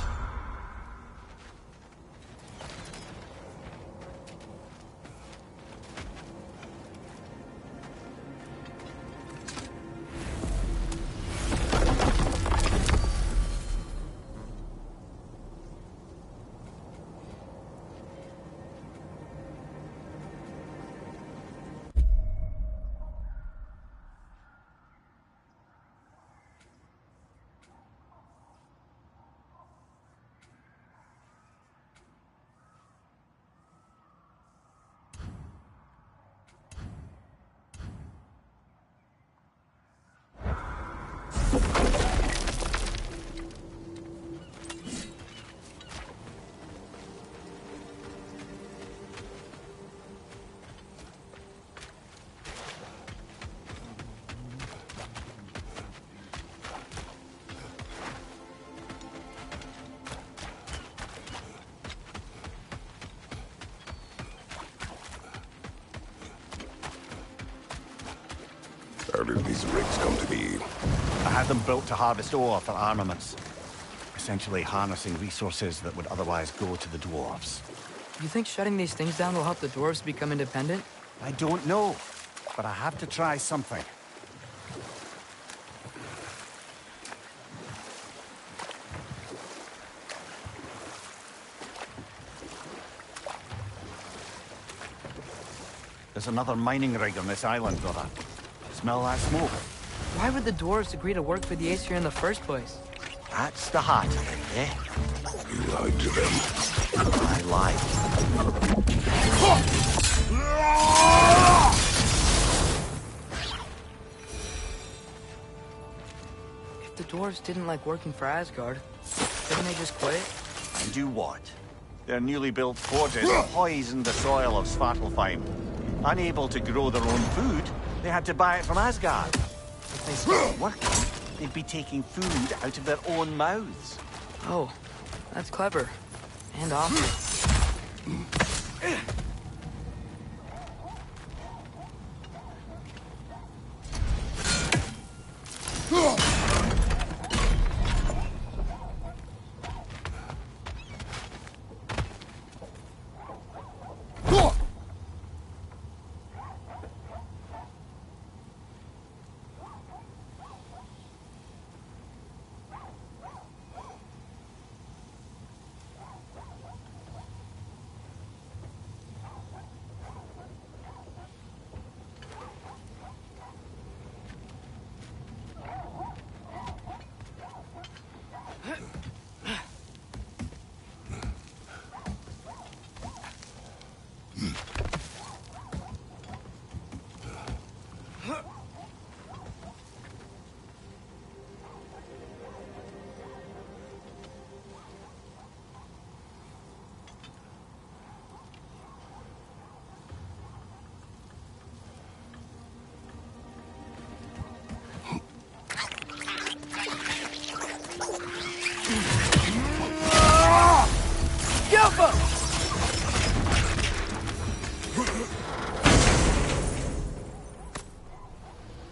How did these rigs come to be? I had them built to harvest ore for armaments. Essentially harnessing resources that would otherwise go to the dwarves. You think shutting these things down will help the dwarves become independent? I don't know, but I have to try something. There's another mining rig on this island, brother. Smell that smoke? Why would the dwarves agree to work for the Aesir in the first place? That's the heart of it, eh? You lied to them. I lied. If the dwarves didn't like working for Asgard, couldn't they just quit? And do what? Their newly built forges poisoned the soil of Svartalfheim. Unable to grow their own food, they had to buy it from Asgard. If they stopped working, they'd be taking food out of their own mouths. Oh, that's clever. And awful.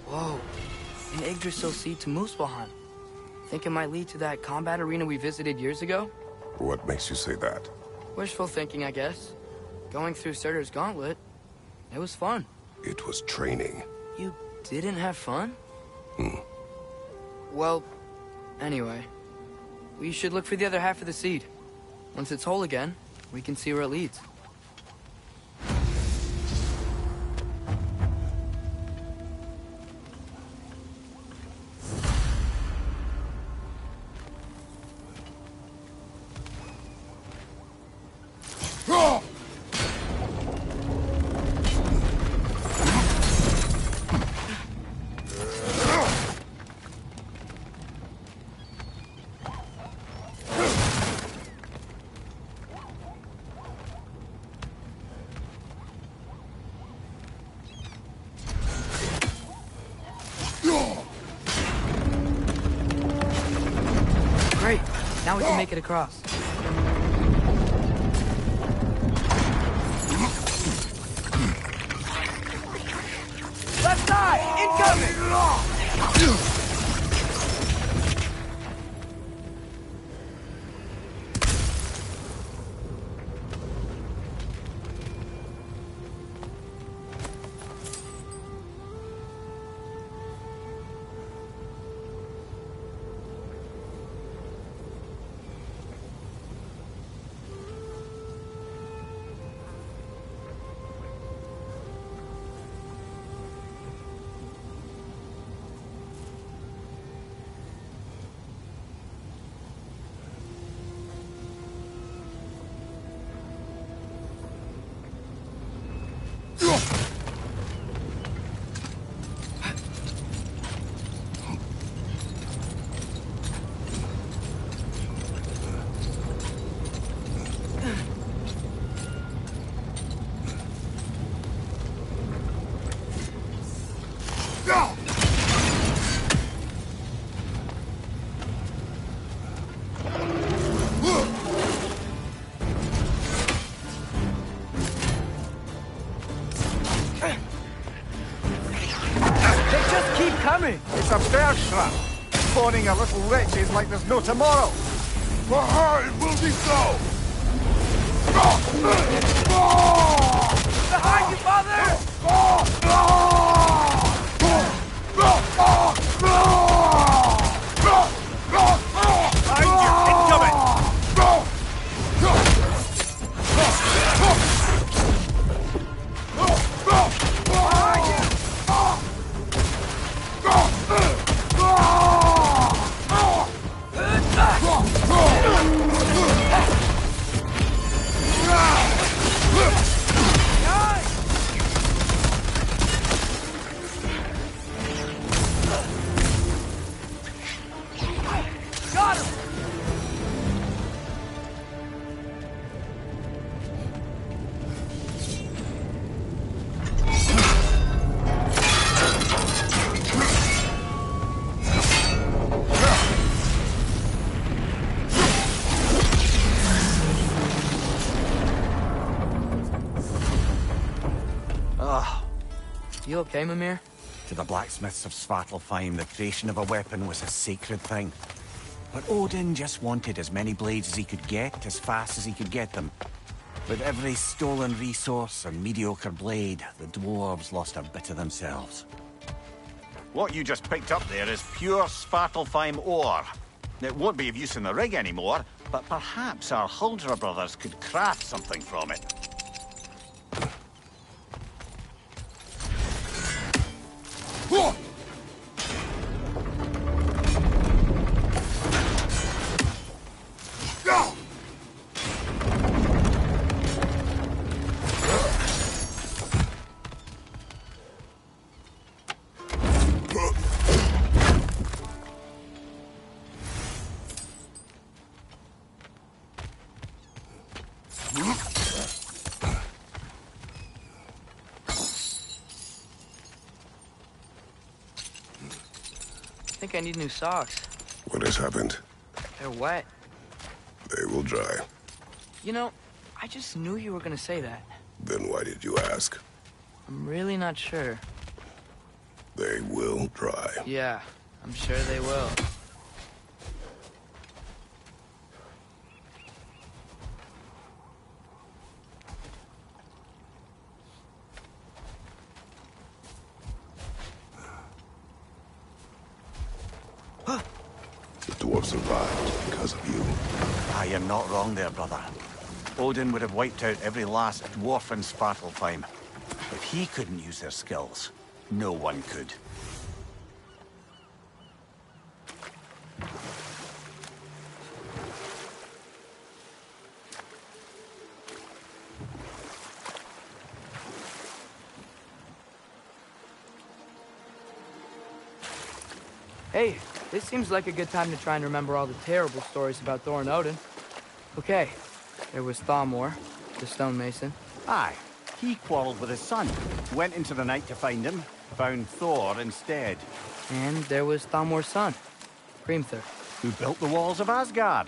Whoa, an Yggdrasil seed to Muspelheim. Think it might lead to that combat arena we visited years ago? What makes you say that? Wishful thinking, I guess. Going through Surtur's gauntlet, it was fun. It was training. You didn't have fun? Well, anyway, we should look for the other half of the seed. Once it's whole again, we can see where it leads. Great. Now we can make it across. Left side! Incoming! It's a bear trap. Spawning a little wretches like there's no tomorrow. For her, it will be so! Behind you, father! Behind you, incoming! Behind you! You okay, Mimir? To the blacksmiths of Svartalfheim, the creation of a weapon was a sacred thing. But Odin just wanted as many blades as he could get, as fast as he could get them. With every stolen resource and mediocre blade, the dwarves lost a bit of themselves. What you just picked up there is pure Svartalfheim ore. It won't be of use in the rig anymore, but perhaps our Huldra brothers could craft something from it. I think I need new socks. What has happened? They're wet. They will dry. You know, I just knew you were gonna say that. Then why did you ask? I'm really not sure. They will dry. Yeah, I'm sure they will. The dwarf survived because of you. Ah, you're not wrong there, brother. Odin would have wiped out every last dwarf in Svartalfheim. If he couldn't use their skills, no one could. Hey, this seems like a good time to try and remember all the terrible stories about Thor and Odin. Okay, there was Thamor, the stonemason. Aye, he quarreled with his son, went into the night to find him, found Thor instead. And there was Thamor's son, Hrimthur. Who built the walls of Asgard,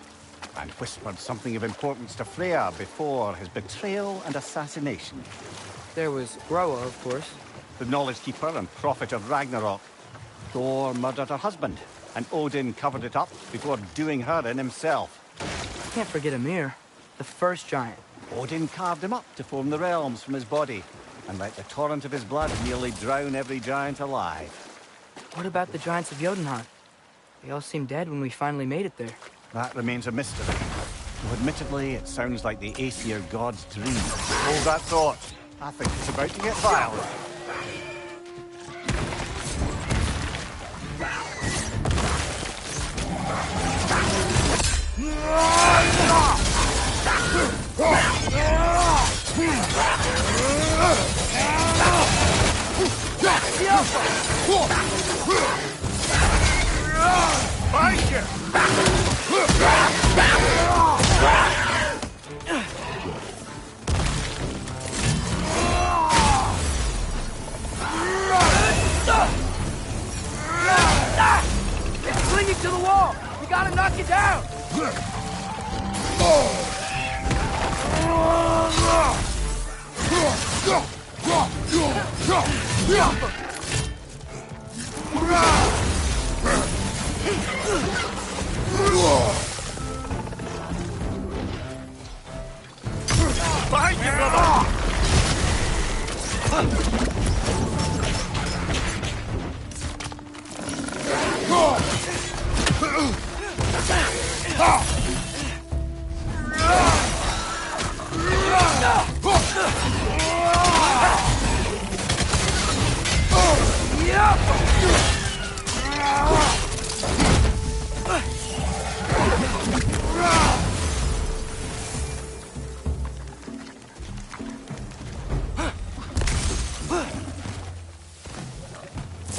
and whispered something of importance to Freya before his betrayal and assassination. There was Groa, of course. The knowledge keeper and prophet of Ragnarok. Thor murdered her husband, and Odin covered it up before doing her in himself. I can't forget Ymir, the first giant. Odin carved him up to form the realms from his body, and let the torrent of his blood nearly drown every giant alive. What about the giants of Jotunheim? They all seemed dead when we finally made it there. That remains a mystery. Though admittedly, it sounds like the Aesir god's dream. Hold that thought. I think it's about to get violent. It's clinging to the wall! We gotta knock it down! Behind you, brother!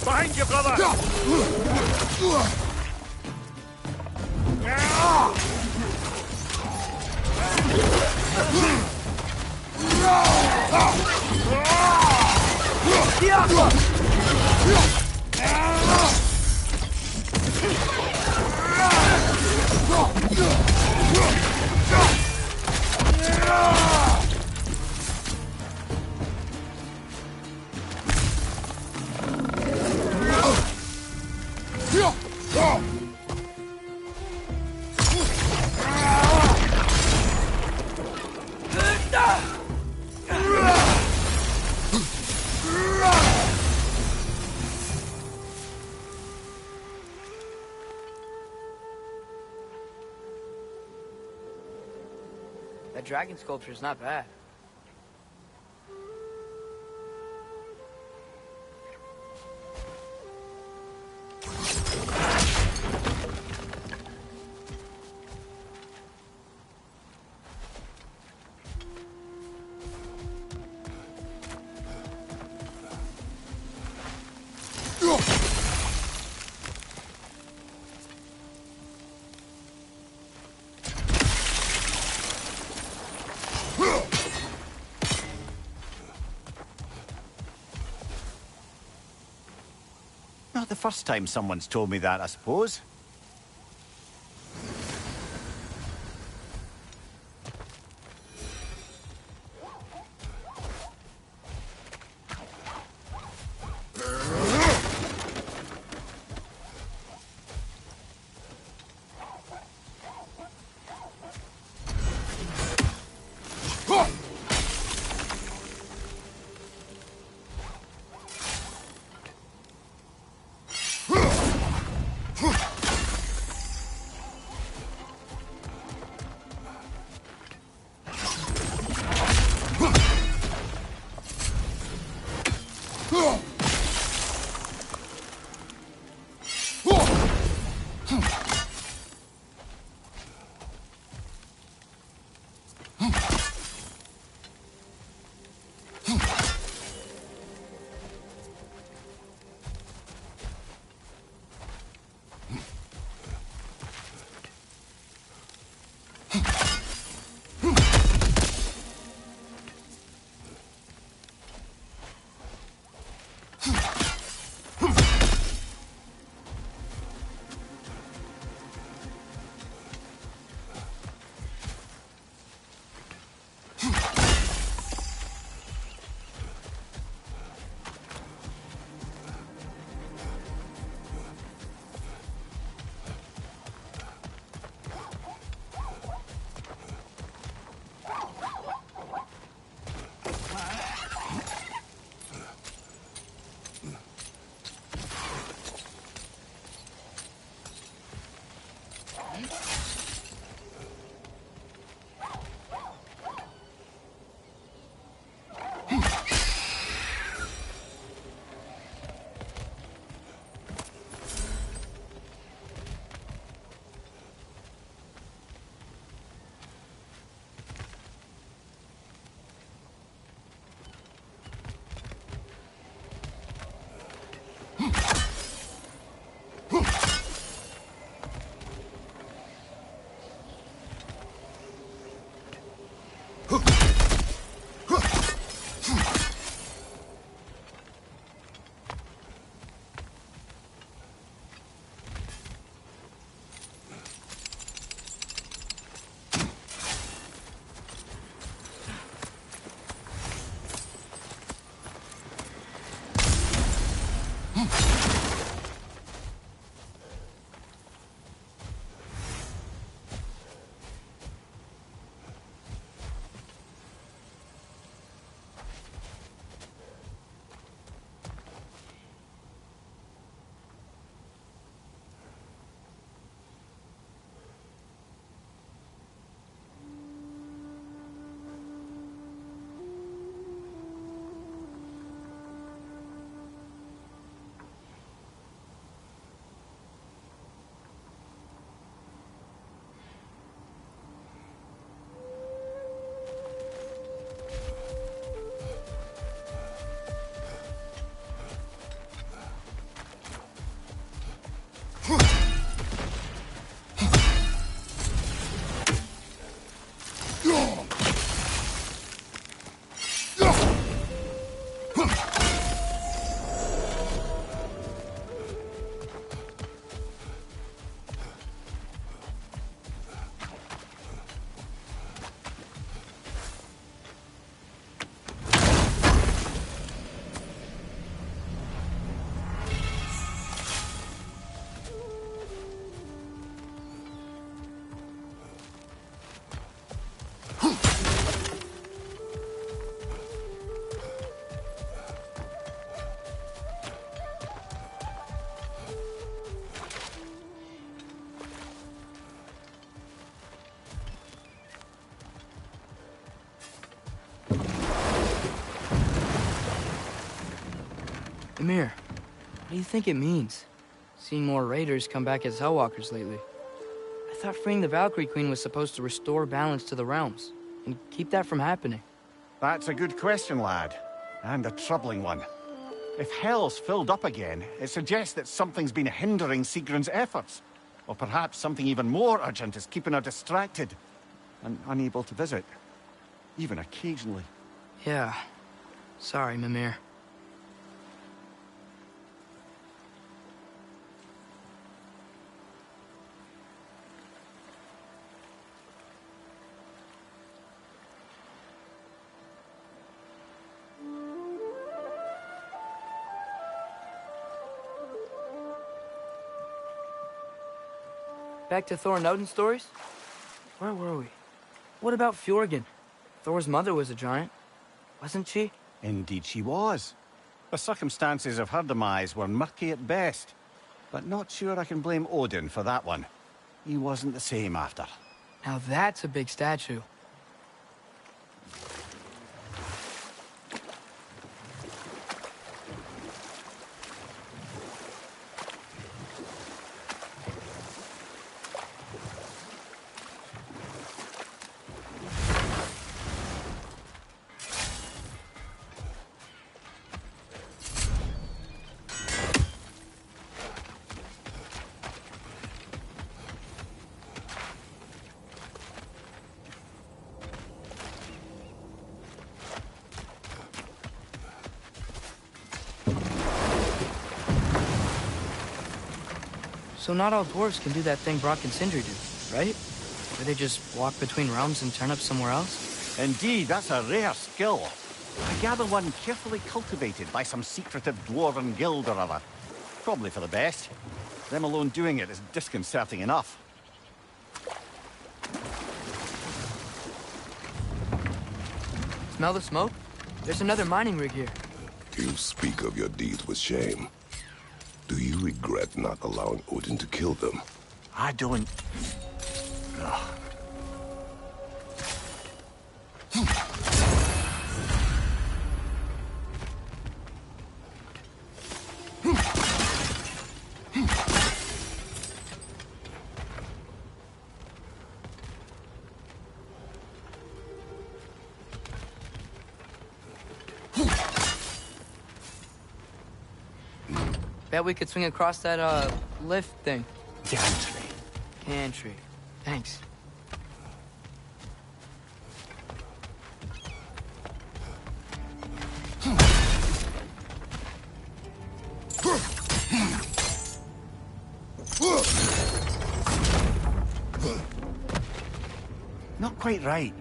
Behind you, brother! That dragon sculpture's not bad. Not the first time someone's told me that, I suppose. Ymir, what do you think it means? Seeing more raiders come back as Hellwalkers lately. I thought freeing the Valkyrie Queen was supposed to restore balance to the realms, and keep that from happening. That's a good question, lad. And a troubling one. If Hell's filled up again, it suggests that something's been hindering Sigrun's efforts. Or perhaps something even more urgent is keeping her distracted and unable to visit. Even occasionally. Yeah. Sorry, Mimir. Back to Thor and Odin stories? Where were we? What about Fjorgen? Thor's mother was a giant, wasn't she? Indeed she was. The circumstances of her demise were murky at best. But not sure I can blame Odin for that one. He wasn't the same after. Now that's a big statue. So not all dwarves can do that thing Brock and Sindri do, right? Where they just walk between realms and turn up somewhere else? Indeed, that's a rare skill. I gather one carefully cultivated by some secretive dwarven guild or other. Probably for the best. Them alone doing it is disconcerting enough. Smell the smoke? There's another mining rig here. You speak of your deeds with shame. Do you regret not allowing Odin to kill them? I don't... Ugh. Bet we could swing across that, lift thing. Gantry. Gantry. Thanks. Not quite right.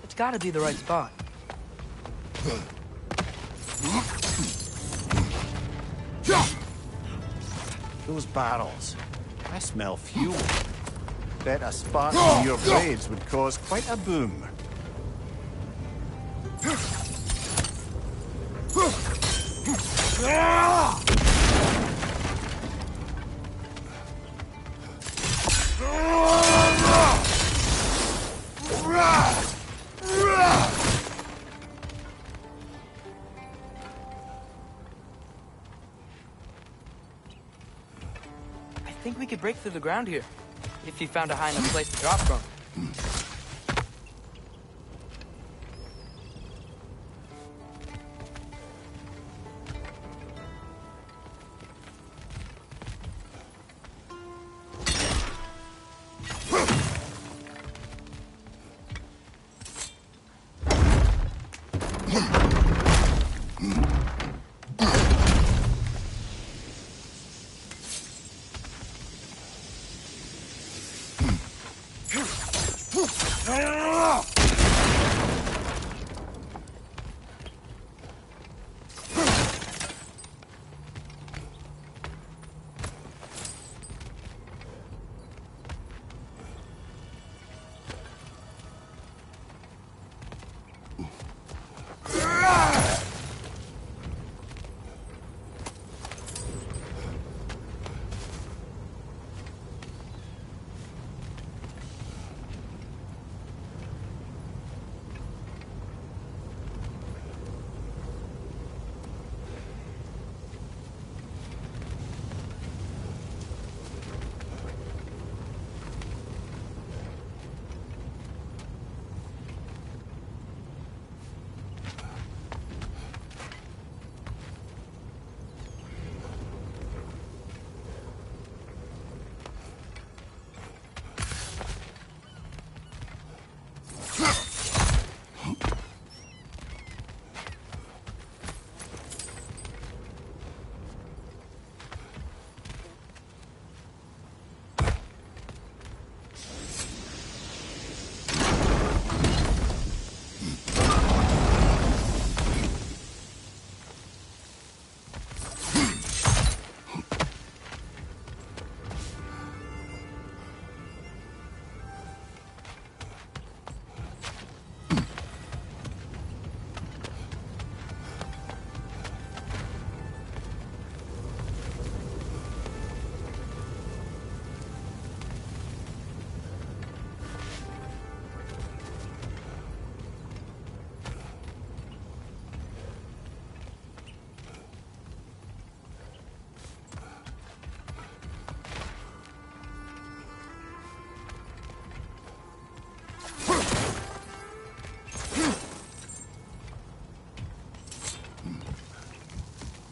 It's gotta be the right spot. Those barrels. I smell fuel. Bet a spark in your blades would cause quite a boom. I think we could break through the ground here, if you found a high enough place to drop from.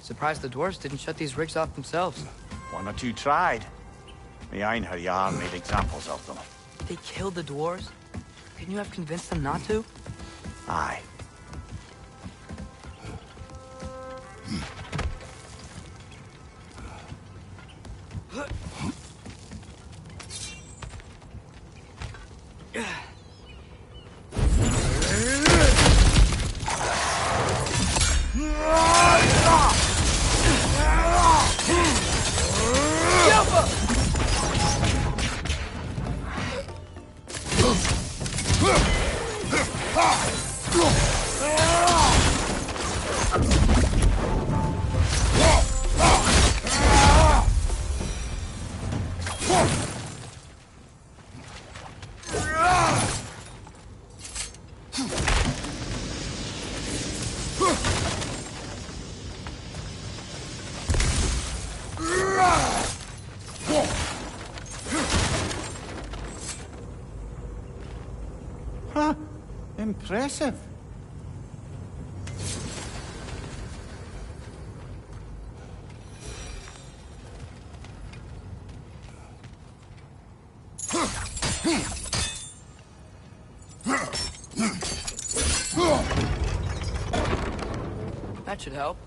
Surprised the dwarves didn't shut these rigs off themselves. One or two tried. The Einherjar made examples of them. They killed the dwarves? Couldn't you have convinced them not to? Aye. Huh. Impressive. That should help.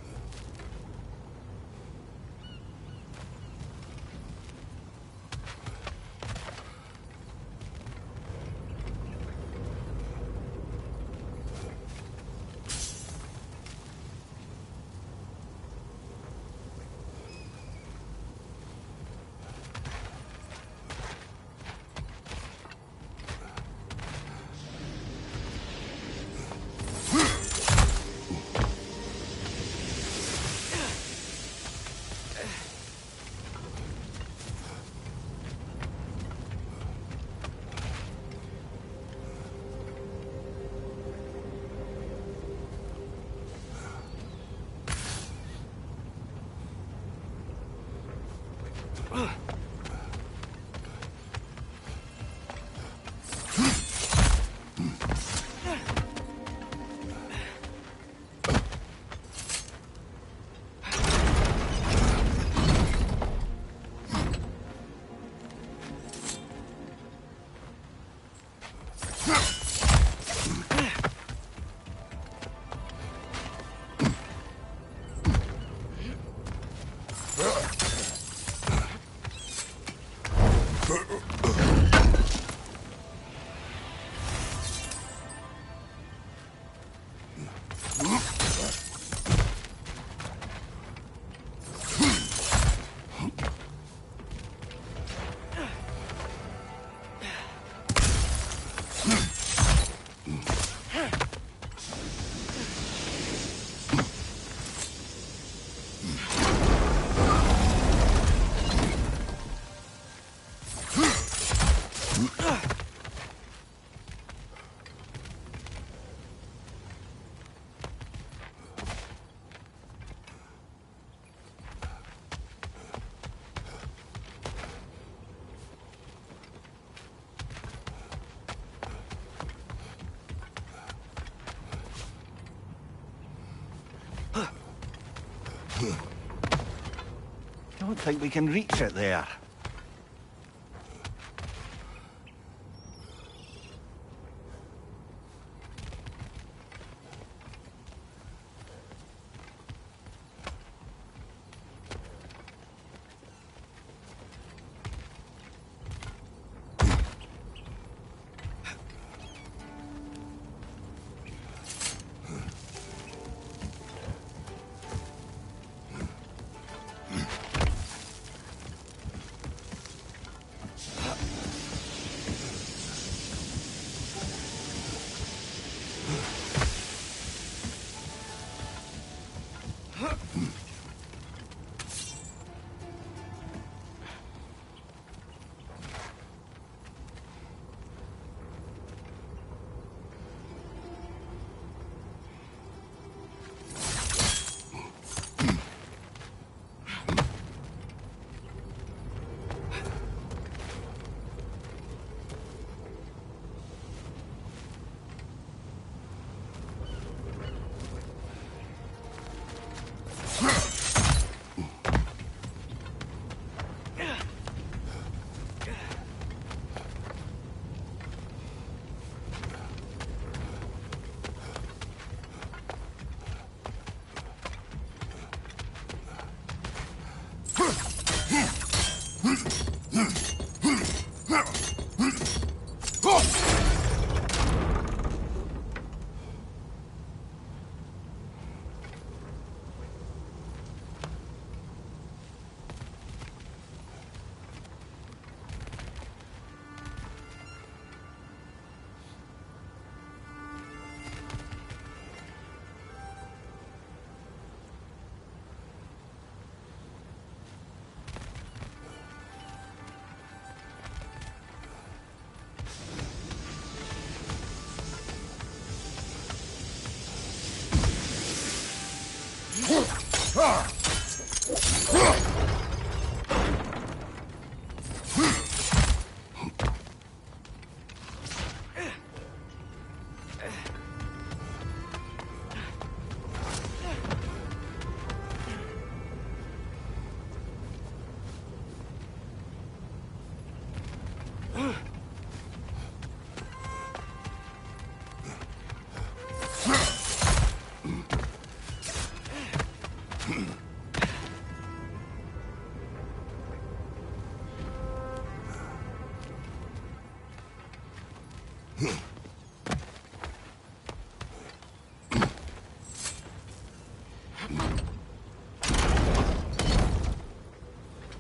Don't think we can reach it there.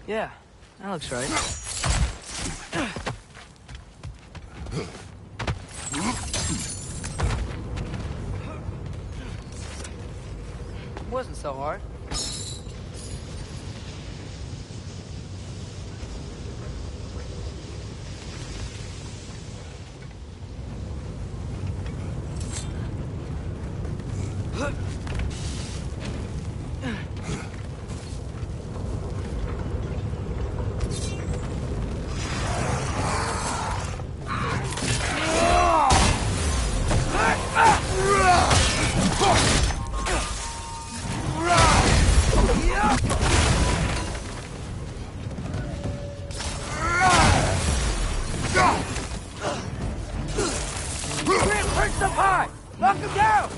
Yeah, that looks right. Wasn't so hard. Perch up high! Knock him down!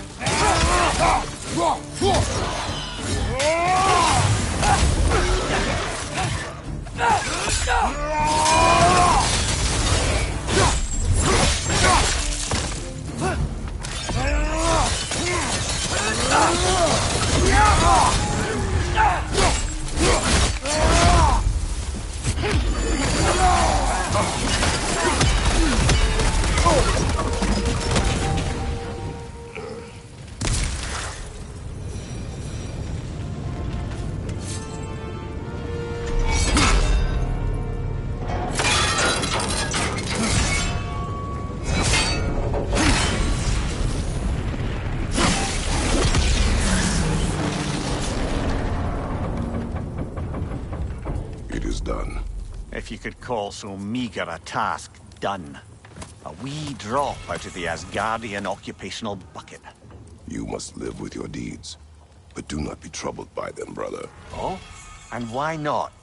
Done. If you could call so meager a task done. A wee drop out of the Asgardian occupational bucket. You must live with your deeds, but do not be troubled by them, brother. Oh? And why not?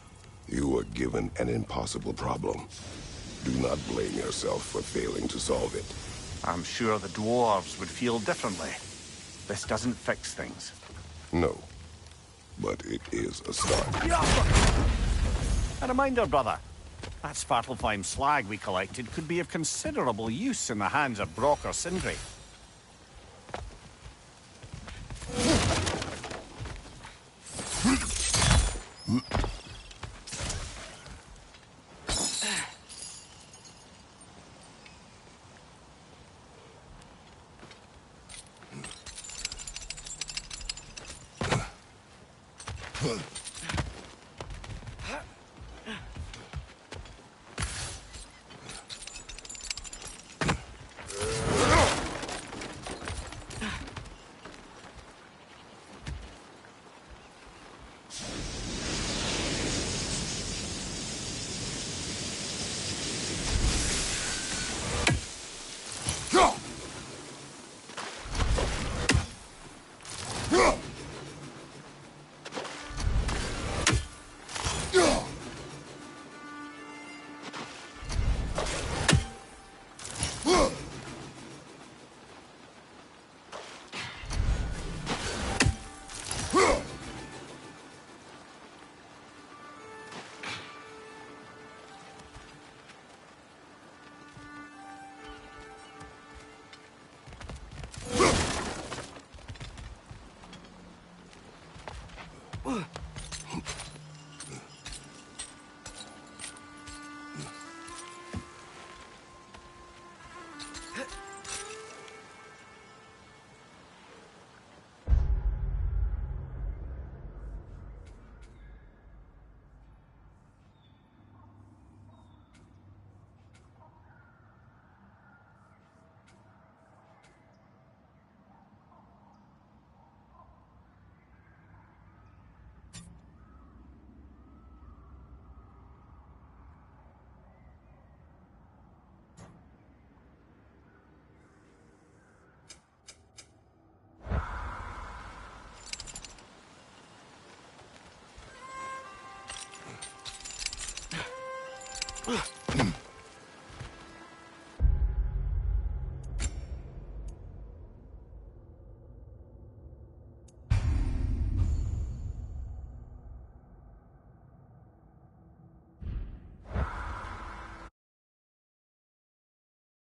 You were given an impossible problem. Do not blame yourself for failing to solve it. I'm sure the dwarves would feel differently. This doesn't fix things. No, but it is a start. A reminder, brother. That Svartalfheim slag we collected could be of considerable use in the hands of Brock or Sindri.